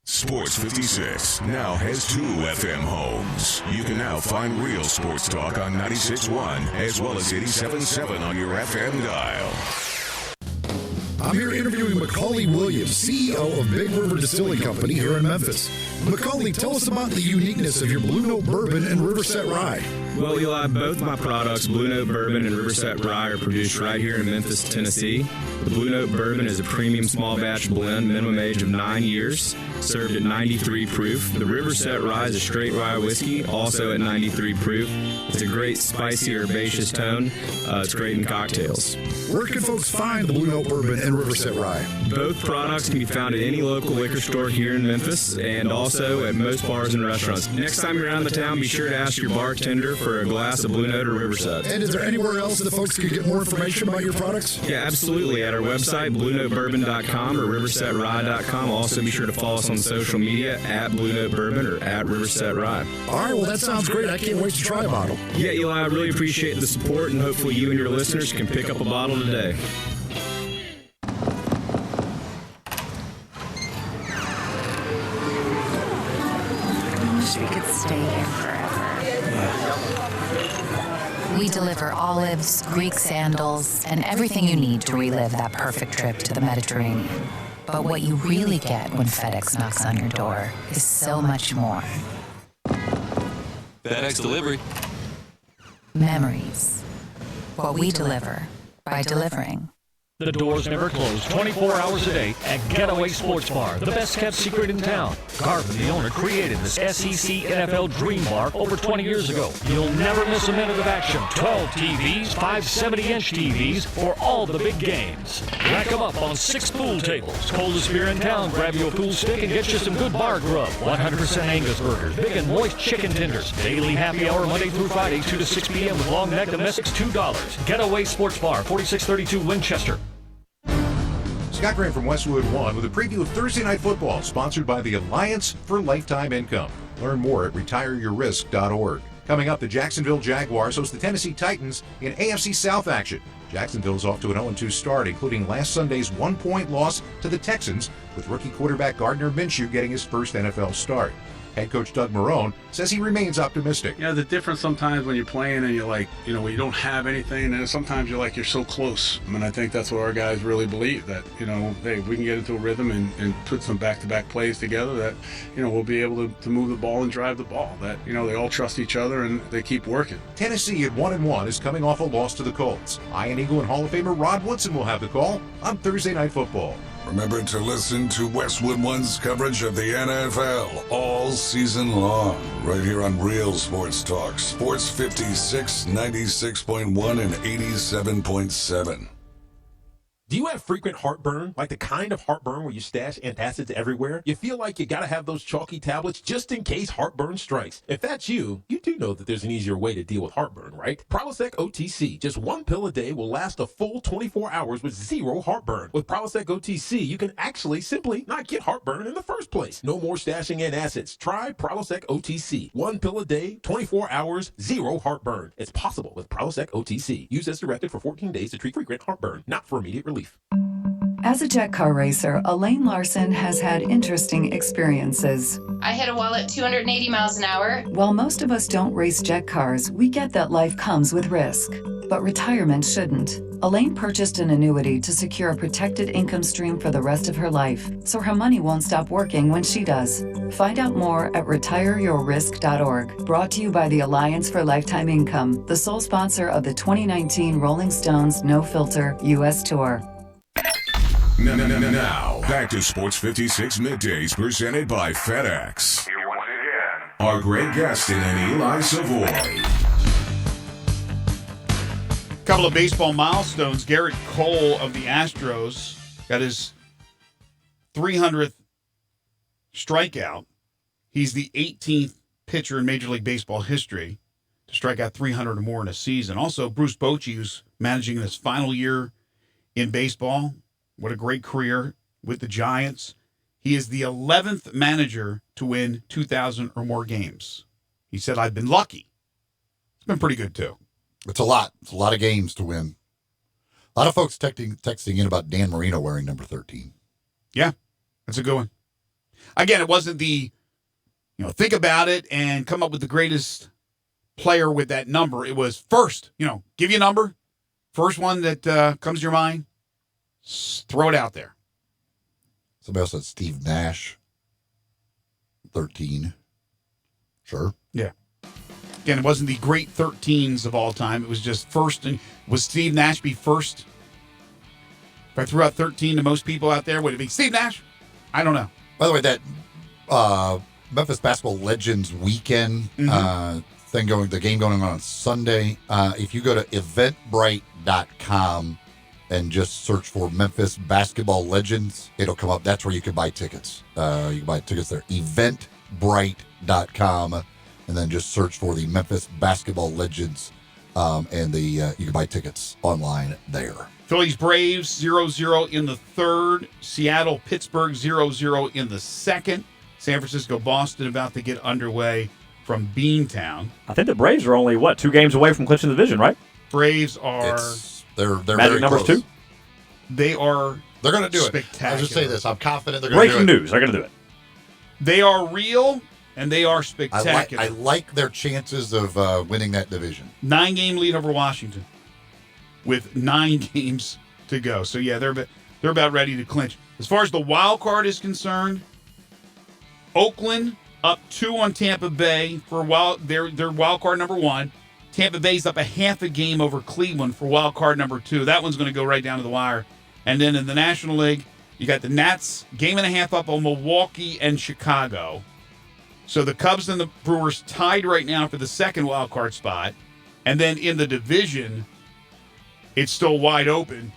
Sports 56 now has 2 FM homes. You can now find Real Sports Talk on 96.1 as well as 87.7 on your FM dial. I'm here interviewing Macaulay Williams, CEO of Big River Distilling Company here in Memphis. Macaulay, tell us about the uniqueness of your Blue Note Bourbon and Riverset Rye. Well, Eli, both my products, Blue Note Bourbon and Riverset Rye, are produced right here in Memphis, Tennessee. The Blue Note Bourbon is a premium small batch blend, minimum age of 9 years, served at 93 proof. The Riverset Rye is a straight rye whiskey, also at 93 proof. It's a great spicy, herbaceous tone. It's great in cocktails. Where can folks find the Blue Note Bourbon and Riverset Rye? Both products can be found at any local liquor store here in Memphis and also at most bars and restaurants. Next time you're around the town, be sure to ask your bartender for a glass of Blue Note or Riverset. And is there anywhere else that folks could get more information about your products? Yeah, absolutely. At our website, BlueNoteBourbon.com or RiversetRye.com. Also, be sure to follow us on social media at Blue Note Bourbon or at Riverset Rye. All right, well, that sounds great. I can't wait to try a bottle. Yeah, Eli, I really appreciate the support, and hopefully you and your listeners can pick up a bottle today. We could stay here forever. We deliver olives, Greek sandals, and everything you need to relive that perfect trip to the Mediterranean. But what you really get when FedEx knocks on your door is so much more. FedEx delivery. Memories. What we deliver by delivering. The doors never close, 24 hours a day at Getaway Sports Bar, the best kept secret in town. Garvin, the owner, created this SEC NFL Dream Bar over 20 years ago. You'll never miss a minute of action. 12 TVs, 5 70-inch TVs for all the big games. Rack them up on 6 pool tables. Coldest beer in town, grab you a pool stick and get you some good bar grub. 100% Angus burgers, big and moist chicken tenders. Daily happy hour Monday through Friday, 2 to 6 p.m. with long neck domestics, $2. Getaway Sports Bar, 4632 Winchester. Scott Graham from Westwood One with a preview of Thursday Night Football, sponsored by the Alliance for Lifetime Income. Learn more at retireyourrisk.org. Coming up, the Jacksonville Jaguars host the Tennessee Titans in AFC South action. Jacksonville is off to an 0-2 start, including last Sunday's 1-point loss to the Texans, with rookie quarterback Gardner Minshew getting his first NFL start. Head coach Doug Marrone says he remains optimistic. Yeah, the difference sometimes when you're playing and you're like, when you don't have anything, and sometimes you're like, you're so close. I mean, I think that's what our guys really believe, that, hey, we can get into a rhythm and put some back-to-back plays together that, we'll be able to move the ball and drive the ball. That, they all trust each other and they keep working. Tennessee at 1-1 is coming off a loss to the Colts. Iron Eagle and Hall of Famer Rod Woodson will have the call on Thursday Night Football. Remember to listen to Westwood One's coverage of the NFL all season long, right here on Real Sports Talk, Sports 56, 96.1, and 87.7. Do you have frequent heartburn, like the kind of heartburn where you stash antacids everywhere? You feel like you gotta have those chalky tablets just in case heartburn strikes. If that's you, you do know that there's an easier way to deal with heartburn, right? Prilosec OTC, just 1 pill a day will last a full 24 hours with zero heartburn. With Prilosec OTC, you can actually simply not get heartburn in the first place. No more stashing antacids. Try Prilosec OTC. 1 pill a day, 24 hours, zero heartburn. It's possible with Prilosec OTC. Use as directed for 14 days to treat frequent heartburn, not for immediate relief. As a jet car racer, Elaine Larson has had interesting experiences. I hit a wall at 280 miles an hour. While most of us don't race jet cars, we get that life comes with risk. But retirement shouldn't. Elaine purchased an annuity to secure a protected income stream for the rest of her life, so her money won't stop working when she does. Find out more at retireyourrisk.org. Brought to you by the Alliance for Lifetime Income, the sole sponsor of the 2019 Rolling Stones No Filter U.S. Tour. Now, back to Sports 56 Middays, presented by FedEx. Here once again, Our great Gaston and Eli Savoie. Couple of baseball milestones. Garrett Cole of the Astros got his 300th strikeout. He's the 18th pitcher in Major League Baseball history to strike out 300 or more in a season. Also, Bruce Bochy, who's managing in his final year in baseball. What a great career with the Giants. He is the 11th manager to win 2,000 or more games. He said, I've been lucky. It's been pretty good, too. It's a lot. It's a lot of games to win. A lot of folks texting in about Dan Marino wearing number 13. Yeah, that's a good one. Again, it wasn't the, think about it and come up with the greatest player with that number. It was first, give you a number. First one that comes to your mind, throw it out there. Somebody else said Steve Nash, 13. Sure. Yeah. Again, it wasn't the great 13s of all time. It was just first. And was Steve Nash be first? If I threw out 13 to most people out there, would it be Steve Nash? I don't know. By the way, that Memphis Basketball Legends weekend thing the game going on Sunday, if you go to eventbrite.com and just search for Memphis Basketball Legends, it'll come up. That's where you can buy tickets. You can buy tickets there. Eventbrite.com, and then just search for the Memphis Basketball Legends, and you can buy tickets online there. Phillies Braves 0-0 in the third. Seattle Pittsburgh 0-0 in the second. San Francisco Boston about to get underway from Beantown. I think the Braves are only 2 games away from clinching the division, right? Braves are they're magic very numbers close. 2. They are They're going to do it. spectacular. I'll just say this: I'm confident they're going to do it. Breaking news: they're going to do it. They are real and they are spectacular. I like their chances of winning that division. 9-game lead over Washington with 9 games to go. So yeah, they're about ready to clinch. As far as the wild card is concerned, Oakland up 2 on Tampa Bay for their wild card number 1. Tampa Bay's up a half a game over Cleveland for wild card number 2. That one's going to go right down to the wire And then in the National League, you got the Nats, game and a half up on Milwaukee and Chicago. So the Cubs and the Brewers tied right now for the second wild card spot. And then in the division, it's still wide open.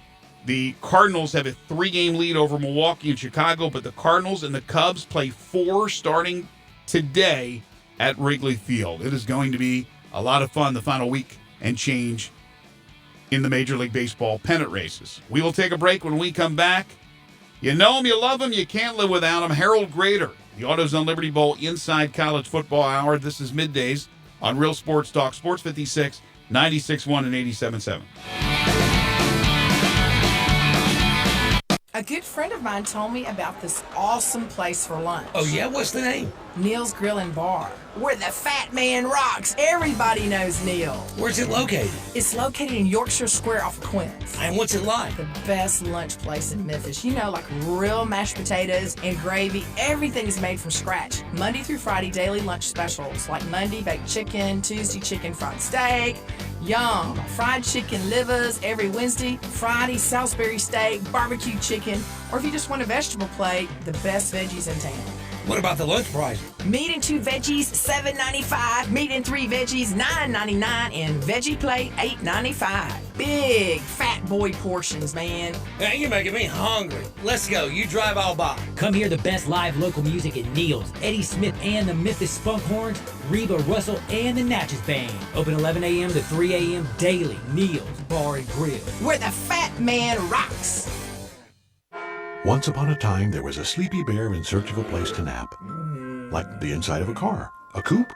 The Cardinals have a 3-game lead over Milwaukee and Chicago, but the Cardinals and the Cubs play 4 starting today at Wrigley Field. It is going to be a lot of fun the final week and change in the Major League Baseball pennant races. We will take a break. When we come back, you know them, you love them, you can't live without them. Harold Grader, the AutoZone Liberty Bowl Inside College Football Hour. This is Middays on Real Sports Talk, Sports 56, 96.1 and 87.7. A good friend of mine told me about this awesome place for lunch. Oh, yeah? What's the name? Neil's Grill and Bar, where the fat man rocks. Everybody knows Neil. Where's it located? It's located in Yorkshire Square off of Quince. And what's it like? The best lunch place in Memphis. You know, like real mashed potatoes and gravy. Everything is made from scratch. Monday through Friday, daily lunch specials like Monday baked chicken, Tuesday chicken fried steak. Yum! Fried chicken livers every Wednesday, Friday Salisbury steak, barbecue chicken, or if you just want a vegetable plate, the best veggies in town. What about the lunch price? Meat and 2 veggies, $7.95. Meat and 3 veggies, $9.99. And veggie plate, $8.95. Big fat boy portions, man. Hey, you're making me hungry. Let's go. You drive, I'll buy. Come hear the best live local music at Neil's. Eddie Smith and the Memphis Spunk Horns, Reba Russell and the Natchez Band. Open 11 a.m. to 3 a.m. daily. Neil's Bar and Grill, where the fat man rocks. Once upon a time, there was a sleepy bear in search of a place to nap. Like the inside of a car. A coupe?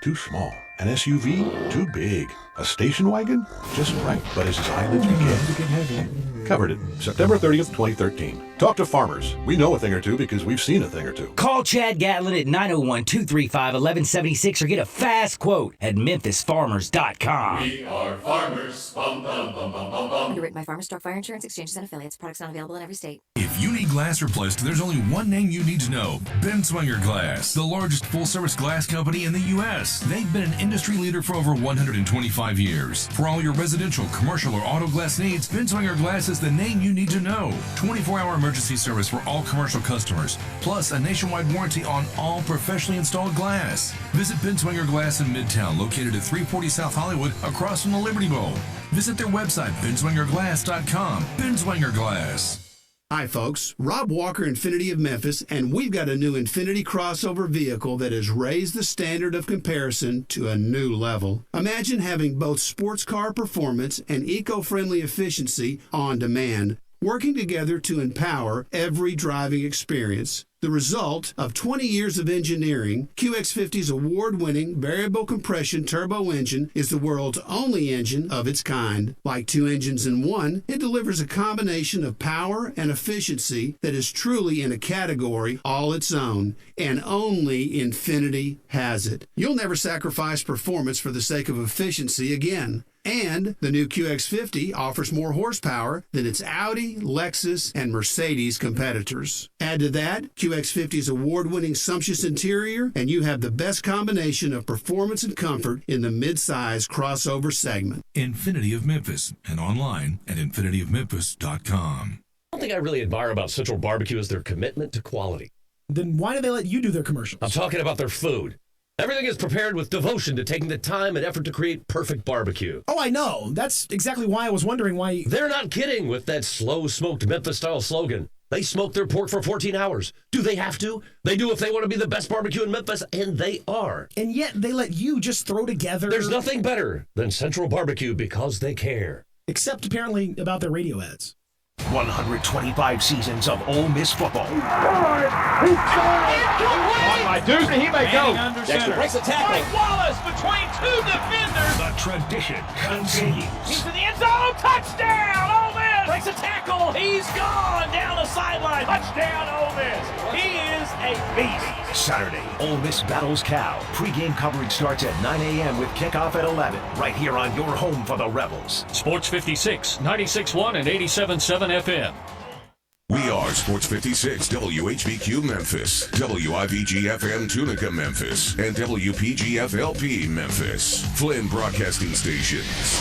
Too small. An SUV? Too big. A station wagon? Just right. But as his eyelids began to get heavy. Covered it. September 30th, 2013. Talk to farmers. We know a thing or two because we've seen a thing or two. Call Chad Gatlin at 901-235-1176 or get a fast quote at memphisfarmers.com. We are farmers. Bum, bum, bum, bum, bum, bum. Underwritten by Farmers Stock Fire Insurance Exchanges and Affiliates. Products not available in every state. If you need glass replaced, there's only one name you need to know. Ben Swinger Glass, the largest full-service glass company in the U.S. They've been an industry leader for over 125 years. For all your residential, commercial, or auto glass needs, Ben Swinger Glass is the name you need to know. 24-hour emergency service for all commercial customers, plus a nationwide warranty on all professionally installed glass. Visit Ben Swinger Glass in Midtown, located at 340 South Hollywood, across from the Liberty Bowl. Visit their website, benswingerglass.com. Ben Swinger Glass. Hi folks, Rob Walker, Infinity of Memphis, and we've got a new Infinity crossover vehicle that has raised the standard of comparison to a new level. Imagine having both sports car performance and eco-friendly efficiency on demand, working together to empower every driving experience. The result of 20 years of engineering, QX50's award-winning variable compression turbo engine is the world's only engine of its kind. Like 2 engines in one, it delivers a combination of power and efficiency that is truly in a category all its own, and only Infinity has it. You'll never sacrifice performance for the sake of efficiency again. And the new QX50 offers more horsepower than its Audi, Lexus, and Mercedes competitors. Add to that QX50's award-winning sumptuous interior, and you have the best combination of performance and comfort in the mid-size crossover segment. Infinity of Memphis, and online at infinityofmemphis.com. I don't think I really admire about Central Barbecue is their commitment to quality. Then why do they let you do their commercials? I'm talking about their food. Everything is prepared with devotion to taking the time and effort to create perfect barbecue. Oh, I know. That's exactly why I was wondering why... They're not kidding with that slow-smoked Memphis-style slogan. They smoke their pork for 14 hours. Do they have to? They do if they want to be the best barbecue in Memphis, and they are. And yet they let you just throw together... There's nothing better than Central Barbecue because they care. Except apparently about their radio ads. 125 seasons of Ole Miss football. My dude, he may go. Dexter breaks the tackle. Wallace between 2 defenders. The tradition continues. He's in the end zone. Touchdown, Ole Miss. Breaks a tackle. He's gone down the sideline. Touchdown, Ole Miss. He is a beast. Saturday, Ole Miss battles Cal. Pre-game coverage starts at 9 a.m. with kickoff at 11. Right here on your home for the Rebels. Sports 56, 96.1 and 87.7 FM. We are Sports 56, WHBQ Memphis, WIVG-FM Tunica Memphis, and WPG-FLP Memphis. Flynn Broadcasting Stations.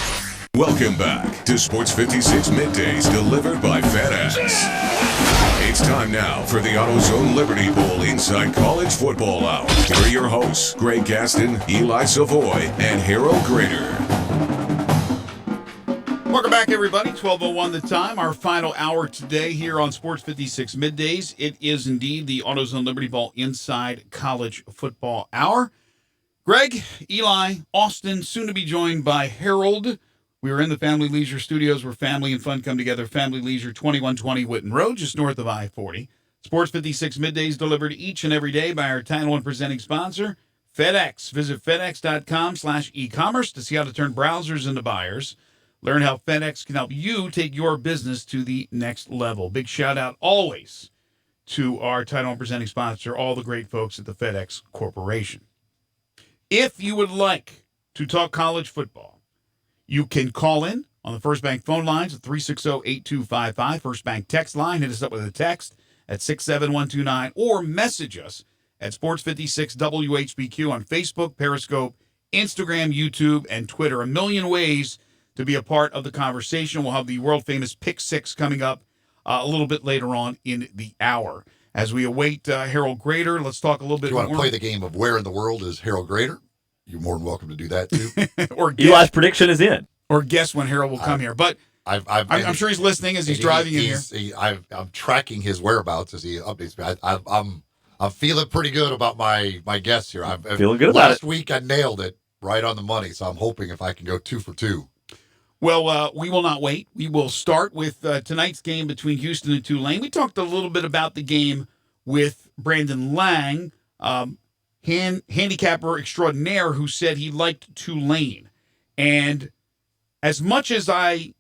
Welcome back to Sports 56 Middays, delivered by FedEx. It's time now for the AutoZone Liberty Bowl Inside College Football Hour. Here are your hosts, Greg Gaston, Eli Savoie, and Harold Grader. Welcome back, everybody. 12:01 the time. Our final hour today here on Sports 56 Middays. It is indeed the AutoZone Liberty Bowl Inside College Football Hour. Greg, Eli, Austin, soon to be joined by Harold. We are in the Family Leisure Studios where family and fun come together. Family Leisure, 2120 Whitten Road, just north of I-40. Sports 56 Middays delivered each and every day by our title and presenting sponsor, FedEx. Visit FedEx.com/e-commerce to see how to turn browsers into buyers. Learn how FedEx can help you take your business to the next level. Big shout out always to our title and presenting sponsor, all the great folks at the FedEx Corporation. If you would like to talk college football, you can call in on the First Bank phone lines at 360-8255. First Bank text line. Hit us up with a text at 67129 or message us at Sports 56 WHBQ on Facebook, Periscope, Instagram, YouTube, and Twitter. A million ways to be a part of the conversation. We'll have the world-famous Pick Six coming up a little bit later on in the hour. As we await Harold Grader, let's talk a little bit more. If you want to play the game of where in the world is Harold Grader, you're more than welcome to do that, too. Or Eli's prediction is in. Or guess when Harold will come here. But I'm sure he's listening as he's driving in here. I'm tracking his whereabouts as he updates me. I'm feeling pretty good about my guess here. I'm feeling good about it. Last week I nailed it right on the money, so I'm hoping if I can go 2 for 2. Well, we will not wait. We will start with tonight's game between Houston and Tulane. We talked a little bit about the game with Brandon Lang, handicapper extraordinaire, who said he liked Tulane. And as much as I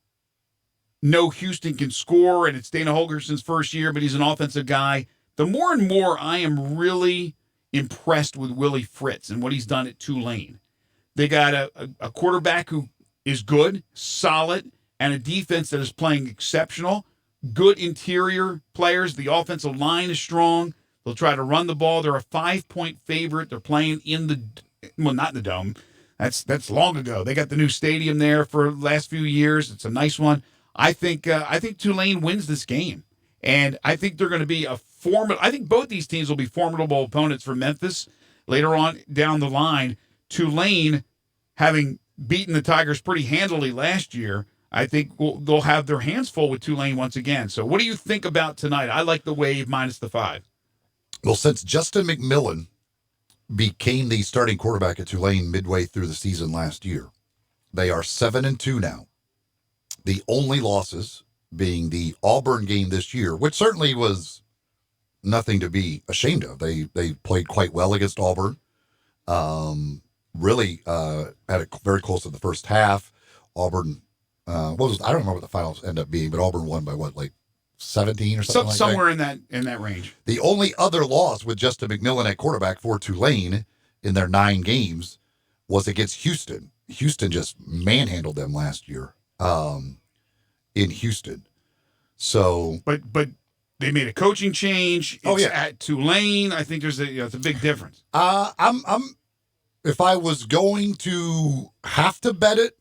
know Houston can score, and it's Dana Holgerson's first year, but he's an offensive guy, the more and more I am really impressed with Willie Fritz and what he's done at Tulane. They got a quarterback who is good, solid, and a defense that is playing exceptional. Good interior players. The offensive line is strong. They'll try to run the ball. They're a 5-point favorite. They're playing not in the Dome. That's long ago. They got the new stadium there for the last few years. It's a nice one. I think Tulane wins this game, and I think they're going to be I think both these teams will be formidable opponents for Memphis later on down the line. Tulane, having beaten the Tigers pretty handily last year, I think they'll have their hands full with Tulane once again. So what do you think about tonight? I like the Wave minus the 5. Well, since Justin McMillan became the starting quarterback at Tulane midway through the season last year, they are 7-2 now. The only losses being the Auburn game this year, which certainly was nothing to be ashamed of. They played quite well against Auburn. Really had it very close in the first half. Auburn, I don't remember what the finals ended up being, but Auburn won by 17 or something like that? Somewhere in that range. The only other loss with Justin McMillan at quarterback for Tulane in their 9 games was against Houston. Houston just manhandled them last year in Houston. So, but they made a coaching change. It's at Tulane. I think there's it's a big difference. If I was going to have to bet it,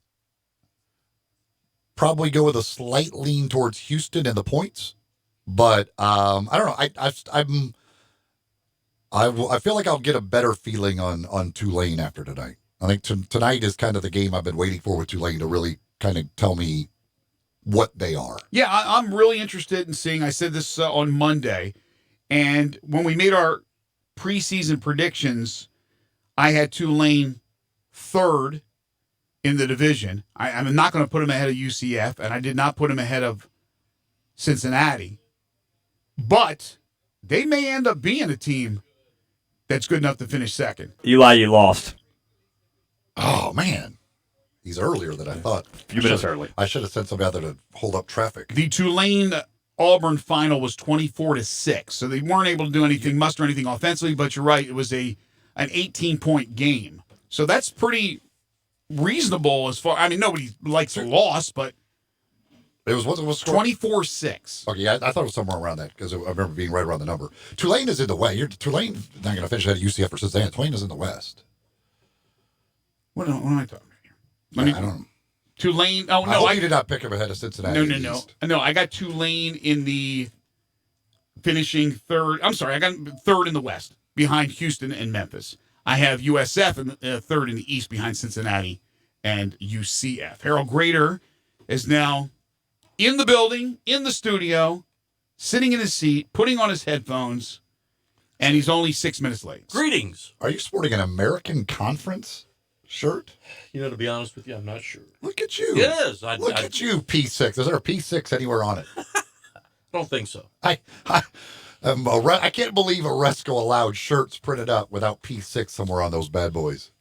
probably go with a slight lean towards Houston and the points. But I don't know. I feel like I'll get a better feeling on Tulane after tonight. I think tonight is kind of the game I've been waiting for with Tulane to really kind of tell me what they are. Yeah, I'm really interested in seeing. I said this on Monday, and when we made our preseason predictions, I had Tulane 3rd in the division. I'm not going to put them ahead of UCF, and I did not put them ahead of Cincinnati. But they may end up being a team that's good enough to finish 2nd. Eli, you lost. Oh, man. He's earlier than I thought. A few minutes early. I should have sent somebody out there to hold up traffic. The Tulane-Auburn final was 24-6, so they weren't able to do anything, muster anything offensively, but you're right, it was an 18-point game. So that's pretty reasonable as far. I mean, nobody likes a loss, but it was 24-6. Okay, I thought it was somewhere around that because I remember being right around the number. Tulane is in the West. Tulane's not going to finish ahead of UCF or Cincinnati. Tulane is in the West. What am I talking about here? I don't know. Tulane. Oh, no. I hope you did not pick him ahead of Cincinnati. No. No, I got Tulane in the finishing third. I'm sorry, I got third in the West behind Houston and Memphis. I have USF in third in the East behind Cincinnati and UCF. Harold Grader is now in the building, in the studio, sitting in his seat, putting on his headphones, and he's only 6 minutes late. Greetings. Are you sporting an American Conference shirt? You know, to be honest with you, I'm not sure. Look at you. It is. Look at you, P6. Is there a P6 anywhere on it? I don't think so. I can't believe Oresco allowed shirts printed up without P6 somewhere on those bad boys.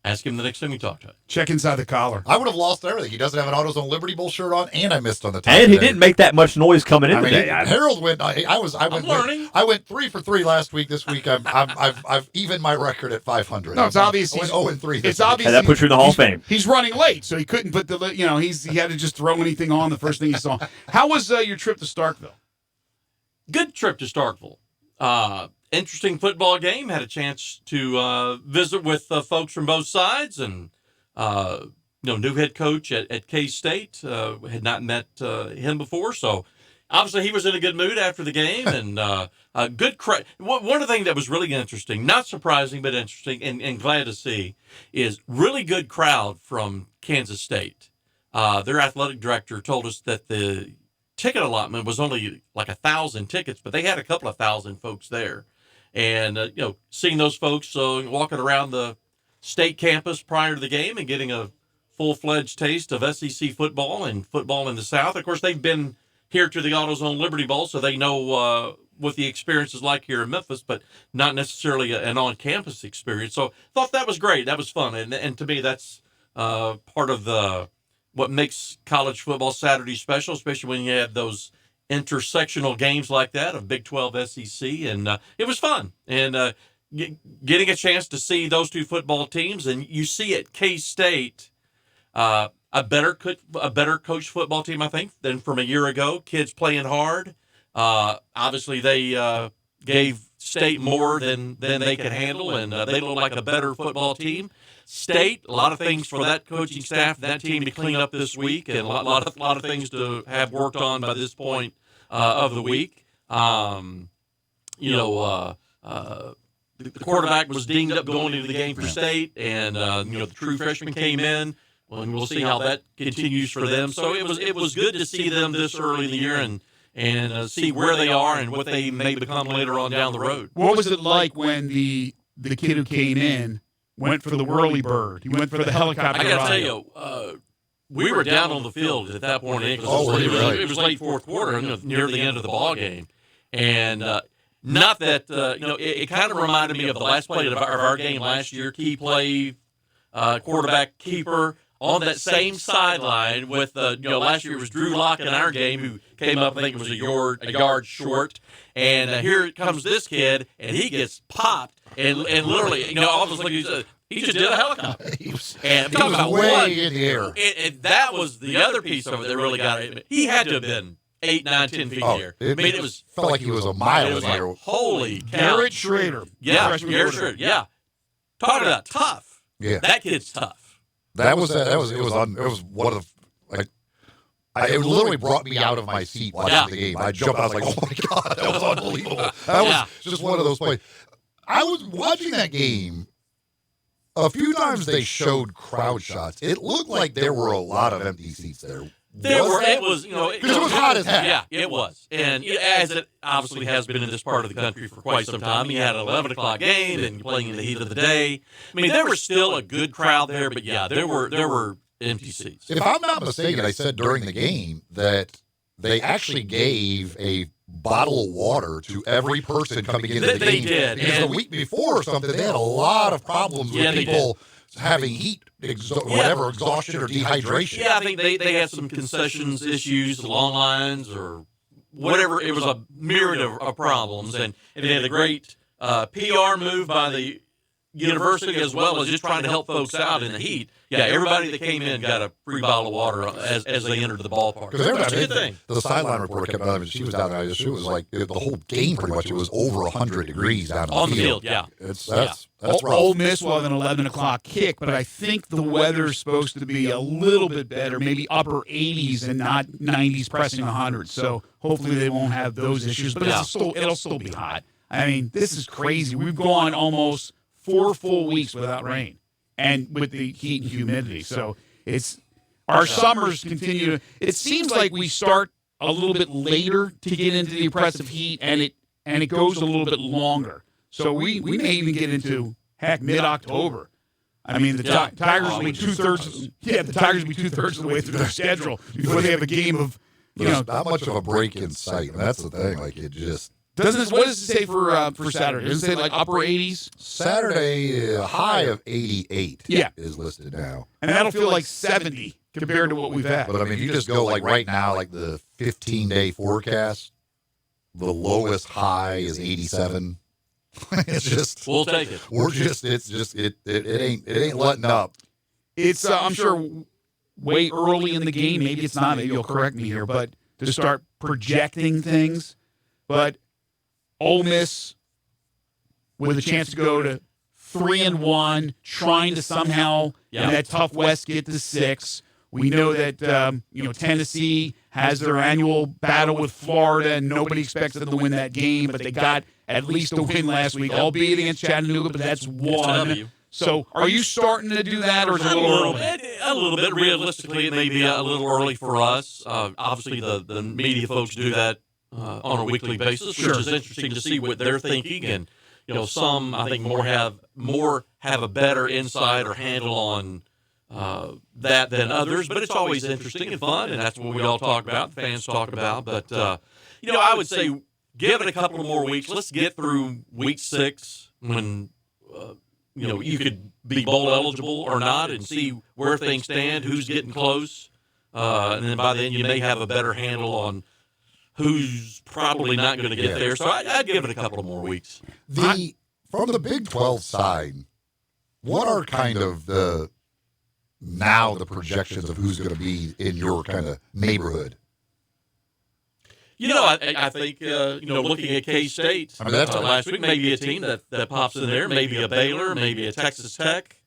Ask him the next time you talk to him. Check inside the collar. I would have lost everything. He doesn't have an AutoZone Liberty Bowl shirt on, and I missed on the top. And he didn't make that much noise coming in today. Harold went. I went 3 for 3 last week. This week I've evened my record at 500. No, it's obvious. I went 0 and 3. It's obvious. And that puts you in the Hall of Fame. He's running late, so he couldn't put he had to just throw anything on the first thing he saw. How was your trip to Starkville? Good trip to Starkville. Interesting football game. Had a chance to visit with folks from both sides, and new head coach at K-State. Had not met him before, so obviously he was in a good mood after the game, and good. One of the things that was really interesting, not surprising but interesting, and glad to see, is really good crowd from Kansas State. Their athletic director told us that the ticket allotment was only like 1,000 tickets, but they had a couple of thousand folks there. And, seeing those folks walking around the state campus prior to the game and getting a full-fledged taste of SEC football and football in the South. Of course, they've been here to the AutoZone Liberty Bowl, so they know what the experience is like here in Memphis, but not necessarily an on-campus experience. So thought that was great. That was fun. And to me, that's part of what makes college football Saturday special, especially when you have those intersectional games like that of Big 12 SEC, and it was fun. And getting a chance to see those two football teams, and you see at K-State a better coached football team, I think, than from a year ago. Kids playing hard. Obviously, they gave State more than they could handle, and they look like a better football team. State, a lot of things for that coaching staff, that team to clean up this week, and a lot of things to have worked on by this point of the week. The quarterback was dinged up going into the game for State, and the true freshman came in. Well, and we'll see how that continues for them. So it was good to see them this early in the year and see where they are and what they may become later on down the road. What was it like when the kid who came in went for the whirly bird? He went for the helicopter. I got to tell you, we were down on the field at that point. It was late fourth quarter, near the end of the ball game, and not that it kind of reminded me of the last play of our game last year. Key play, quarterback keeper on that same sideline with last year it was Drew Lock in our game who came up, I think it was a yard short, and here comes this kid and he gets popped and literally all of a sudden he just did a helicopter and he was way in the air. And that was the other piece of it that really got it. He had to have been 8, 9, 10 feet in the air. It was felt like he was a mile in the air. Holy cow! Garrett Schrader. Yeah, Garrett Schrader. Yeah, talking about tough. Yeah, that kid's tough. It was one of the it literally brought me out of my seat watching the game. I jumped. I was like, oh my God, that was unbelievable. That was just one of those plays. I was watching that game. A few times they showed crowd shots. It looked like there were a lot of empty seats there. It was because it was hot as heck. Yeah, it was. And as it obviously has been in this part of the country for quite some time, you had an 11 o'clock game and playing in the heat of the day. I mean, there was still a good crowd there, but yeah, there were empty seats. If I'm not mistaken, I said during the game that they actually gave a bottle of water to every person coming into the game. They did. Because the week before or something, they had a lot of problems with people having heat, exhaustion or dehydration. Yeah, I think they had some concessions issues, long lines or whatever. It was a myriad of problems, and they had a great PR move by the university as well as just trying to help folks out in the heat. Yeah, everybody that came in got a free bottle of water as they entered the ballpark. Because That's a good thing. The sideline reporter kept on. She was down there. It was like the whole game pretty much. It was over 100 degrees down on the field. Yeah, That's rough. Ole Miss will have an 11 o'clock kick, but I think the weather's supposed to be a little bit better, maybe upper 80s and not 90s pressing 100. So hopefully they won't have those issues, but it'll still be hot. I mean, this is crazy. We've gone almost 4 full weeks without rain, and with the heat and humidity. So our summers continue. It seems like we start a little bit later to get into the oppressive heat, and it goes a little bit longer. So we may even get into mid-October. I mean, the Tigers will be 2/3. Yeah, the Tigers will be 2/3 of the way through their schedule before they have a game of. There's not much of a break in sight. And that's the thing. Like it just. What does it say for Saturday? Does it say like upper 80s? Saturday, a high of 88 is listed now. And that'll feel like 70 compared to what we've had. But, I mean, if you just go like right now, like the 15-day forecast, the lowest high is 87. It's just. We'll take it. It ain't letting up. It's, I'm sure, way early in the game. Maybe it's not. Maybe you'll correct me here. But to start projecting things. But Ole Miss with a chance to go to 3-1, trying to somehow in that tough West get to 6. We know that Tennessee has their annual battle with Florida, and nobody expects them to win that game, but they got at least a win last week, albeit against Chattanooga, but that's one. So are you starting to do that, or is it a little early? A little bit. Realistically, it may be a little early for us. Obviously, the media folks do that on a weekly basis, which is interesting to see what they're thinking. And some I think more have a better insight or handle on that than others. But it's always interesting and fun, and that's what we all talk about. The fans talk about. But I would say give it a couple of more weeks. Let's get through week 6 when you could be bowl eligible or not, and see where things stand, who's getting close, and then by then you may have a better handle on who's probably not going to get there. So I'd give it a couple of more weeks. From the Big 12 side, what are kind of the projections of who's going to be in your kind of neighborhood? I think, looking at K-State last week, maybe a team that pops in there, maybe a Baylor, maybe a Texas Tech.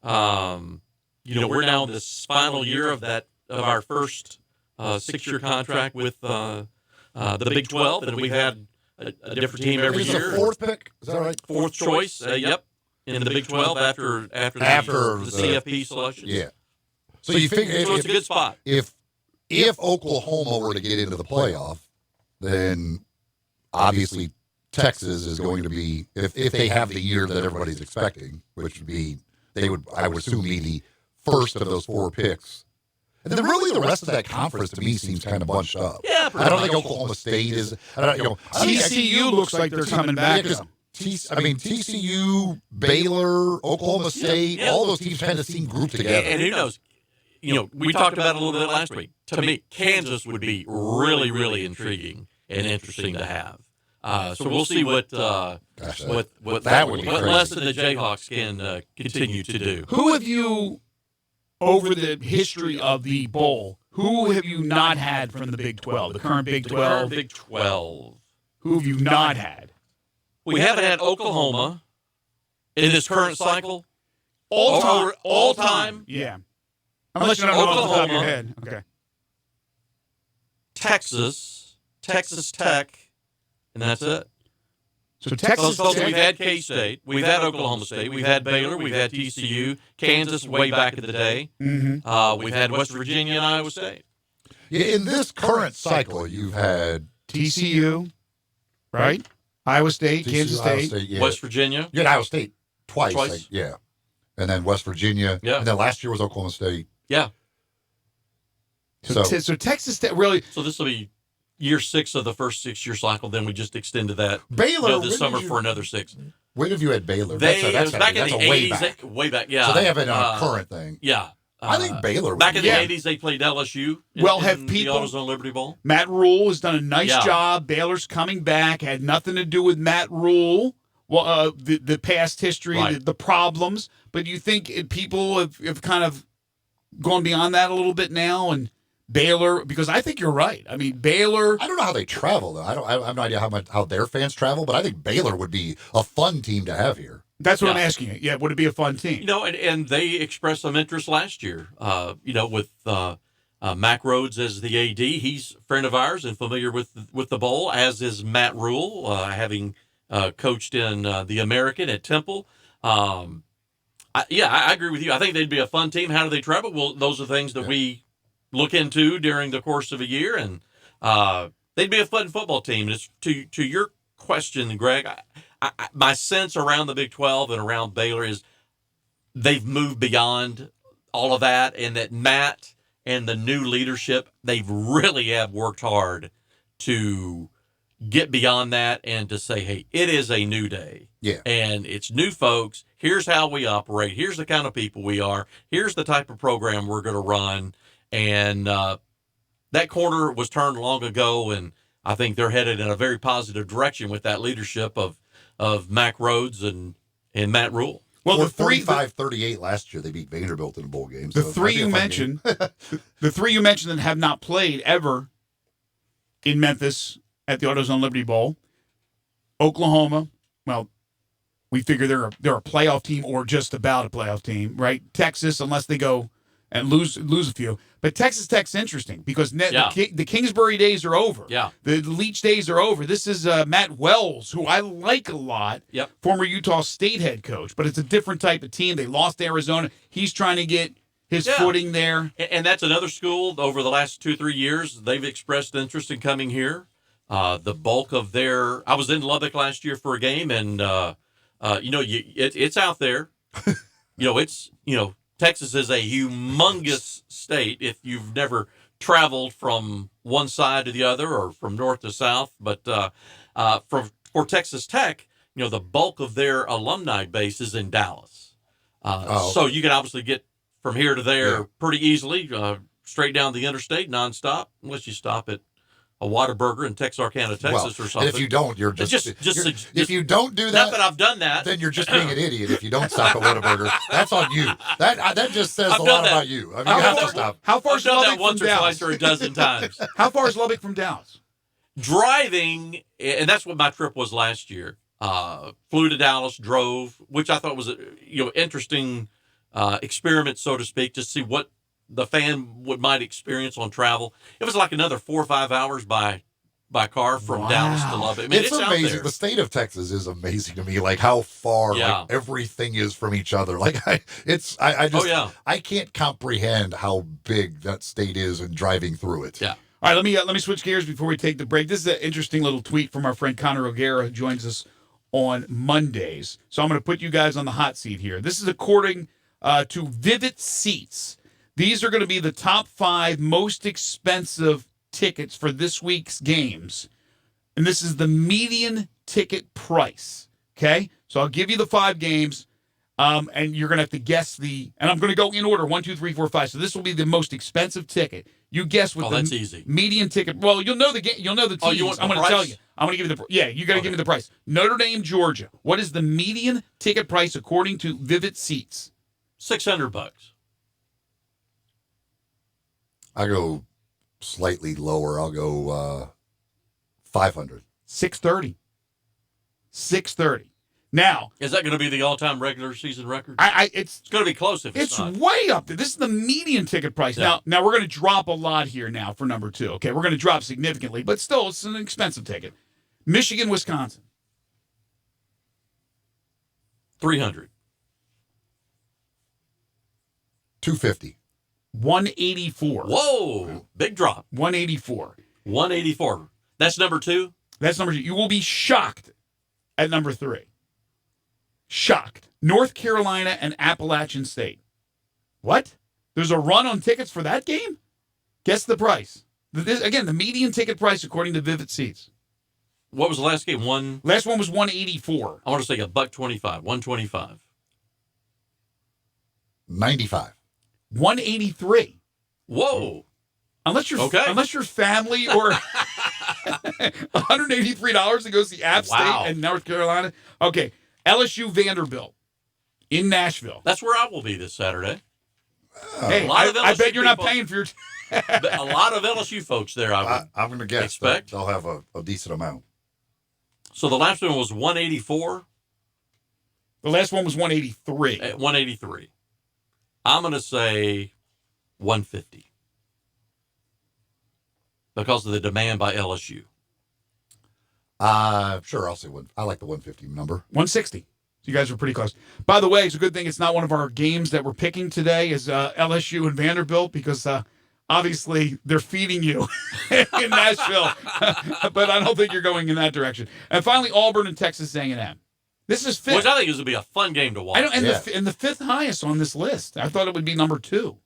We're now in this final year of our first 6-year contract with the Big 12, and we've had a different team every year. The 4th pick, is that right? 4th choice, yep, in the Big 12 after the CFP selections. Yeah. So you figure it's a good spot. If Oklahoma were to get into the playoff, then obviously Texas is going to be, if they have the year that everybody's expecting, which would be, I would assume, be the first of those 4 picks. And then really the rest of that conference to me seems kind of bunched up. Yeah, I don't think Oklahoma State is. TCU looks like they're coming back. TCU, Baylor, Oklahoma State, all those teams kind of seem grouped together. And who knows? We talked about it a little bit last week. To me, Kansas would be really, really intriguing and interesting to have. So we'll see what lesson the Jayhawks can continue to do. Who have you, over the history of the bowl, who have you not had from the Big 12, the current Big 12? The current Big 12. Who have you not had? We haven't had Oklahoma in this current cycle. All time? Yeah. Unless you don't know off the top of your head. Okay. Texas Tech, and that's it. So Texas Tech. We've had K-State, we've had Oklahoma State, we've had Baylor, we've had TCU, Kansas way back in the day. Mm-hmm. We've had West Virginia and Iowa State. Yeah, in this current cycle, you've had TCU, right? Iowa State, Kansas State, West Virginia. You had Iowa State twice. Yeah. And then West Virginia. Yeah. And then last year was Oklahoma State. Yeah. So Texas Tech really. So this will be year 6 of the first 6-year cycle. Then we just extended that Baylor this summer for another 6. When have you had Baylor? That's back in the 80s. Way back, yeah. So they have it on a current thing. Yeah. I think Baylor. Back in the 80s, they played LSU. In the AutoZone Liberty Bowl. Matt Rule has done a nice job. Baylor's coming back. Had nothing to do with Matt Rule. the past history, Right. the problems. But do you think people have kind of gone beyond that a little bit now? And Baylor, because I think you're right. I mean, Baylor. I don't know how they travel though. I have no idea how their fans travel, but I think Baylor would be a fun team to have here. That's what I'm asking you. Yeah, would it be a fun team? You know, and they expressed some interest last year. You know, with Mac Rhodes as the AD, he's a friend of ours and familiar with the bowl, as is Matt Rule, having coached in the American at Temple. I agree with you. I think they'd be a fun team. How do they travel? Well, those are things that we look into during the course of a year, and they'd be a fun football team. It's, to your question, Greg, my sense around the Big 12 and around Baylor is they've moved beyond all of that, and that Matt and the new leadership, they really have worked hard to get beyond that and to say, hey, it is a new day. Yeah. And it's new folks. Here's how we operate. Here's the kind of people we are. Here's the type of program we're going to run. And that corner was turned long ago, and I think they're headed in a very positive direction with that leadership of Mac Rhodes and Matt Rule. Well, the 45-38 last year, they beat Vanderbilt in a bowl game. The three you mentioned, the three you mentioned that have not played ever in Memphis at the AutoZone Liberty Bowl, Oklahoma. Well, we figure they're a playoff team or just about a playoff team, right? Texas, unless they go and lose a few. But Texas Tech's interesting because the Kingsbury days are over. Yeah. The Leach days are over. This is Matt Wells, who I like a lot, former Utah State head coach, but it's a different type of team. They lost Arizona. He's trying to get his footing there. And that's another school over the last 2-3 years. They've expressed interest in coming here. The bulk of I was in Lubbock last year for a game, and it's out there. Texas is a humongous state if you've never traveled from one side to the other or from north to south. But for Texas Tech, the bulk of their alumni base is in Dallas. So you can obviously get from here to there pretty easily, straight down the interstate, nonstop, unless you stop at a Whataburger in Texarkana, Texas, or something. And if you don't, you're just if you don't do that, not that I've done that, then you're just being an idiot. If you don't stop at Whataburger, that's on you. That just says a lot about you. I mean, you have to stop. How far is Lubbock once from or Dallas? twice or a dozen times. How far is Lubbock from Dallas? Driving, and that's what my trip was last year. Flew to Dallas, drove, which I thought was interesting experiment, so to speak, to see what the fan might experience on travel. It was like another 4 or 5 hours by car from Dallas to Lubbock. I mean, it's amazing. out there. The state of Texas is amazing to me. Like how far like everything is from each other. Like I can't comprehend how big that state is and driving through it. Yeah. All right, let me switch gears before we take the break. This is an interesting little tweet from our friend Connor O'Gara, who joins us on Mondays. So I'm going to put you guys on the hot seat here. This is according to Vivid Seats. These are going to be the top 5 most expensive tickets for this week's games. And this is the median ticket price. Okay? So I'll give you the 5 games, and you're going to have to guess and I'm going to go in order, 1, 2, 3, 4, 5. So this will be the most expensive ticket. You guess what that's easy. Median ticket. Well, you'll know the game. You'll know the teams. You want I'm going to tell you. I'm going to give you you got to give me the price. Notre Dame, Georgia. What is the median ticket price according to Vivid Seats? $600. I go slightly lower. I'll go 500. $630. Now, is that going to be the all-time regular season record? It's going to be close if it's not. Way up there. This is the median ticket price. Yeah. Now we're going to drop a lot here now for number 2. Okay, we're going to drop significantly, but still, it's an expensive ticket. Michigan, Wisconsin. $300. $250. $184. Whoa, big drop. $184. That's number 2? That's number 2. You will be shocked at number 3. Shocked. North Carolina and Appalachian State. What? There's a run on tickets for that game? Guess the price. Again, the median ticket price according to Vivid Seats. What was the last game? Last one was $184. I want to say $125. $125. $95. $183. Whoa. Unless you're family or $183 to go see App State and North Carolina. Okay. LSU Vanderbilt in Nashville. That's where I will be this Saturday. Hey, I bet you're not paying for your. A lot of LSU folks there. I'm going to guess expect they'll have a decent amount. So the last one was 184. The last one was 183. 183. I'm going to say 150 because of the demand by LSU. Sure, I'll say one. I like the 150 number. 160. You guys were pretty close. By the way, it's a good thing it's not one of our games that we're picking today is LSU and Vanderbilt because obviously they're feeding you in Nashville. But I don't think you're going in that direction. And finally, Auburn and Texas A&M. This is fifth. Which I think is going to be a fun game to watch. I know, and the fifth highest on this list. I thought it would be number 2.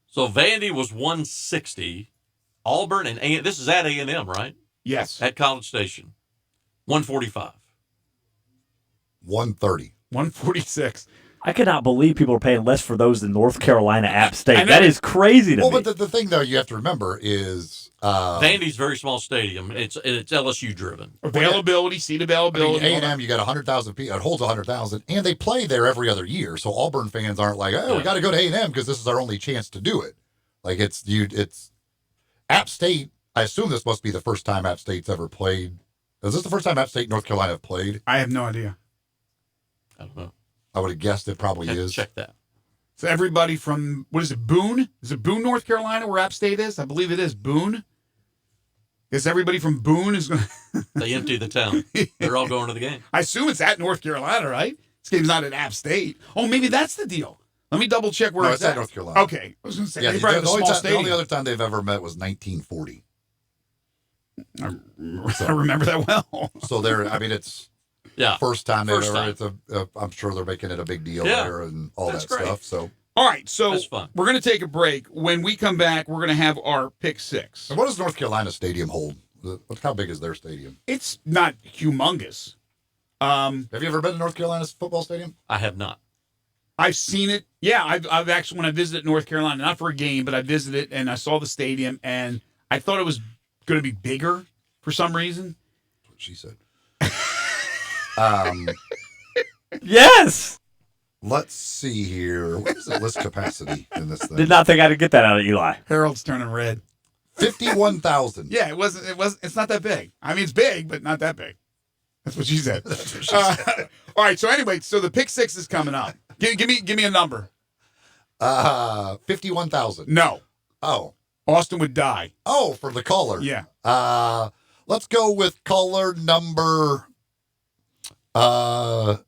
So Vandy was 160. Auburn and this is at A&M, right? Yes. At College Station. 145. 130. 146. I cannot believe people are paying less for those than North Carolina App State. That is crazy to me. Well, but the thing, though, you have to remember is... Vandy's very small stadium. It's LSU driven. Availability, seat availability. A&M, you got 100,000 people. It holds 100,000, and they play there every other year. So Auburn fans aren't like, we got to go to A&M because this is our only chance to do it. Like it's App State. I assume this must be the first time App State's ever played. Is this the first time App State and North Carolina have played? I have no idea. I don't know. I would have guessed it probably is. Check that. So everybody from, what is it, Boone? Is it Boone, North Carolina, where App State is? I believe it is Boone. Guess everybody from Boone is going to... They empty the town. They're all going to the game. I assume it's at North Carolina, right? This game's not at App State. Oh, maybe that's the deal. Let me double check where it's at. North Carolina. Okay. I was going to say, yeah, they probably have a small stadium. The only other time they've ever met was 1940. I remember that well. So it's... Yeah. First time they've ever. I'm sure they're making it a big deal there and all that stuff. So, all right. So we're going to take a break. When we come back, we're going to have our pick 6. And what does North Carolina Stadium hold? How big is their stadium? It's not humongous. Have you ever been to North Carolina's football stadium? I have not. I've seen it. Yeah, I've actually, when I visited North Carolina, not for a game, but I visited and I saw the stadium, and I thought it was going to be bigger for some reason. That's what she said. Yes. Let's see here. What is the list capacity in this thing? Did not think I'd get that out of Eli. Harold's turning red. 51,000. Yeah, it's not that big. I mean, it's big, but not that big. That's what she said. That's what she said. All right. So anyway, so the pick 6 is coming up. Give me a number. 51,000. No. Oh. Austin would die. Oh, for the caller. Yeah. Let's go with caller number 5.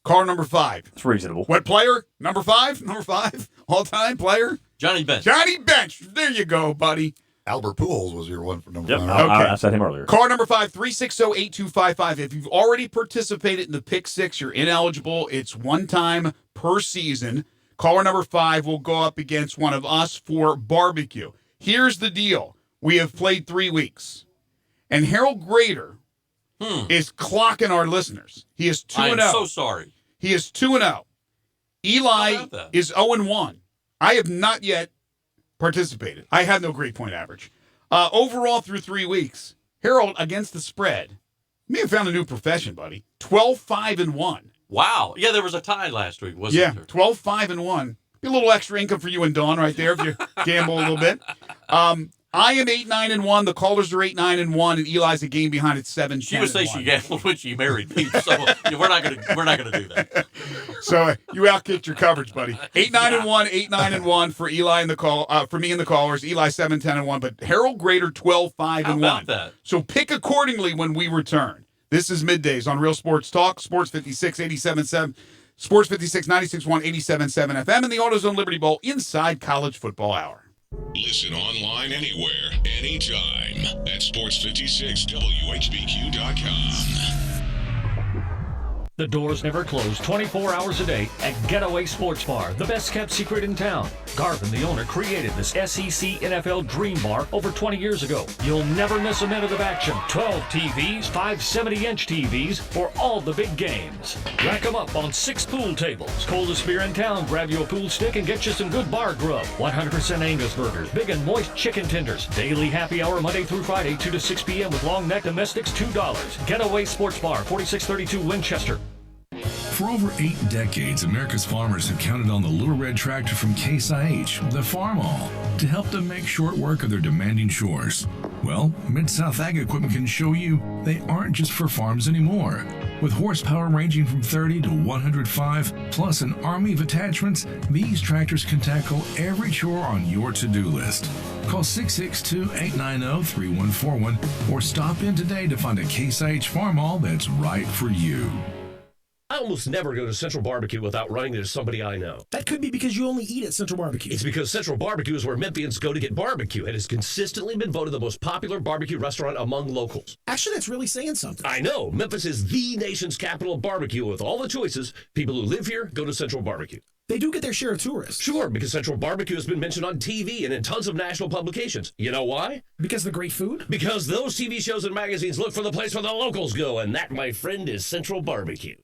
Caller number 5. It's reasonable. What player? Number 5? Number 5? All-time player? Johnny Bench. Johnny Bench. There you go, buddy. Albert Pujols was your one for number 5. Okay. I said him earlier. Caller number 5, 360-8255. If you've already participated in the pick 6, you're ineligible. It's one time per season. Caller number 5 will go up against one of us for barbecue. Here's the deal. We have played 3 weeks. And Harold Grader is clocking our listeners. He is 2-0. I am so sorry. He is 2-0. Eli is 0-1. I have not yet participated. I have no grade point average. Overall, through 3 weeks, Harold, against the spread, you may have found a new profession, buddy. 12-5-1. Wow. Yeah, there was a tie last week, wasn't there? 12-5-1. Be a little extra income for you and Dawn right there if you gamble a little bit. I am 8-9-1. The callers are 8-9-1, and Eli's a game behind at 7-10. She would say she gambled when she married me, so we're not gonna do that. So you outkicked your coverage, buddy. 8-9-1, 8-9-1 for Eli and for me and the callers. Eli 7-10-1, but Harold Grader 12-5-1. How about that? So pick accordingly when we return. This is Middays on Real Sports Talk, Sports 56 87.7, Sports 56 96.1 87.7 FM, and the AutoZone Liberty Bowl inside College Football Hour. Listen online anywhere, anytime at sports56whbq.com. The doors never close 24 hours a day at Getaway Sports Bar, the best kept secret in town. Garvin, the owner, created this SEC NFL Dream Bar over 20 years ago. You'll never miss a minute of action. 12 TVs, 5 70-inch TVs for all the big games. Rack them up on 6 pool tables. Coldest beer in town, grab you a pool stick and get you some good bar grub. 100% Angus burgers, big and moist chicken tenders. Daily happy hour Monday through Friday, 2 to 6 p.m. with long neck domestics, $2. Getaway Sports Bar, 4632 Winchester. For over 8 decades, America's farmers have counted on the Little Red Tractor from Case IH, the Farm All, to help them make short work of their demanding chores. Well, Mid-South Ag Equipment can show you they aren't just for farms anymore. With horsepower ranging from 30 to 105, plus an army of attachments, these tractors can tackle every chore on your to-do list. Call 662-890-3141 or stop in today to find a Case IH Farm All that's right for you. I almost never go to Central Barbecue without running into somebody I know. That could be because you only eat at Central Barbecue. It's because Central Barbecue is where Memphians go to get barbecue. It has consistently been voted the most popular barbecue restaurant among locals. Actually, that's really saying something. I know. Memphis is the nation's capital of barbecue. With all the choices, people who live here go to Central Barbecue. They do get their share of tourists. Sure, because Central Barbecue has been mentioned on TV and in tons of national publications. You know why? Because of the great food? Because those TV shows and magazines look for the place where the locals go, and that, my friend, is Central Barbecue.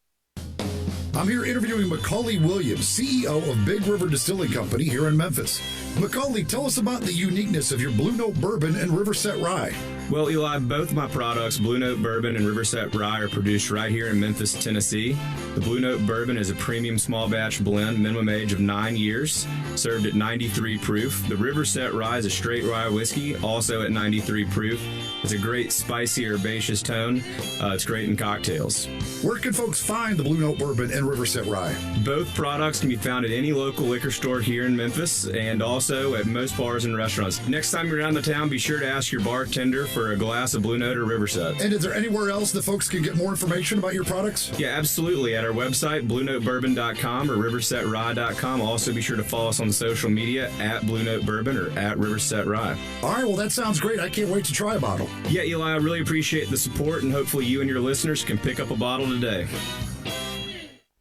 I'm here interviewing Macaulay Williams, CEO of Big River Distilling Company here in Memphis. Macaulay, tell us about the uniqueness of your Blue Note Bourbon and Riverset Rye. Well, Eli, both my products, Blue Note Bourbon and Riverset Rye, are produced right here in Memphis, Tennessee. The Blue Note Bourbon is a premium small batch blend, minimum age of 9 years, served at 93 proof. The Riverset Rye is a straight rye whiskey, also at 93 proof. It's a great spicy herbaceous tone. It's great in cocktails. Where can folks find the Blue Note Bourbon and Riverset Rye? Both products can be found at any local liquor store here in Memphis and also at most bars and restaurants. Next time you're around the town, be sure to ask your bartender for a glass of Blue Note or Riverset. And is there anywhere else that folks can get more information about your products? Yeah, absolutely. At our website, BlueNoteBourbon.com or RiversetRye.com. Also, be sure to follow us on social media at Blue Note Bourbon or at Riverset Rye. All right, well, that sounds great. I can't wait to try a bottle. Yeah, Eli, I really appreciate the support, and hopefully you and your listeners can pick up a bottle today.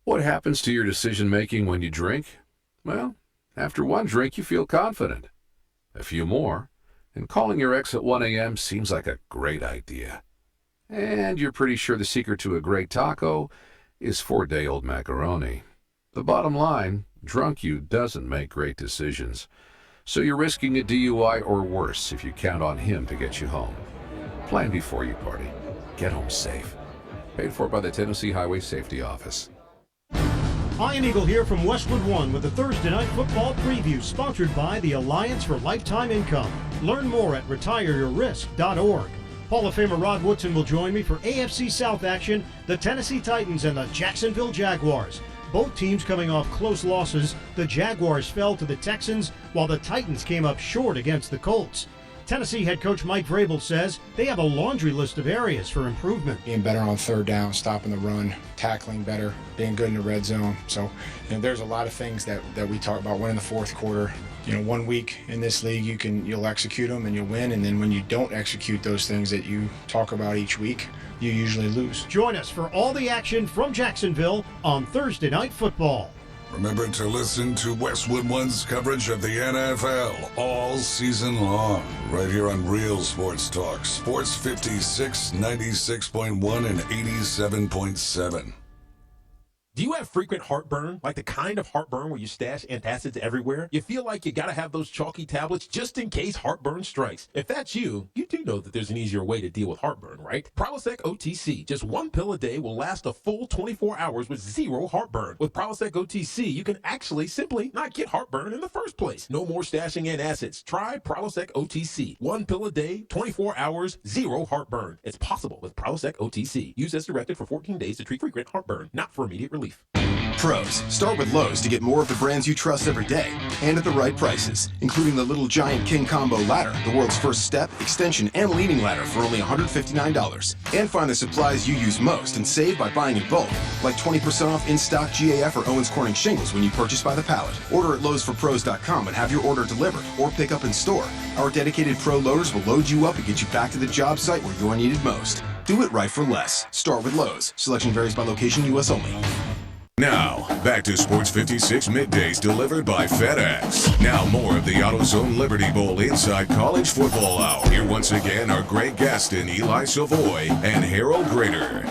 What happens to your decision-making when you drink? Well, after one drink, you feel confident. A few more, and calling your ex at 1 a.m. seems like a great idea. And you're pretty sure the secret to a great taco is 4-day-old macaroni. The bottom line, drunk you doesn't make great decisions. So you're risking a DUI or worse if you count on him to get you home. Plan before you party. Get home safe. Paid for by the Tennessee Highway Safety Office. Ian Eagle here from Westwood One with a Thursday night football preview sponsored by the Alliance for Lifetime Income. Learn more at retireyourrisk.org. Hall of Famer Rod Woodson will join me for AFC South action, the Tennessee Titans and the Jacksonville Jaguars. Both teams coming off close losses. The Jaguars fell to the Texans while the Titans came up short against the Colts. Tennessee head coach Mike Vrabel says they have a laundry list of areas for improvement. Being better on third down, stopping the run, tackling better, being good in the red zone. So, there's a lot of things that we talk about winning the fourth quarter. 1 week in this league, you'll execute them and you'll win. And then when you don't execute those things that you talk about each week, you usually lose. Join us for all the action from Jacksonville on Thursday Night Football. Remember to listen to Westwood One's coverage of the NFL all season long, right here on Real Sports Talk, Sports 56, 96.1, and 87.7. Do you have frequent heartburn, like the kind of heartburn where you stash antacids everywhere? You feel like you gotta have those chalky tablets just in case heartburn strikes. If that's you, you do know that there's an easier way to deal with heartburn, right? Prilosec OTC, just 1 pill a day will last a full 24 hours with zero heartburn. With Prilosec OTC, you can actually simply not get heartburn in the first place. No more stashing antacids. Try Prilosec OTC. 1 pill a day, 24 hours, zero heartburn. It's possible with Prilosec OTC. Use as directed for 14 days to treat frequent heartburn, not for immediate relief. Pros, start with Lowe's to get more of the brands you trust every day and at the right prices, including the Little Giant King Combo Ladder, the world's first step, extension, and leaning ladder for only $159. And find the supplies you use most and save by buying in bulk, like 20% off in-stock GAF or Owens Corning shingles when you purchase by the pallet. Order at Lowe'sForPros.com and have your order delivered or pick up in store. Our dedicated pro loaders will load you up and get you back to the job site where you're needed most. Do it right for less. Start with Lowe's. Selection varies by location, U.S. only. Now, back to Sports 56 Middays delivered by FedEx. Now more of the AutoZone Liberty Bowl Inside College Football Hour. Here once again are Greg Gaston, Eli Savoie, and Harold Grader.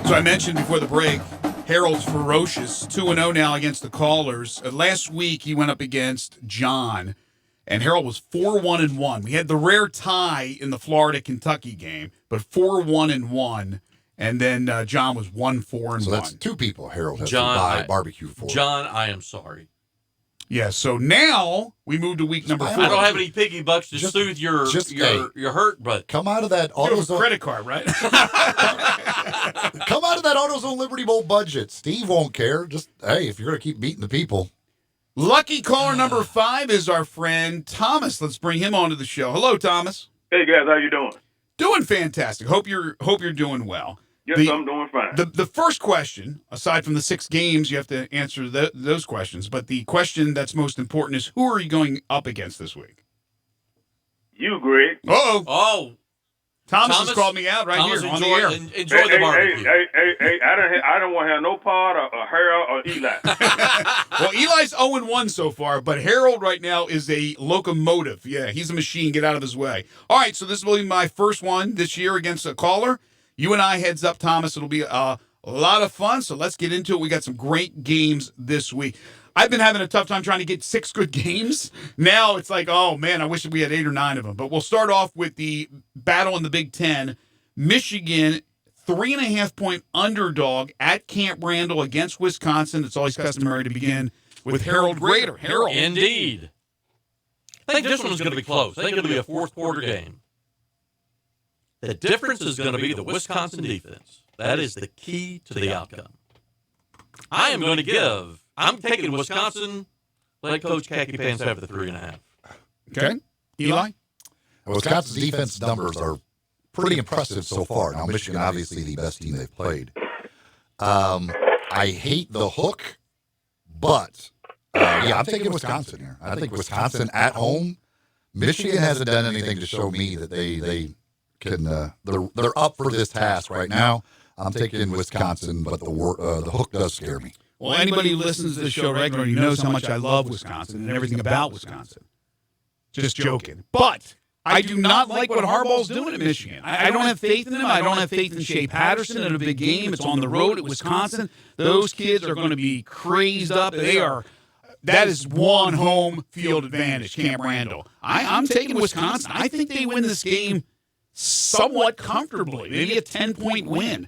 So I mentioned before the break, Harold's ferocious, 2-0 now against the Callers. Last week he went up against John, and Harold was 4-1-1. We had the rare tie in the Florida-Kentucky game, but 4-1-1. And then John was 1-4-1. So that's two people Harold has John, to buy barbecue for. John, I am sorry. Yeah, so now we move to week number 4. I don't have any piggy bucks to soothe your hurt, but come out of that you have a AutoZone credit card, right? Come out of that AutoZone Liberty Bowl budget. Steve won't care. Just, hey, if you're going to keep beating the people. Lucky caller number 5 is our friend Thomas. Let's bring him onto the show. Hello, Thomas. Hey guys, how you doing? Doing fantastic. Hope you're doing well. Yes, I'm doing fine. The first question, aside from the 6 games, you have to answer those questions. But the question that's most important is, who are you going up against this week? You, Greg. Uh-oh. Oh. Thomas has called me out right here on the air. Enjoy the barbecue. Hey, I don't want to have no part of Harold or Eli. Well, Eli's 0-1 so far, but Harold right now is a locomotive. Yeah, he's a machine. Get out of his way. All right, so this will be my first one this year against a caller. You and I heads up, Thomas. It'll be a lot of fun, so let's get into it. We got some great games this week. I've been having a tough time trying to get 6 good games. Now it's like, oh, man, I wish we had 8 or 9 of them. But we'll start off with the battle in the Big Ten. Michigan, 3.5-point underdog at Camp Randall against Wisconsin. It's always customary to begin with Harold Grader. Harold. Indeed. I think this one's going to be close. I think it'll be a fourth-quarter game. The difference is going to be the Wisconsin defense. That is the key to the outcome. I am going to give... I'm taking Wisconsin. Let Coach Khaki Pants have the 3.5. Okay. Eli? Wisconsin's defense numbers are pretty impressive so far. Now, Michigan, obviously, the best team they've played. I hate the hook, but, I'm taking Wisconsin here. I think Wisconsin at home. Michigan hasn't done anything to show me that they can. They're up for this task right now. I'm taking Wisconsin, but the hook does scare me. Well, anybody who listens to the show regularly knows how much I love Wisconsin and everything about Wisconsin. Just joking. But I do not like what Harbaugh's doing at Michigan. I don't have faith in him. I don't have faith in Shea Patterson in a big game. It's on the road at Wisconsin. Those kids are going to be crazed up. That is one home field advantage, Camp Randall. I'm taking Wisconsin. I think they win this game somewhat comfortably, maybe a 10-point win.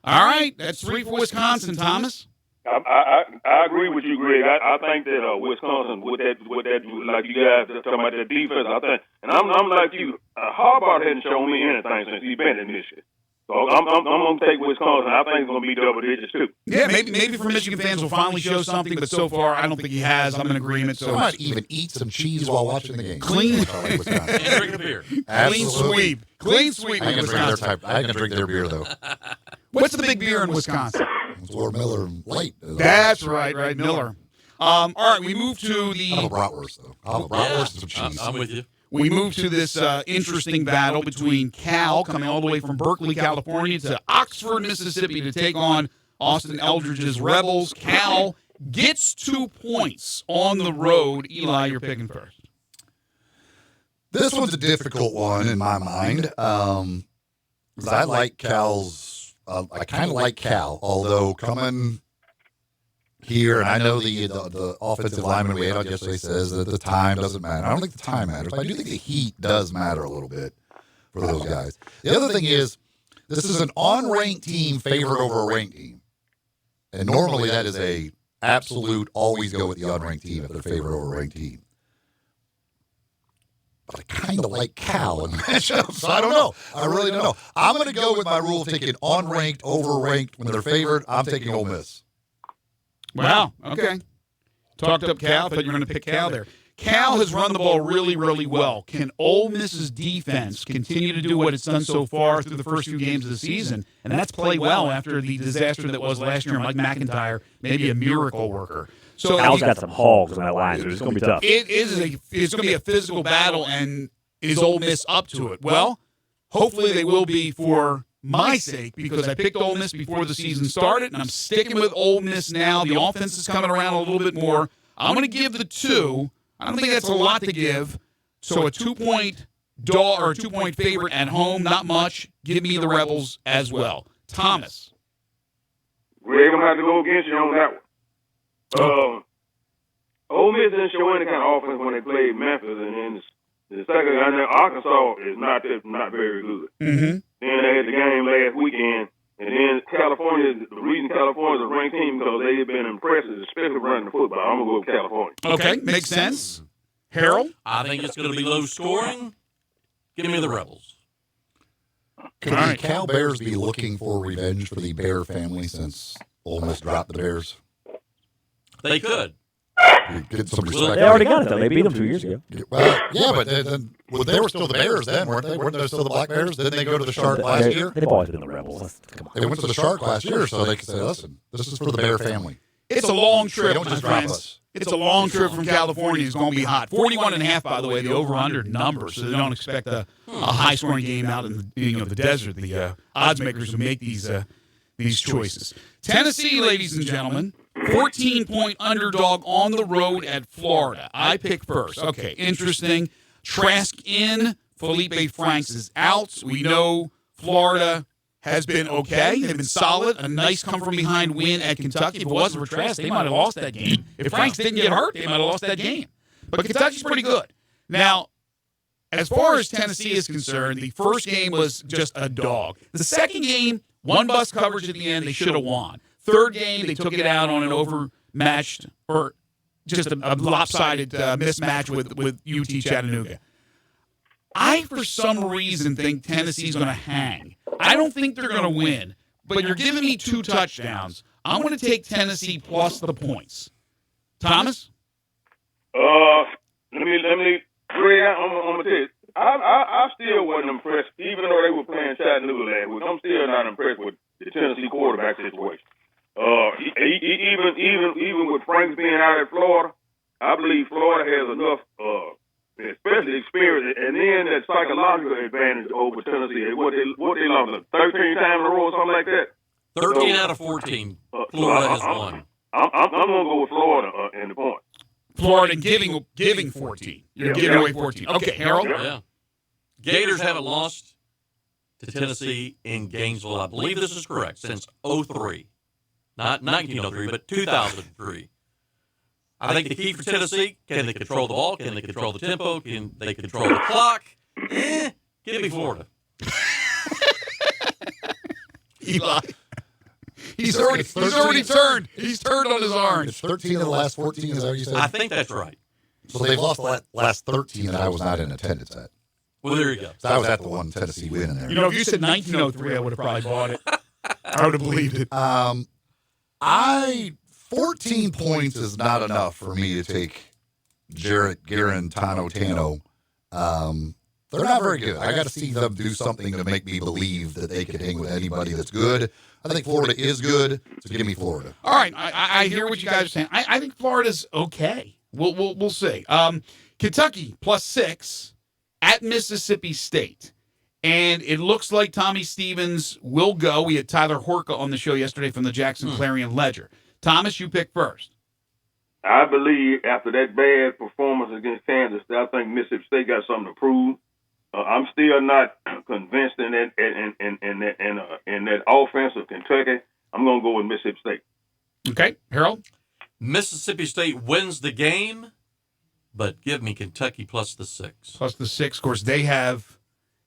All right, that's 3 for Wisconsin, Thomas. I agree with you, Greg. I think that Wisconsin with that like you guys talking about that defense. I think, and I'm like you. Harbaugh hasn't shown me anything since he's been in Michigan. So I'm going to take Wisconsin. I think it's going to be double digits too. Yeah, maybe for Michigan fans will finally show something, but so far I don't think he has. I'm in agreement. So I might even eat some cheese while watching the game. Clean, and drink a beer. Clean sweep. I can drink their beer though. What's the big beer in Wisconsin? It's Lord Miller Light. That's right, Miller. All right, we move to the. I'll have a bratwurst though. I'll have a bratwurst and some cheese. I'm with you. We move to this interesting battle between Cal, coming all the way from Berkeley, California, to Oxford, Mississippi, to take on Austin Eldridge's Rebels. Cal gets 2 points on the road. Eli, you're picking first. This one's a difficult one in my mind. Because I like Cal's. I kind of like Cal, although coming here, and I know the offensive lineman we had on yesterday says that the time doesn't matter. I don't think the time matters, but I do think the heat does matter a little bit for those guys. The other thing is, this is an on-ranked team favored over a ranked team. And normally that is a absolute always go with the unranked team if they're favored over a ranked team. But I kind of like Cal in the matchup, so I don't know. I really don't know. I'm going to go with my rule of taking on-ranked over ranked when they're favored. I'm taking Ole Miss. Wow. Okay. Talked up Cal. Thought you were going to pick Cal there. Cal has run the ball really, really well. Can Ole Miss's defense continue to do what it's done so far through the first few games of the season? And that's play well after the disaster that was last year. Mike McIntyre, maybe a miracle worker. So Cal's got some hogs on that line, so it's going to be tough. It's going to be a physical battle, and is Ole Miss up to it? Well, hopefully they will be for my sake, because I picked Ole Miss before the season started, and I'm sticking with Ole Miss now. The offense is coming around a little bit more. I'm going to give the 2. I don't think that's a lot to give. So a 2-point dog or a 2-point favorite at home, not much. Give me the Rebels as well. Thomas. Greg, I'm going to have to go against you on that one. Ole Miss didn't show any kind of offense when they played Memphis, and then the second, and then Arkansas is not very good. Mm-hmm. Then they had the game last weekend, and then the reason California is a ranked team because they've been impressive, especially running the football. I'm going to go with California. Okay, makes sense. Harold? I think it's going to be low scoring. Give me the Rebels. Could the Cal Bears be looking for revenge for the Bear family since Ole Miss dropped the Bears? They could. Get some respect. They already got it, though. They beat them 2 years ago. Yeah, but they were still the Bears then, weren't they? Weren't they still the Black Bears? Didn't they go to the Shark last year? They've always been the Rebels. Come on. They went to the Shark last year, so they could say, listen, this is for the Bear family. It's a long trip. Don't just drop us. It's a long trip from California. It's going to be hot. 41.5, by the way, the over-under number, so they don't expect a high-scoring game out in the desert. The odds makers who make these choices. Tennessee, ladies and gentlemen, 14-point underdog on the road at Florida. I pick first. Okay, interesting. Trask in, Felipe Franks is out. We know Florida has been okay. They've been solid. A nice come-from-behind win at Kentucky. If it wasn't for Trask, they might have lost that game. If Franks didn't get hurt, they might have lost that game. But Kentucky's pretty good. Now, as far as Tennessee is concerned, the first game was just a dog. The second game, one bus coverage at the end, they should have won. Third game, they took it out on an overmatched or just a lopsided mismatch with UT Chattanooga. I, for some reason, think Tennessee's going to hang. I don't think they're going to win, but you're giving me 2 touchdowns. I'm going to take Tennessee plus the points. Thomas? Let me, Greg, I'm going to tell you, I still wasn't impressed, even though they were playing Chattanooga last week. I'm still not impressed with the Tennessee quarterback situation. Even with Franks being out at Florida, I believe Florida has enough, especially experience, and then that psychological advantage over Tennessee. What they lost 13 times in a row or something like that. 13 out of 14. Florida has won. I'm going to go with Florida in the point. Florida giving 14. You're giving away 14. Okay, Harold? Yeah. Gators haven't lost to Tennessee in Gainesville, I believe this is correct, since 2003. Not 1903, but 2003. I think the key for Tennessee, can they control the ball? Can they control the tempo? Can they control the clock? Give me Florida. Eli. He's already turned. He's turned on his orange. It's 13 of the last 14, is that what you said? I think that's right. So they've lost the last 13 that I was not in attendance at. Well, there you go. So I was at the one Tennessee win in there. You know, if you said 1903, I would have probably bought it. I would have believed it. 14 points is not enough for me to take Jarrett, Guerin, Tano. They're not very good. I got to see them do something to make me believe that they can hang with anybody that's good. I think Florida is good, so give me Florida. All right, I hear what you guys are saying. I think Florida's okay. We'll see. Kentucky +6 at Mississippi State. And it looks like Tommy Stevens will go. We had Tyler Horka on the show yesterday from the Jackson Clarion Ledger. Thomas, you pick first. I believe after that bad performance against Kansas, I think Mississippi State got something to prove. I'm still not convinced in that offense of Kentucky. I'm going to go with Mississippi State. Okay, Harold? Mississippi State wins the game, but give me Kentucky plus the 6. Plus the 6. Of course, they have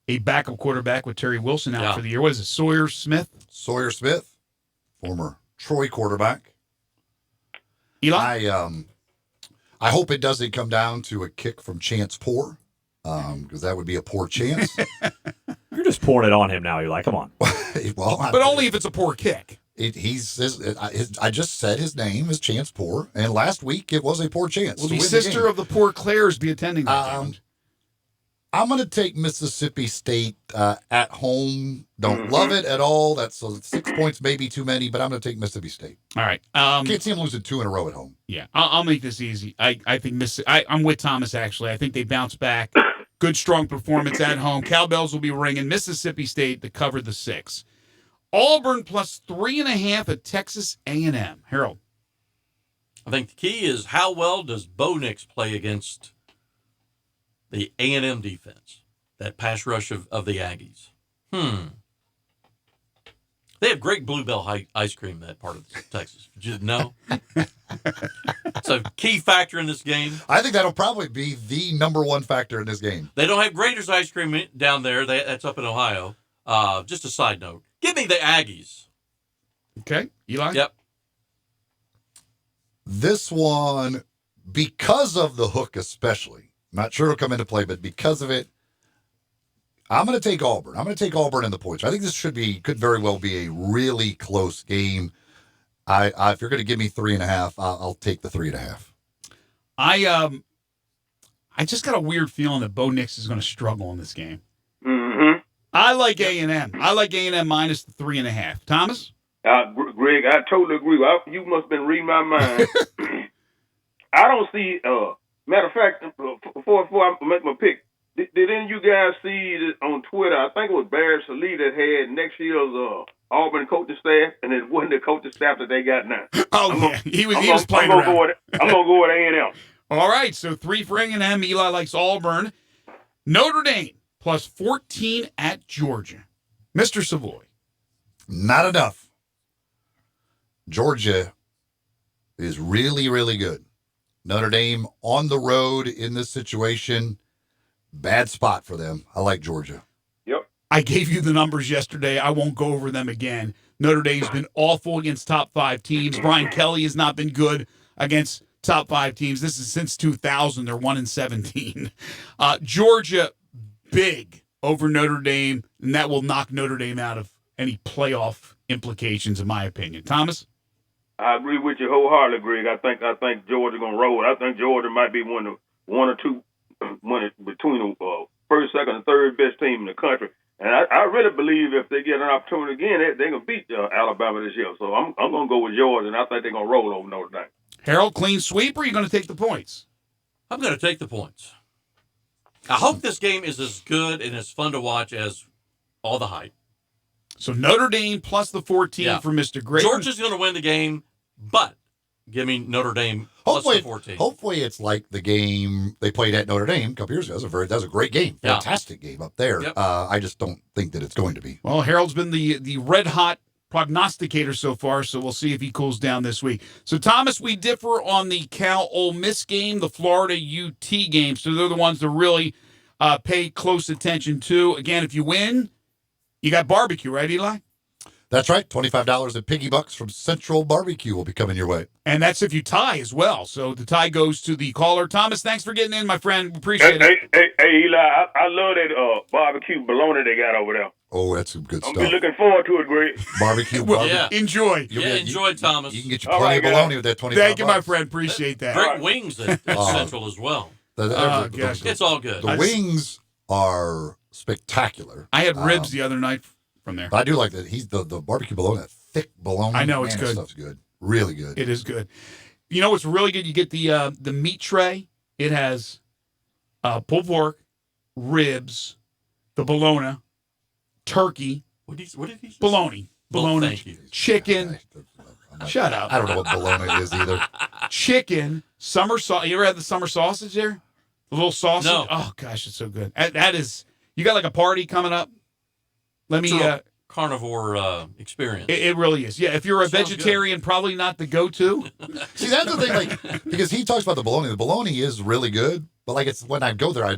a backup quarterback with Terry Wilson out for the year. What is it, Sawyer Smith? Sawyer Smith, former Troy quarterback. Eli? I hope it doesn't come down to a kick from Chance Poor, because that would be a poor chance. You're just pouring it on him now. You're like, come on. But only if it's a poor kick. I just said his name is Chance Poor, and last week it was a poor chance. Will the sister of the Poor Clares be attending that game? I'm going to take Mississippi State at home. Don't love it at all. That's 6 points, maybe too many, but I'm going to take Mississippi State. All right. Can't see them losing 2 in a row at home. Yeah, I'll make this easy. I think I'm with Thomas, actually. I think they bounce back Good, strong performance at home. Cowbells will be ringing. Mississippi State to cover the 6. Auburn plus 3.5 at Texas A&M. Harold. I think the key is how well does Bo Nix play against the A&M defense, that pass rush of the Aggies. They have great Bluebell ice cream in that part of Texas. Did you know? It's a key factor in this game. I think that'll probably be the number one factor in this game. They don't have Grader's ice cream down there. That's up in Ohio. Just a side note. Give me the Aggies. Okay. Eli? Yep. This one, because of the hook especially, not sure it'll come into play, but because of it, I'm going to take Auburn. I'm going to take Auburn in the points. I think this could very well be a really close game. If you're going to give me 3.5, I'll take the 3.5. I just got a weird feeling that Bo Nix is going to struggle in this game. Mm-hmm. I like A&M. I like A&M minus the 3.5. Thomas? Greg, I totally agree. You must have been reading my mind. I don't see. Matter of fact, before I make my pick, did any of you guys see this on Twitter? I think it was Barry Salee that had next year's Auburn coaching staff, and it wasn't the coaching staff that they got now. He was playing around. I'm going to go with A&M. All right, so 3 for A&M. Eli likes Auburn. Notre Dame plus 14 at Georgia. Mr. Savoie. Not enough. Georgia is really, really good. Notre Dame on the road in this situation. Bad spot for them. I like Georgia. Yep. I gave you the numbers yesterday. I won't go over them again. Notre Dame's been awful against top 5 teams. Brian Kelly has not been good against top 5 teams. This is since 2000. They're 1-17. Georgia, big over Notre Dame, and that will knock Notre Dame out of any playoff implications, in my opinion. Thomas? I agree with you wholeheartedly, Greg. I think Georgia going to roll. I think Georgia might be one or two between the first, second, and third best team in the country. And I really believe if they get an opportunity again, they're going to beat Alabama this year. So I'm going to go with Georgia, and I think they're going to roll over Notre Dame. Harold, clean sweep, or are you going to take the points? I'm going to take the points. I hope this game is as good and as fun to watch as all the hype. So Notre Dame plus the 14 for Mr. Gray. Georgia's going to win the game, but give me Notre Dame plus the 14. Hopefully it's like the game they played at Notre Dame a couple years ago. That was a great game. Fantastic game up there. Yep. I just don't think that it's going to be. Well, Harold's been the red-hot prognosticator so far, so we'll see if he cools down this week. So, Thomas, we differ on the Cal-Ole Miss game, the Florida UT game. So they're the ones to really pay close attention to. Again, if you win, you got barbecue, right, Eli? That's right. $25 in piggy bucks from Central Barbecue will be coming your way. And that's if you tie as well. So the tie goes to the caller. Thomas, thanks for getting in, my friend. Appreciate it. Hey, Eli, I love that barbecue bologna they got over there. Oh, that's some good stuff. I'm looking forward to it, Greg. Barbecue. Enjoy. Enjoy, Thomas. You can get you plenty of bologna with that $25. Thank you, my friend. Appreciate that. Great wings at Central as well. It's all good. The wings are spectacular. I had ribs the other night from there. I do like that. He's the barbecue bologna, thick bologna. I know, it's good. That stuff's good. Really good. It is good. You know what's really good? You get the meat tray. It has pulled pork, ribs, the bologna, turkey. What did he say? Bologna. Bologna. Thank you. Chicken. Shut up. I don't know what bologna is either. Chicken, summer sauce. You ever had the summer sausage there? The little sausage? No. Oh, gosh, it's so good. That is, you got like a party coming up? Let me. Carnivore experience. It really is. Yeah, if you're a vegetarian, probably not the go-to. See, that's the thing, because he talks about the bologna. The bologna is really good, but it's when I go there, I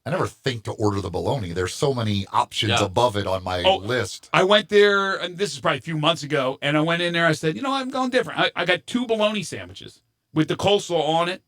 never think to order the bologna. There's so many options above it on my list. I went there, and this is probably a few months ago, and I went in there, I said, I'm going different. I got 2 bologna sandwiches with the coleslaw on it.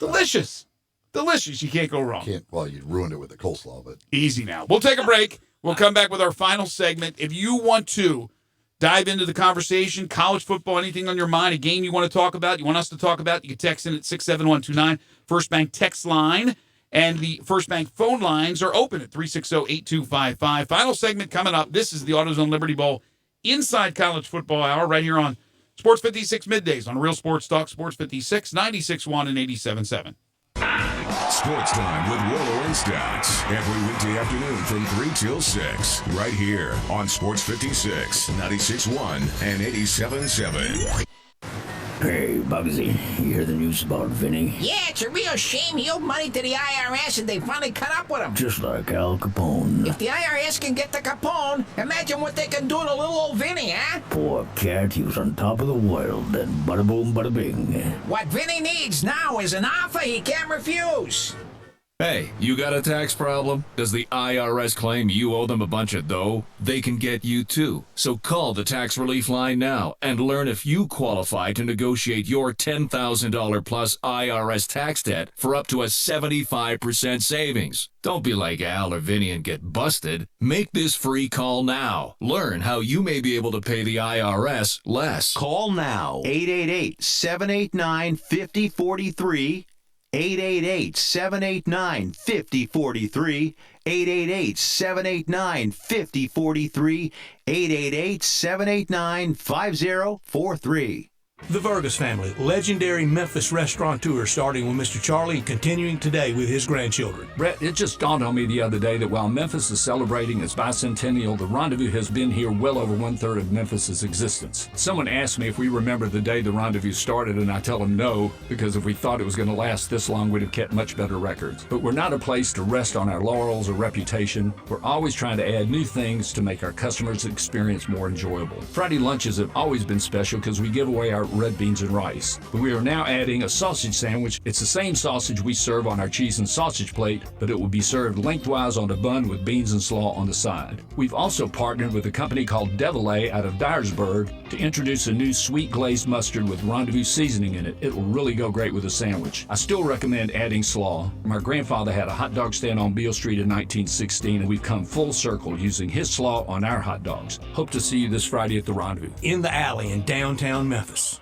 Delicious. Delicious. You can't go wrong. Well, you ruined it with the coleslaw, but... Easy now. We'll take a break. We'll come back with our final segment. If you want to dive into the conversation, college football, anything on your mind, a game you want to talk about, you want us to talk about, you can text in at 67129, First Bank text line, and the First Bank phone lines are open at 360-8255. Final segment coming up. This is the AutoZone Liberty Bowl Inside College Football Hour right here on Sports 56 Middays on Real Sports Talk, Sports 56, 96.1 and 87.7. Sports Time with Rollo and Stacks. Every weekday afternoon from 3 till 6. Right here on Sports 56, 96.1, and 87.7. Hey, Bugsy, you hear the news about Vinny? Yeah, it's a real shame he owed money to the IRS and they finally cut up with him. Just like Al Capone. If the IRS can get to Capone, imagine what they can do to little old Vinny, huh? Poor cat, he was on top of the world, then bada boom, bada bing. What Vinny needs now is an offer he can't refuse. Hey, you got a tax problem? Does the IRS claim you owe them a bunch of dough? They can get you too. So call the tax relief line now and learn if you qualify to negotiate your $10,000 plus IRS tax debt for up to a 75% savings. Don't be like Al or Vinny and get busted. Make this free call now. Learn how you may be able to pay the IRS less. Call now. 888-789-5043. 888-789-5043, 888-789-5043, 888-789-5043. The Vergas family, legendary Memphis restaurateur, starting with Mr. Charlie and continuing today with his grandchildren. Brett, it just dawned on me the other day that while Memphis is celebrating its bicentennial, the Rendezvous has been here well over one-third of Memphis's existence. Someone asked me if we remember the day the Rendezvous started, and I tell them no, because if we thought it was going to last this long, we'd have kept much better records. But we're not a place to rest on our laurels or reputation. We're always trying to add new things to make our customers' experience more enjoyable. Friday lunches have always been special because we give away our red beans and rice. But we are now adding a sausage sandwich. It's the same sausage we serve on our cheese and sausage plate, but it will be served lengthwise on a bun with beans and slaw on the side. We've also partnered with a company called Devillet out of Dyersburg to introduce a new sweet glazed mustard with Rendezvous seasoning in it. It will really go great with a sandwich. I still recommend adding slaw. My grandfather had a hot dog stand on Beale Street in 1916, and we've come full circle using his slaw on our hot dogs. Hope to see you this Friday at the Rendezvous. In the alley in downtown Memphis.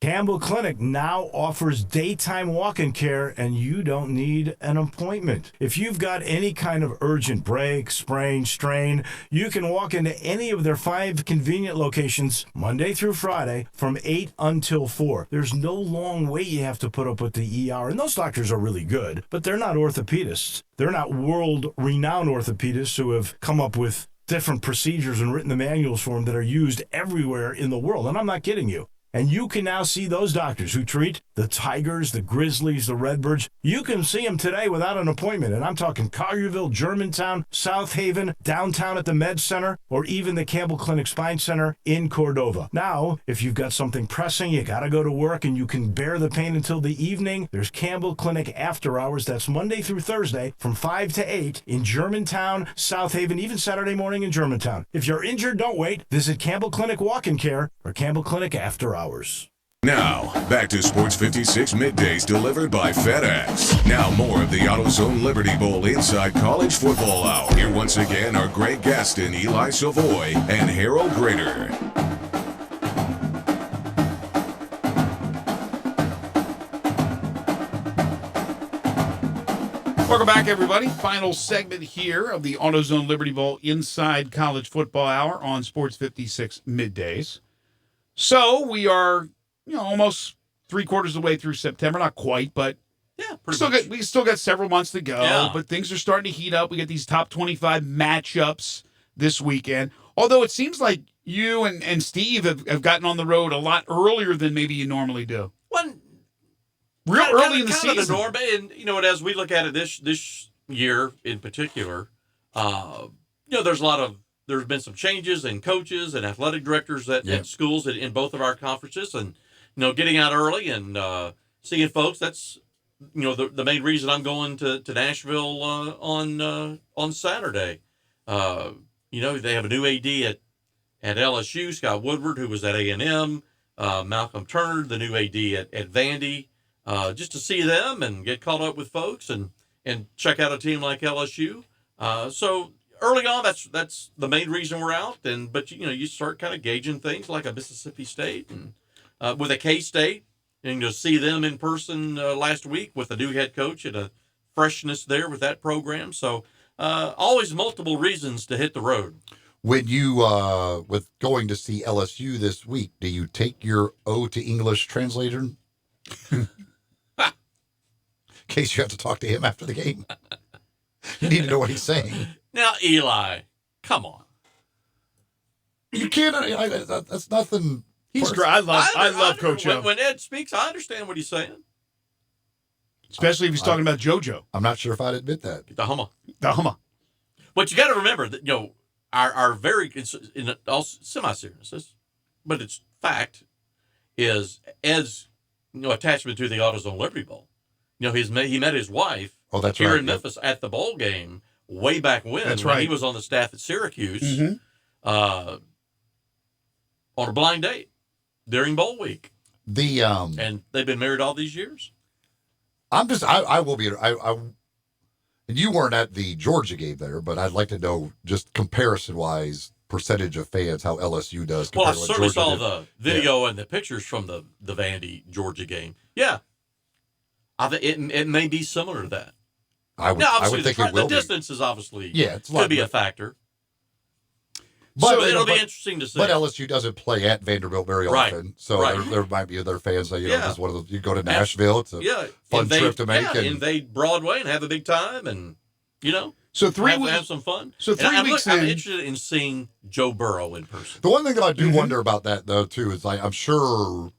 Campbell Clinic now offers daytime walk-in care, and you don't need an appointment. If you've got any kind of urgent break, sprain, strain, you can walk into any of their 5 convenient locations Monday through Friday from 8 until 4. There's no long wait you have to put up with the ER, and those doctors are really good, but they're not orthopedists. They're not world-renowned orthopedists who have come up with different procedures and written the manuals for them that are used everywhere in the world, and I'm not kidding you. And you can now see those doctors who treat the Tigers, the Grizzlies, the Redbirds. You can see them today without an appointment. And I'm talking Collierville, Germantown, South Haven, downtown at the Med Center, or even the Campbell Clinic Spine Center in Cordova. Now, if you've got something pressing, you got to go to work and you can bear the pain until the evening, there's Campbell Clinic After Hours. That's Monday through Thursday from 5 to 8 in Germantown, South Haven, even Saturday morning in Germantown. If you're injured, don't wait. Visit Campbell Clinic Walk-In Care or Campbell Clinic After Hours. Now, back to Sports 56 Middays delivered by FedEx. Now more of the AutoZone Liberty Bowl Inside College Football Hour. Here once again are Greg Gaston, Eli Savoie, and Harold Grader. Welcome back, everybody. Final segment here of the AutoZone Liberty Bowl Inside College Football Hour on Sports 56 Middays. So we are, almost 3/4 of the way through September. Not quite, but we still got several months to go. Yeah. But things are starting to heat up. We get these top 25 matchups this weekend. Although it seems like you and Steve have gotten on the road a lot earlier than maybe you normally do. Early in the season. Kind of the norm, and as we look at it this year in particular, there's been some changes in coaches and athletic directors at schools in both of our conferences, and getting out early and seeing folks. That's the main reason I'm going to Nashville on Saturday. They have a new AD at LSU, Scott Woodward, who was at A&M, Malcolm Turner, the new AD at Vandy, just to see them and get caught up with folks and check out a team like LSU. So early on, that's the main reason we're out. But you start kind of gauging things like a Mississippi State and with a K-State, and to see them in person last week with a new head coach and a freshness there with that program. So always multiple reasons to hit the road. When you, with going to see LSU this week, do you take your O to English translator? case you have to talk to him after the game. You need to know what he's saying. Now, Eli, come on. You can't. That's nothing. He's great. I love Coach O. When Ed speaks, I understand what he's saying. Especially if he's talking about JoJo. I'm not sure if I'd admit that. The Hummer. But you got to remember that, our very, in all semi-seriousness, but it's fact, is Ed's, attachment to the AutoZone Liberty Bowl. He met his wife here in Memphis at the bowl game way back when he was on the staff at Syracuse on a blind date during bowl week. And they've been married all these years. I will be. And you weren't at the Georgia game there, but I'd like to know, just comparison-wise, percentage of fans, how LSU does. Well, I to what certainly Georgia saw did. the video and the pictures from the Vandy Georgia game. Yeah, I think it may be similar to that. I would think it will the distance is obviously it's could be a factor. But it'll be interesting to see. But LSU doesn't play at Vanderbilt very often, so there might be other fans that this is one of those. You go to Nashville, it's a fun trip to make, and invade Broadway and have a big time, and so have some fun. So 3 weeks in, I'm interested in seeing Joe Burrow in person. The one thing that I do wonder about that though too is I'm sure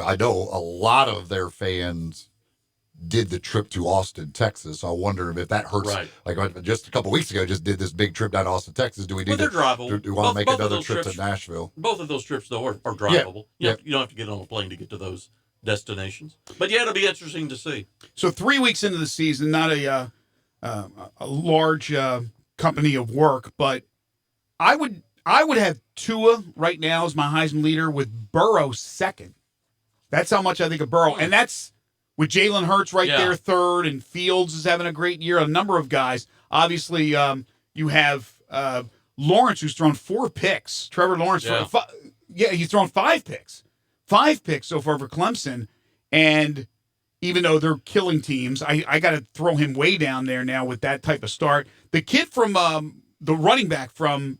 I know a lot of their fans did the trip to Austin, Texas. So I wonder if that hurts. Right. Like just a couple of weeks ago, just did this big trip down to Austin, Texas. Do we need they're drivable. Do we want to make another trip to Nashville? Both of those trips, though, are drivable. You don't have to get on a plane to get to those destinations. But it'll be interesting to see. So 3 weeks into the season, not a large company of work, but I would have Tua right now as my Heisman leader with Burrow second. That's how much I think of Burrow, and that's with Jalen Hurts there third, and Fields is having a great year. A number of guys. Obviously, you have Lawrence, who's thrown 4 picks. Trevor Lawrence, he's thrown 5 picks. 5 picks so far for Clemson. And even though they're killing teams, I got to throw him way down there now with that type of start. The kid from the running back from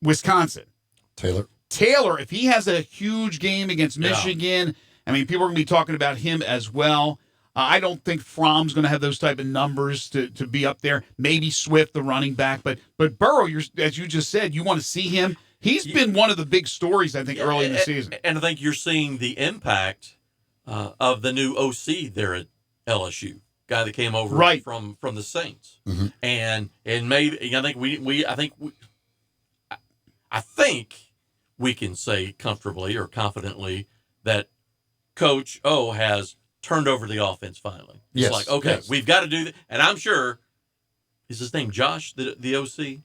Wisconsin, Taylor, if he has a huge game against Michigan, I mean, people are going to be talking about him as well. I don't think Fromm's going to have those type of numbers to be up there. Maybe Swift, the running back. But Burrow, as you just said, you want to see him. He's been one of the big stories, I think, early in the season. And I think you're seeing the impact of the new OC there at LSU, guy that came over from the Saints. Mm-hmm. And maybe I think we can say comfortably or confidently that Coach O has turned over the offense finally. It's like, okay, we've got to do that. And I'm sure, is his name Josh, the OC?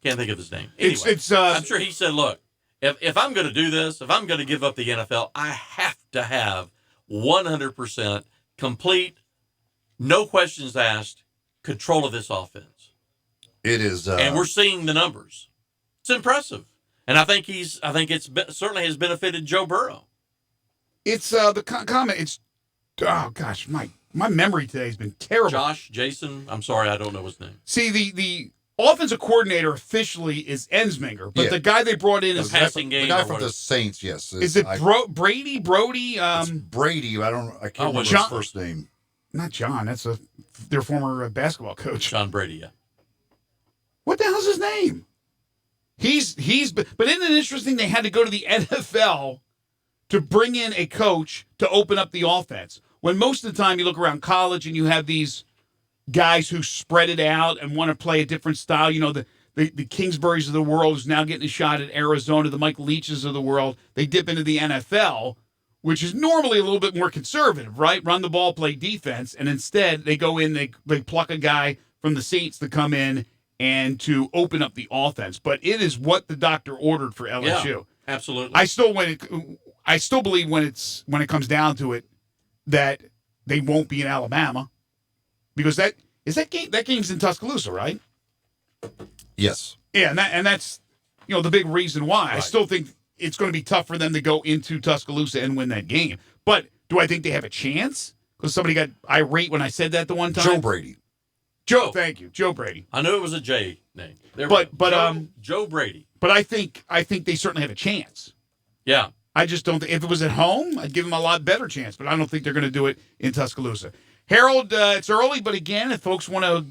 Can't think of his name. Anyway, I'm sure he said, look, if I'm going to do this, if I'm going to give up the NFL, I have to have 100% complete, no questions asked, control of this offense. It is. And we're seeing the numbers. It's impressive. And I think certainly has benefited Joe Burrow. It's the comment. It's gosh, my memory today has been terrible. Jason. I'm sorry, I don't know his name. See, the offensive coordinator officially is Ensminger, but the guy they brought in is passing game. The guy from the Saints. Yes, is it Brady? Brody? It's Brady. I can't remember his first name. Not John. That's their former basketball coach. John Brady. Yeah. What the hell's his name? But isn't it interesting? They had to go to the NFL to bring in a coach to open up the offense. When most of the time you look around college and you have these guys who spread it out and want to play a different style. The Kingsburys of the world who's now getting a shot at Arizona, the Mike Leaches of the world. They dip into the NFL, which is normally a little bit more conservative, right? Run the ball, play defense. And instead they go in, they pluck a guy from the Saints to come in and to open up the offense. But it is what the doctor ordered for LSU. Yeah, absolutely. I still believe when it comes down to it that they won't be in Alabama, because that game's in Tuscaloosa, right? Yes. Yeah, and that's the big reason why. Right. I still think it's going to be tough for them to go into Tuscaloosa and win that game. But do I think they have a chance? Because somebody got irate when I said that the one time. Joe Brady. Thank you, Joe Brady. I knew it was a J name. Joe Brady. But I think they certainly have a chance. Yeah. I just don't think if it was at home, I'd give them a lot better chance. But I don't think they're going to do it in Tuscaloosa. Harold, it's early, but again, if folks want to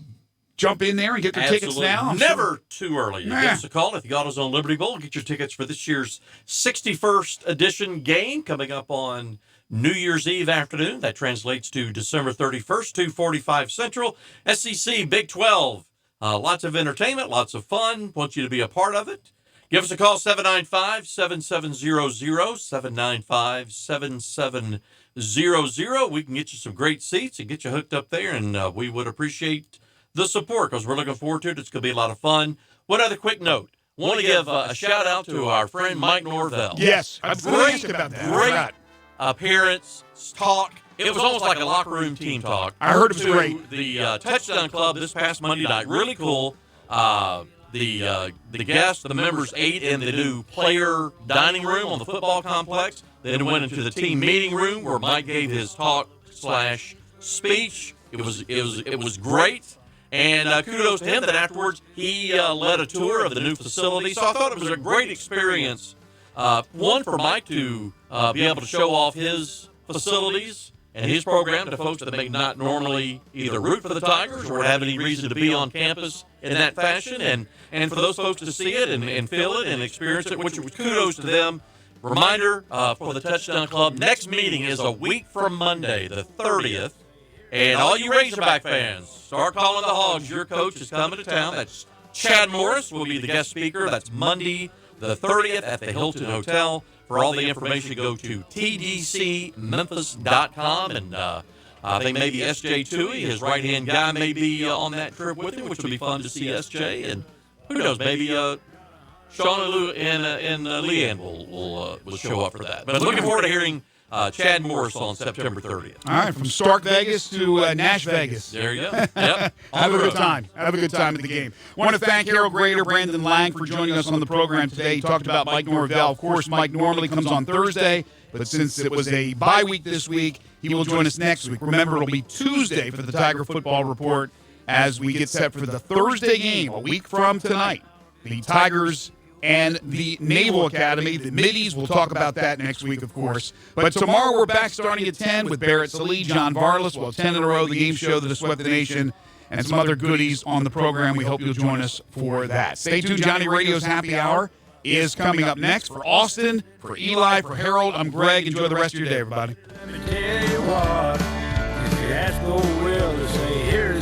jump in there and get their tickets now. Never too early. Give us a call at the AutoZone Liberty Bowl. Get your tickets for this year's 61st edition game coming up on New Year's Eve afternoon. That translates to December 31st, 2:45 Central. SEC Big 12. Lots of entertainment, lots of fun. Want you to be a part of it. Give us a call, 795-7700, 795-7700. We can get you some great seats and get you hooked up there, and we would appreciate the support because we're looking forward to it. It's going to be a lot of fun. One other quick note. Want to give a shout-out to our friend Mike Norvell. Yes, I was going to ask about that. Great appearance, talk. It was almost like a locker room team talk. I heard it was great. The Touchdown Club this past Monday night, really cool. The guests, the members ate in the new player dining room on the football complex. Then went into the team meeting room where Mike gave his talk/speech. It was great. And kudos to him that afterwards he led a tour of the new facility. So I thought it was a great experience. One, for Mike to be able to show off his facilities and his program to folks that may not normally either root for the Tigers or have any reason to be on campus in that fashion. And for those folks to see it and feel it and experience it, which was kudos to them. Reminder for the Touchdown Club, next meeting is a week from Monday, the 30th. And all you Razorback fans, start calling the Hogs. Your coach is coming to town. That's Chad Morris will be the guest speaker. That's Monday the 30th at the Hilton Hotel. For all the information, go to tdcmemphis.com. And I think maybe SJ Toohey, his right-hand guy, may be on that trip with him, which will be fun to see SJ. And who knows, maybe Sean and Leanne will show up for that. But I'm looking forward to hearing Chad Morris on September 30th. All right, from Stark Vegas to Nash Vegas. There you go. Yep. Have a good time. Have a good time at the game. Want to thank Harold Grader, Brandon Lang for joining us on the program today. He talked about Mike Norvell. Of course, Mike normally comes on Thursday, but since it was a bye week this week, he will join us next week. Remember, it'll be Tuesday for the Tiger Football Report as we get set for the Thursday game, a week from tonight. The Tigers and the Naval Academy, the Middays. We'll talk about that next week, of course. But tomorrow we're back starting at 10 with Barrett Salee, John Varlas. We'll have 10 in a row, the game show that has swept the nation, and some other goodies on the program. We hope you'll join us for that. Stay tuned. Johnny Radio's Happy Hour is coming up next. For Austin, for Eli, for Harold, I'm Greg. Enjoy the rest of your day, everybody. Let me tell you what, if you ask old